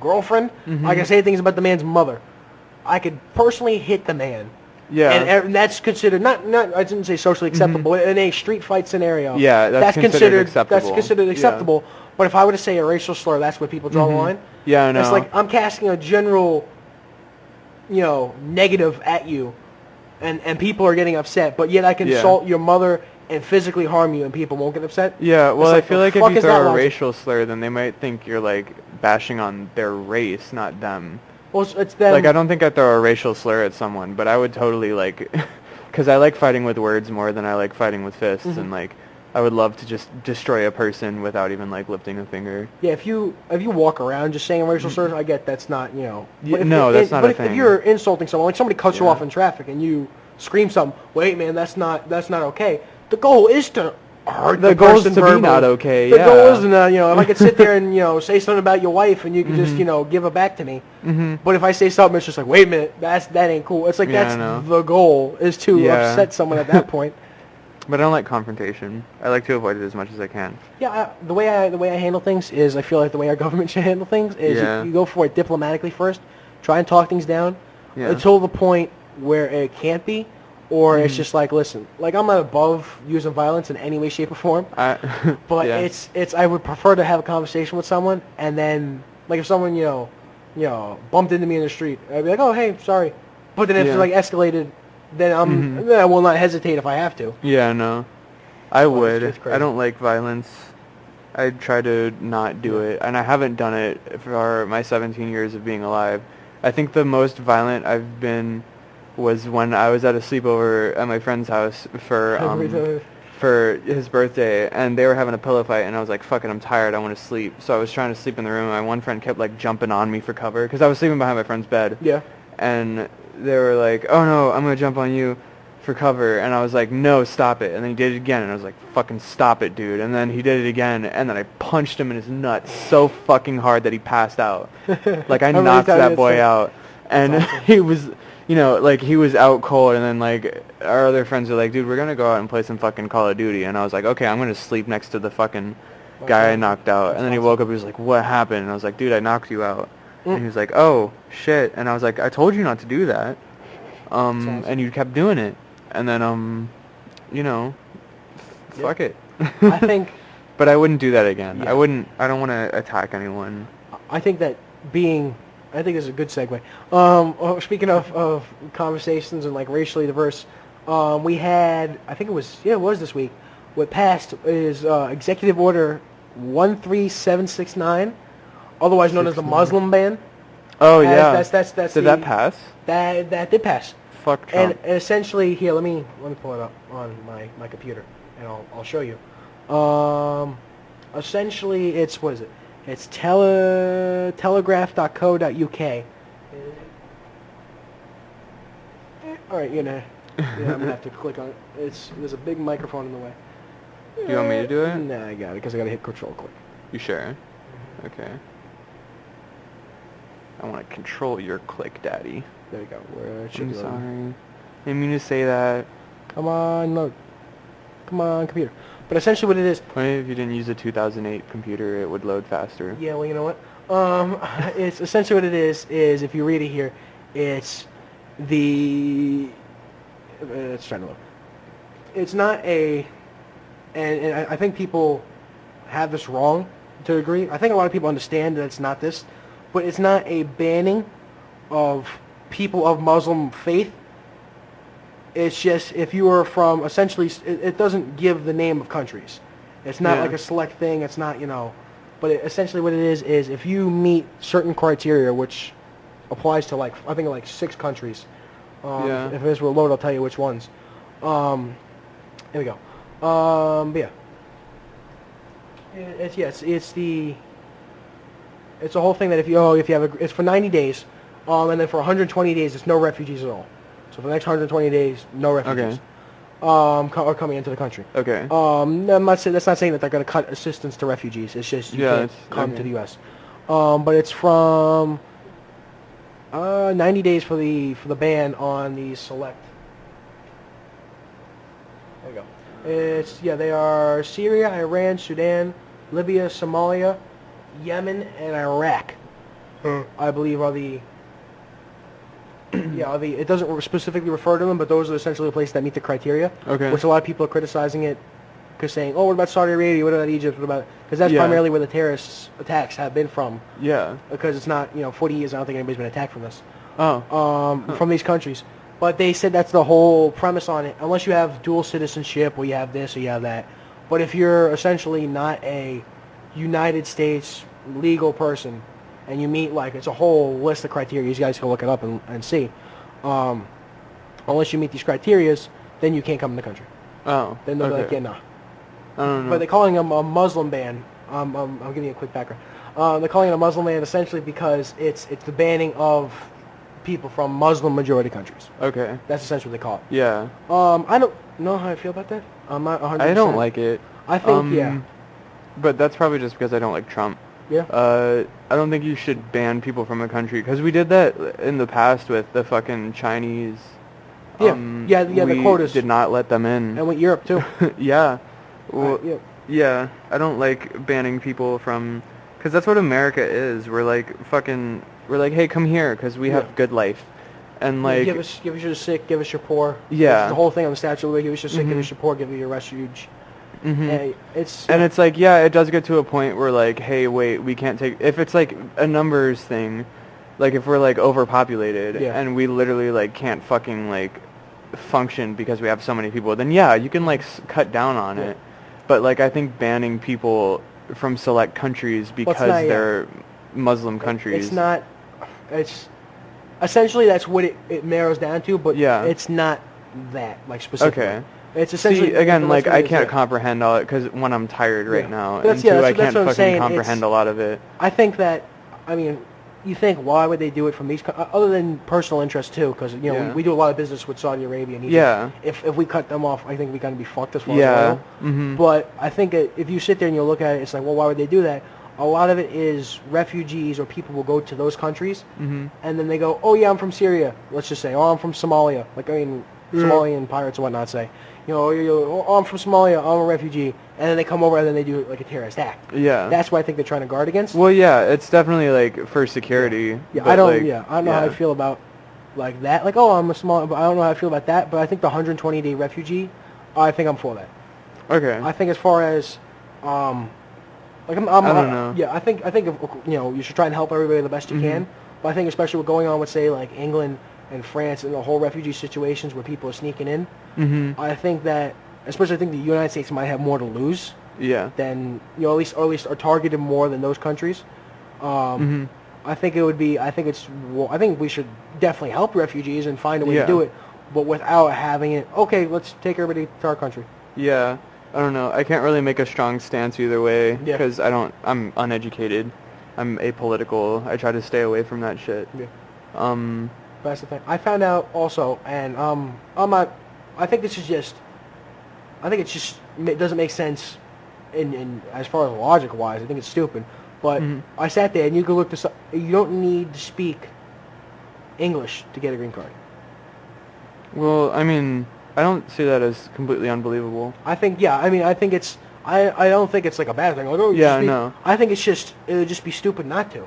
girlfriend. I can say things about the man's mother. I could personally hit the man. Yeah. And that's considered not I didn't say socially acceptable in a street fight scenario. Yeah, that's considered acceptable. That's considered acceptable. Yeah. But if I were to say a racial slur, that's where people draw the line. Yeah, I know. It's like I'm casting a general, negative at you, and people are getting upset. But yet I can insult your mother and physically harm you, and people won't get upset. Yeah, well, I feel like if you throw a logic? racial slur, then they might think you're like bashing on their race, not them. Well, it's them. Like, I don't think I'd throw a racial slur at someone, but I would totally, like, because I like fighting with words more than I like fighting with fists, and, like, I would love to just destroy a person without even, like, lifting a finger. Yeah, if you walk around just saying racial slurs, I get that's not, no, that's not a thing. But if you're insulting someone, like somebody cuts you off in traffic and you scream something, wait, man, that's not okay. The goal is to hurt the goal person is to verbally. Be not okay. The goal isn't, if I could sit there and say something about your wife and you could just give it back to me. But if I say something, it's just like, wait a minute, that ain't cool. It's like that's the goal is to upset someone at that point. But I don't like confrontation. I like to avoid it as much as I can. Yeah, the way I handle things is I feel like the way our government should handle things is you go for it diplomatically first, try and talk things down until the point where it can't be. Or it's just like, listen, like I'm not above using violence in any way, shape, or form. But it's I would prefer to have a conversation with someone, and then like if someone bumped into me in the street, I'd be like, oh hey, sorry. But then if it's like escalated, then then I will not hesitate if I have to. Yeah, no, I would. It's crazy. I don't like violence. I try to not do it, and I haven't done it for my 17 years of being alive. I think the most violent I've been was when I was at a sleepover at my friend's house for his birthday, and they were having a pillow fight, and I was like, fuck it, I'm tired, I want to sleep. So I was trying to sleep in the room, and my one friend kept like jumping on me for cover, because I was sleeping behind my friend's bed. Yeah. And they were like, oh no, I'm going to jump on you. for cover, and I was like, no, stop it. And then he did it again, and I was like, fucking stop it, dude. And then he did it again, and then I punched him in his nuts so fucking hard that he passed out. Like, I knocked that boy out. And awesome. he was, you know, like, he was out cold, and then, like, our other friends were like, dude, we're gonna go out and play some fucking Call of Duty. And I was like, okay, I'm gonna sleep next to the fucking guy I knocked out. And then he woke up, he was like, what happened? And I was like, dude, I knocked you out. And he was like, oh, shit. And I was like, I told you not to do that. And you kept doing it. And then, you know, fuck it. I think... But I wouldn't do that again. Yeah. I don't want to attack anyone. I think that I think this is a good segue. Speaking of conversations and, like, racially diverse, we had, I think it was this week, what passed is Executive Order 13769, otherwise known as the Muslim ban. Oh, yeah. That's Did that pass? That did pass. Fuck Trump. And essentially, here, let me pull it up on my computer, and I'll show you. Essentially, it's, what is it? It's telegraph.co.uk. All right, I'm gonna have to click on it. There's a big microphone in the way. Do you want me to do it? Nah, I got it because I gotta hit control click. You sure? Okay. I want to control your click, daddy. There you go. I'm sorry. I didn't mean to say that. Come on, load. Come on, computer. But essentially what it is... If you didn't use a 2008 computer, it would load faster. Yeah, well, you know what? It's essentially what it is if you read it here, it's the... It's trying to load. It's not a... And I think people have this wrong to a degree. I think a lot of people understand that it's not this. But it's not a banning of people of Muslim faith. It's just if you are from, essentially, it doesn't give the name of countries. It's not like a select thing. It's not, but essentially what it is if you meet certain criteria, which applies to, like, I think like 6 countries. If this were load, I'll tell you which ones. Here we go. But yeah. It's a whole thing that if you have it's for 90 days, and then for 120 days it's no refugees at all. So for the next 120 days, no refugees are coming into the country. Okay. That's not saying that they're going to cut assistance to refugees. It's just you can't come to the U.S. But it's from 90 days for the ban on the select. There you go. They are Syria, Iran, Sudan, Libya, Somalia, Yemen, and Iraq. I believe are the... it doesn't specifically refer to them, but those are essentially the places that meet the criteria. Okay. Which a lot of people are criticizing it, because saying, oh, what about Saudi Arabia? What about Egypt? What about... Because that's primarily where the terrorist attacks have been from. Yeah. Because it's not, 40 years, I don't think anybody's been attacked from this. From these countries. But they said that's the whole premise on it. Unless you have dual citizenship, or you have this, or you have that. But if you're essentially not a United States legal person, and you meet, like, it's a whole list of criteria. You guys can look it up and see. Unless you meet these criterias, then you can't come in the country. Oh, then they'll be like, yeah, nah. I don't know. But they're calling them a Muslim ban. I'm giving you a quick background. They're calling it a Muslim ban essentially because it's the banning of people from Muslim majority countries. Okay. That's essentially what they call it. Yeah. I don't know how I feel about that. I'm not 100%. I don't like it. I think, But that's probably just because I don't like Trump. Yeah. I don't think you should ban people from a country, because we did that in the past with the fucking Chinese. The quotas. We did not let them in. And with Europe too. Yeah. Well, yeah. I don't like banning people from, because that's what America is. We're like, hey, come here, because we have good life. And like, give us your sick, give us your poor. Yeah. That's the whole thing on the statute. Give us your sick, give us your poor, give you your refuge. It's like, it does get to a point where, like, hey, wait, we can't take, if it's like a numbers thing, like if we're like overpopulated and we literally like can't fucking like function because we have so many people, then you can like cut down on it. But like, I think banning people from select countries because they're Muslim countries. It's essentially that's what it narrows down to, but it's not that, like, specifically. Okay. It's essentially... See, again, like, I can't comprehend all it, because, one, I'm tired right now, and two, I can't fucking comprehend a lot of it. I think that, you think, why would they do it from these, other than personal interest too, because, you know, we do a lot of business with Saudi Arabia and Egypt. Yeah. If we cut them off, I think we're going to be fucked as far Yeah. as oil. Mm-hmm. But I think if you sit there and you look at it, it's like, well, why would they do that? A lot of it is refugees or people will go to those countries, and then they go, oh, yeah, I'm from Syria, let's just say, or I'm from Somalia, like, I mean, Somalian pirates and whatnot say. You know, oh, I'm from Somalia, I'm a refugee, and then they come over and then they do like a terrorist act. Yeah. That's what I think they're trying to guard against. Well, yeah, it's definitely like for security. Yeah, I don't know how I feel about like that. Like, oh, I'm a Somalian, but I don't know how I feel about that. But I think the 120-day refugee, I think I'm for that. Okay. I think as far as, like I don't know. Yeah, I think if, you know, you should try and help everybody the best you can. But I think especially what's going on with, say, like England and France and the whole refugee situations where people are sneaking in, I think that, especially I think the United States might have more to lose than, you know, at least are targeted more than those countries. I think I think we should definitely help refugees and find a way to do it, but without having it, okay, let's take everybody to our country. Yeah, I don't know. I can't really make a strong stance either way because I'm uneducated. I'm apolitical. I try to stay away from that shit. Yeah. That's the thing. I found out also, and I'm not. I think this is just. I think it doesn't make sense, in as far as logic wise. I think it's stupid. But I sat there and you can look this up. You don't need to speak English to get a green card. Well, I mean, I don't see that as completely unbelievable. I think I think it's. I don't think it's like a bad thing. Like, oh, no. I think it would just be stupid not to.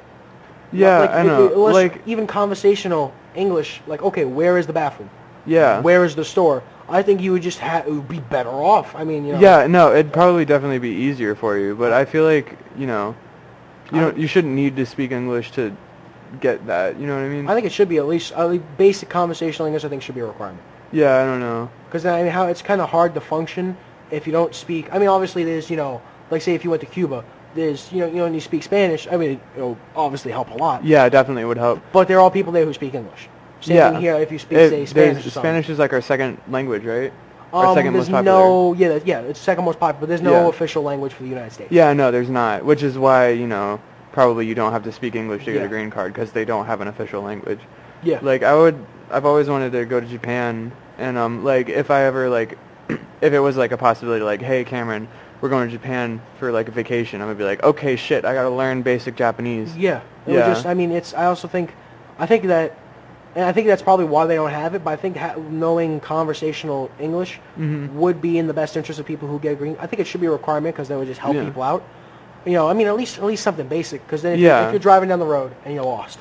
Yeah, like, I know. Like even conversational English, like, okay, where is the bathroom? Yeah. Where is the store? I think you would just it would be better off. I mean, you know. Yeah, no, it'd probably definitely be easier for you, but I feel like, you know, you shouldn't need to speak English to get that, you know what I mean? I think it should be at least basic conversational English. I think should be a requirement. Yeah, I don't know. Because I mean, how it's kind of hard to function if you don't speak. I mean, obviously there's, you know, like say if you went to Cuba, there's, you know, and you speak Spanish. I mean, it'll obviously help a lot. Yeah, definitely would help. But there are people there who speak English. Same thing here if you speak, say, Spanish or something. Spanish is like our second language, right? Our second most popular. It's second most popular, but there's no official language for the United States. Yeah, no, there's not, which is why, you know, probably you don't have to speak English to get a green card because they don't have an official language. Yeah. Like, I've always wanted to go to Japan, and, like, if I ever, like, if it was, like, a possibility, like, hey, Cameron, we're going to Japan for, like, a vacation, I'm going to be like, okay, shit, I got to learn basic Japanese. Yeah. I mean, I think that's probably why they don't have it, but I think knowing conversational English would be in the best interest of people who get a green. I think it should be a requirement because that would just help people out. You know, I mean, at least something basic. Because then if you're driving down the road and you're lost,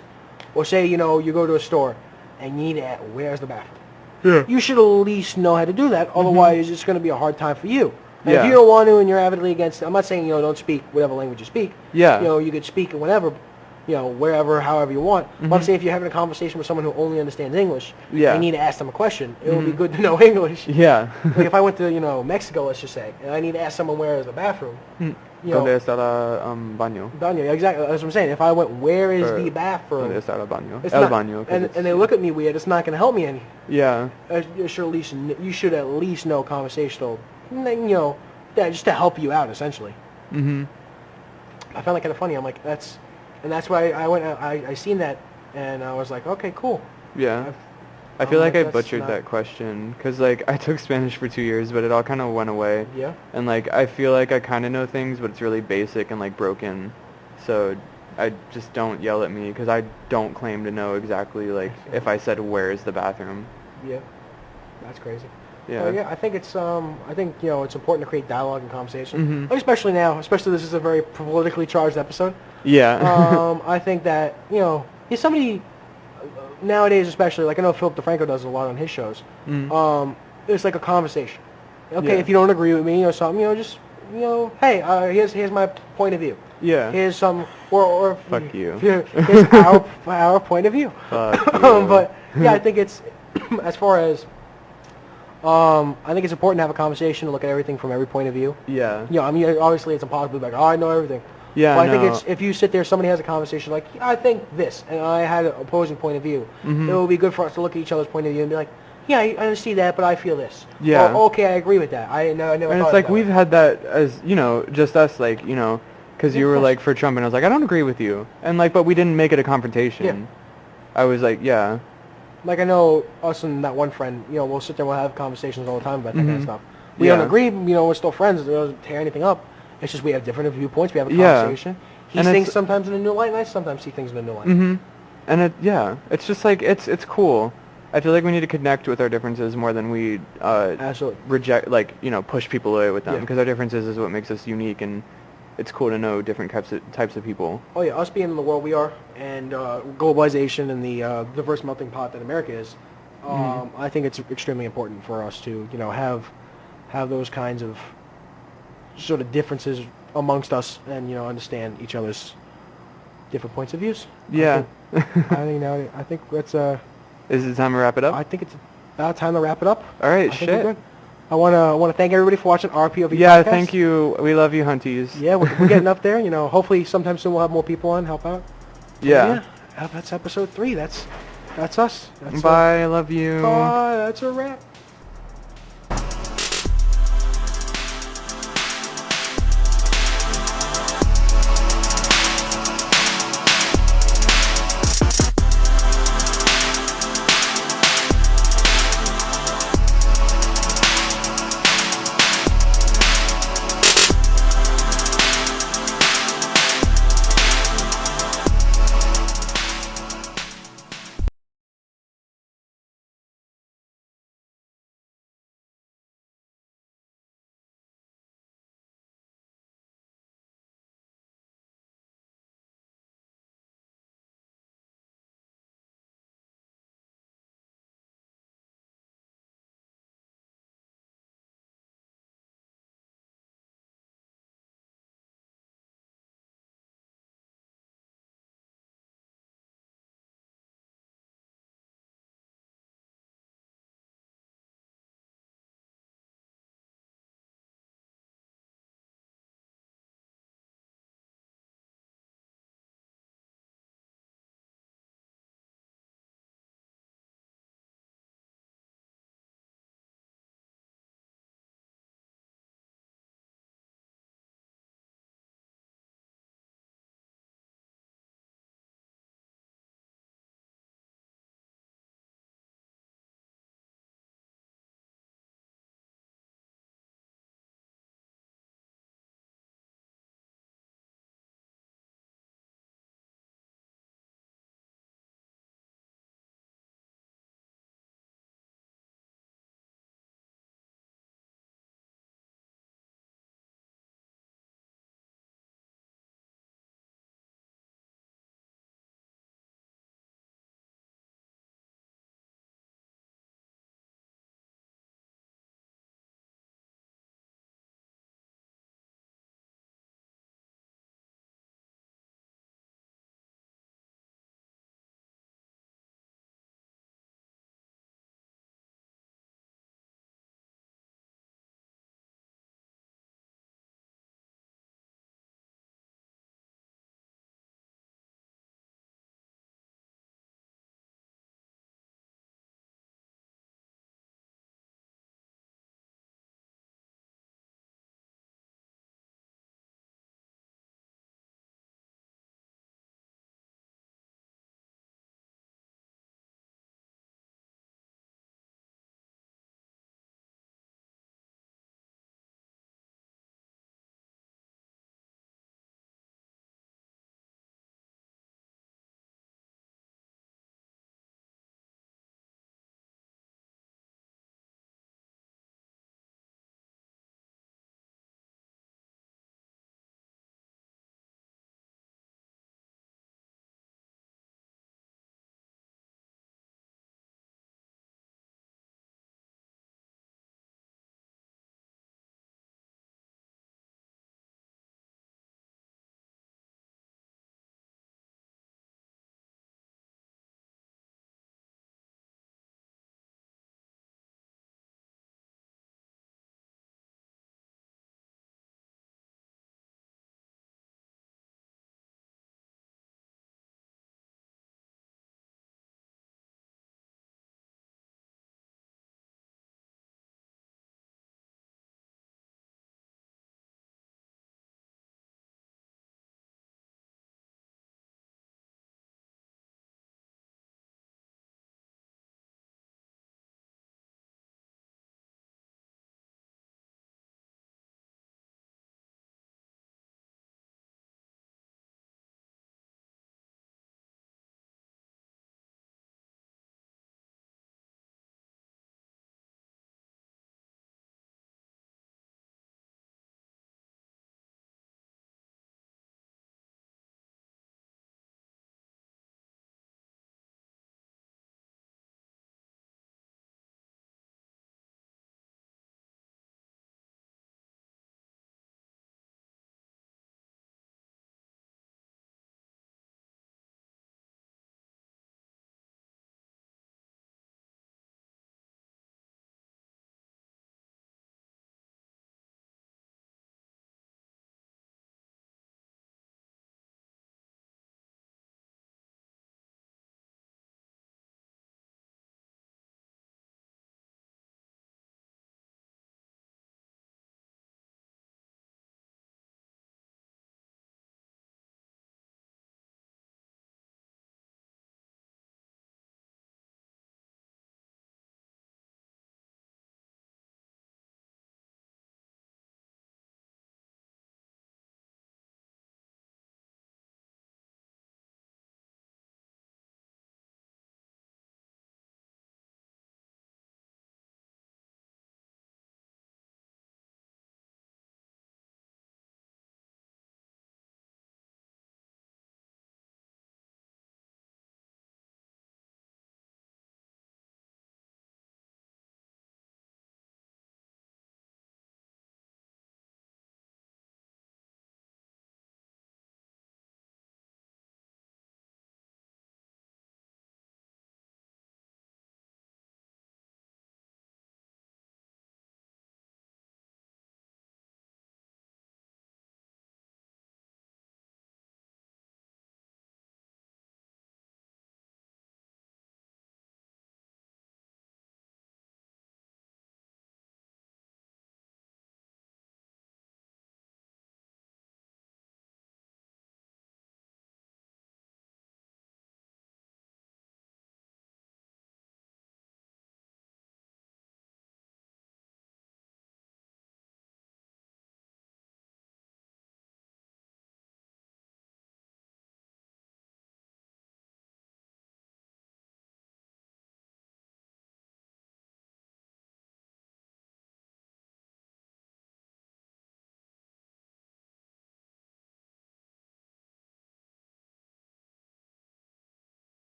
or say, you know, you go to a store and you need to, where's the bathroom? Yeah. You should at least know how to do that. Otherwise, it's going to be a hard time for you. And if you don't want to and you're avidly against it, I'm not saying, you know, don't speak whatever language you speak. Yeah. You know, you could speak it whenever, you know, wherever, however you want. But I'm saying if you're having a conversation with someone who only understands English, and you need to ask them a question, it would be good to know English. Yeah. Like if I went to, you know, Mexico, let's just say, and I need to ask someone where is the bathroom, you know. ¿Dónde está el baño? Baño, exactly. That's what I'm saying. If I went, where is the bathroom? ¿Dónde está el baño? El baño. And they look at me weird, it's not going to help me any. Yeah. You should at least know conversational, you know, just to help you out, essentially. I found that kind of funny. I'm like, that's why I went. I seen that, and I was like, okay, cool. Yeah. I feel like I butchered that question because, like, I took Spanish for 2 years, but it all kind of went away. Yeah. And, like, I feel like I kind of know things, but it's really basic and, like, broken. So I just don't yell at me because I don't claim to know exactly, like, if I said, where is the bathroom? Yeah. That's crazy. Yeah. Yeah, I think it's you know, it's important to create dialogue and conversation, especially now. Especially this is a very politically charged episode. Yeah. I think that, you know, if somebody nowadays, especially, like I know Philip DeFranco does a lot on his shows. It's like a conversation. Okay, if you don't agree with me or something, you know, just, you know, hey, here's my point of view. Yeah. Here's some or fuck you. Here's our point of view. Fuck you. But yeah, I think it's as far as. I think it's important to have a conversation to look at everything from every point of view. Yeah. You know, I mean, obviously it's impossible to be like, oh, I know everything. Yeah, but I think it's, if you sit there, somebody has a conversation like, I think this, and I had an opposing point of view, it would be good for us to look at each other's point of view and be like, yeah, I see that, but I feel this. Yeah. Or, okay, I agree with that. I never. And it's like we've had that as, you know, just us, like, you know, because Yeah, you of were course. like for Trump, and I was like, I don't agree with you, and like, but we didn't make it a confrontation. Yeah. I was like, yeah. Like I know us and that one friend, you know, we'll sit there, we'll have conversations all the time about that kind of Mhm. stuff. We Yeah. don't agree, you know, we're still friends. It doesn't tear anything up. It's just we have different viewpoints. We have a Yeah. conversation. He And sees it's- sometimes in a new light, and I sometimes see things in a new light. Mhm. And it's just like it's cool. I feel like we need to connect with our differences more than we Absolutely. reject, like, you know, push people away with them, Yeah. because our differences is what makes us unique, and it's cool to know different types of people. Oh yeah, us being in the world we are, and globalization and the diverse melting pot that America is, I think it's extremely important for us to, you know, have those kinds of sort of differences amongst us, and, you know, understand each other's different points of views. Yeah. I think that's Is it time to wrap it up? I think it's about time to wrap it up. All right, I think we're shit. good. I want to thank everybody for watching our P.O.V. Yeah, podcast. thank you. We love you, hunties. Yeah, we're getting up there. You know, hopefully sometime soon we'll have more people on, help out. Yeah. That's episode 3. That's us. That's Bye. I love you. Bye. That's a wrap.